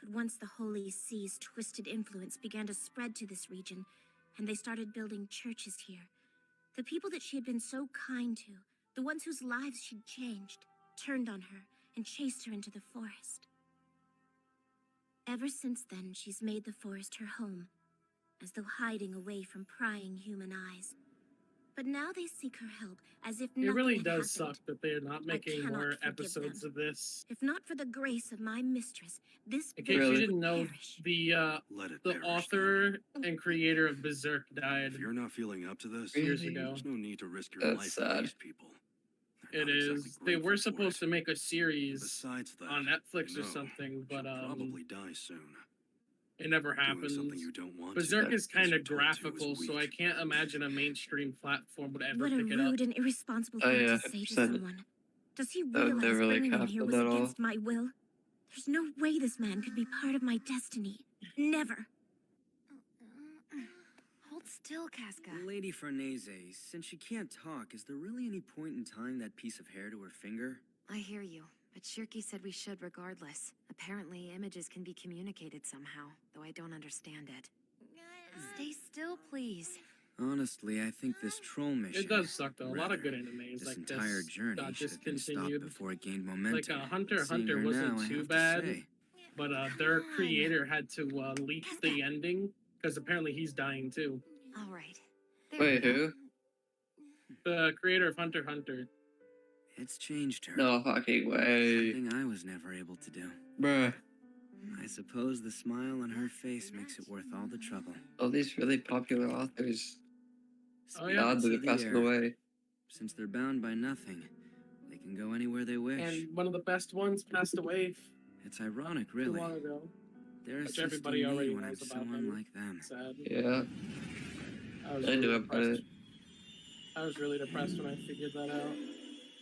[SPEAKER 4] But once the Holy See's twisted influence began to spread to this region, and they started building churches here, the people that she had been so kind to, the ones whose lives she'd changed, turned on her and chased her into the forest. Ever since then, she's made the forest her home, as though hiding away from prying human eyes. But now they seek her help, as if nothing
[SPEAKER 3] It really
[SPEAKER 4] had
[SPEAKER 3] does
[SPEAKER 4] happened.
[SPEAKER 3] suck that they're not making
[SPEAKER 4] cannot
[SPEAKER 3] more
[SPEAKER 4] forgive
[SPEAKER 3] episodes
[SPEAKER 4] them.
[SPEAKER 3] of this.
[SPEAKER 4] If not for the grace of my mistress, this
[SPEAKER 3] In case
[SPEAKER 4] village
[SPEAKER 3] you didn't
[SPEAKER 4] would
[SPEAKER 3] know,
[SPEAKER 4] perish.
[SPEAKER 3] the author and creator of Berserk died.
[SPEAKER 13] If you're not feeling up to this,
[SPEAKER 3] Years ago.
[SPEAKER 13] there's no need to risk your
[SPEAKER 21] That's
[SPEAKER 13] life
[SPEAKER 21] sad.
[SPEAKER 13] for these people.
[SPEAKER 3] It is. They were supposed to make a series
[SPEAKER 13] Besides that,
[SPEAKER 3] on Netflix or
[SPEAKER 13] no,
[SPEAKER 3] something, but
[SPEAKER 13] probably die soon.
[SPEAKER 3] it never
[SPEAKER 13] Doing
[SPEAKER 3] happened.
[SPEAKER 13] something you don't want
[SPEAKER 3] Berserk
[SPEAKER 13] to,
[SPEAKER 3] is kind
[SPEAKER 13] you're
[SPEAKER 3] of
[SPEAKER 13] told to, is
[SPEAKER 3] graphical, so I
[SPEAKER 13] weak.
[SPEAKER 3] can't imagine a mainstream platform would ever
[SPEAKER 4] What a
[SPEAKER 3] pick it up.
[SPEAKER 4] rude and irresponsible
[SPEAKER 21] Oh,
[SPEAKER 4] thing
[SPEAKER 21] yeah,
[SPEAKER 4] to say to
[SPEAKER 21] 100%.
[SPEAKER 4] someone. Does he
[SPEAKER 21] That would
[SPEAKER 4] realize
[SPEAKER 21] never, like,
[SPEAKER 4] bringing him here
[SPEAKER 21] happen
[SPEAKER 4] was
[SPEAKER 21] at all.
[SPEAKER 4] against my will? There's no way this man could be part of my destiny. Never.
[SPEAKER 22] Hold still, Casca.
[SPEAKER 8] Lady Farnese, since she can't talk, is there really any point in tying that piece of hair to her finger?
[SPEAKER 22] I hear you, but Shirky said we should regardless. Apparently, images can be communicated somehow, though I don't understand it. Stay still, please.
[SPEAKER 8] Honestly, I think this troll mission...
[SPEAKER 3] It does suck though. A lot of good
[SPEAKER 8] rather,
[SPEAKER 3] animes
[SPEAKER 8] this
[SPEAKER 3] like
[SPEAKER 8] entire
[SPEAKER 3] this
[SPEAKER 8] journey
[SPEAKER 3] got
[SPEAKER 8] should have been stopped
[SPEAKER 3] discontinued.
[SPEAKER 8] before it gained momentum.
[SPEAKER 3] Like Hunter x
[SPEAKER 8] Seeing
[SPEAKER 3] Hunter
[SPEAKER 8] her now,
[SPEAKER 3] wasn't
[SPEAKER 8] I
[SPEAKER 3] too
[SPEAKER 8] have to
[SPEAKER 3] bad,
[SPEAKER 8] say.
[SPEAKER 3] but their creator had to leak the ending because apparently he's dying too.
[SPEAKER 22] All right.
[SPEAKER 21] Wait, who?
[SPEAKER 3] The creator of Hunter x Hunter.
[SPEAKER 8] It's changed her.
[SPEAKER 21] No fucking way.
[SPEAKER 8] Something I was never able to do.
[SPEAKER 21] Bruh.
[SPEAKER 8] I suppose the smile on her face makes it worth all the trouble.
[SPEAKER 21] All these really popular authors.
[SPEAKER 3] Oh, yeah.
[SPEAKER 21] Sad that they're
[SPEAKER 8] The
[SPEAKER 21] passing
[SPEAKER 8] air.
[SPEAKER 21] away.
[SPEAKER 8] Since they're bound by nothing, they can go anywhere they wish.
[SPEAKER 3] And one of the best ones passed away.
[SPEAKER 8] It's ironic,
[SPEAKER 3] Too
[SPEAKER 8] really.
[SPEAKER 3] long ago.
[SPEAKER 8] They're
[SPEAKER 3] Which
[SPEAKER 8] assisting
[SPEAKER 3] everybody
[SPEAKER 8] me
[SPEAKER 3] already
[SPEAKER 8] when I'm
[SPEAKER 3] knows
[SPEAKER 8] so
[SPEAKER 3] about him.
[SPEAKER 8] unlike them.
[SPEAKER 3] Sad.
[SPEAKER 21] Yeah.
[SPEAKER 3] I was
[SPEAKER 21] I knew
[SPEAKER 3] really
[SPEAKER 21] about
[SPEAKER 3] depressed.
[SPEAKER 21] it.
[SPEAKER 3] I was really depressed when I figured that out.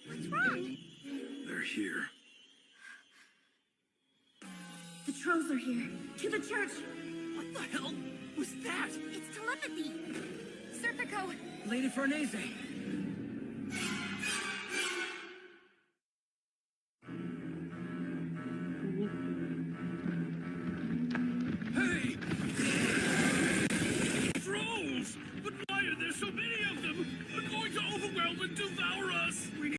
[SPEAKER 4] What's wrong?
[SPEAKER 13] They're here.
[SPEAKER 20] The trolls are here. To the church.
[SPEAKER 16] What the hell was that?
[SPEAKER 4] It's telepathy.
[SPEAKER 22] Serpico!
[SPEAKER 8] Lady Farnese!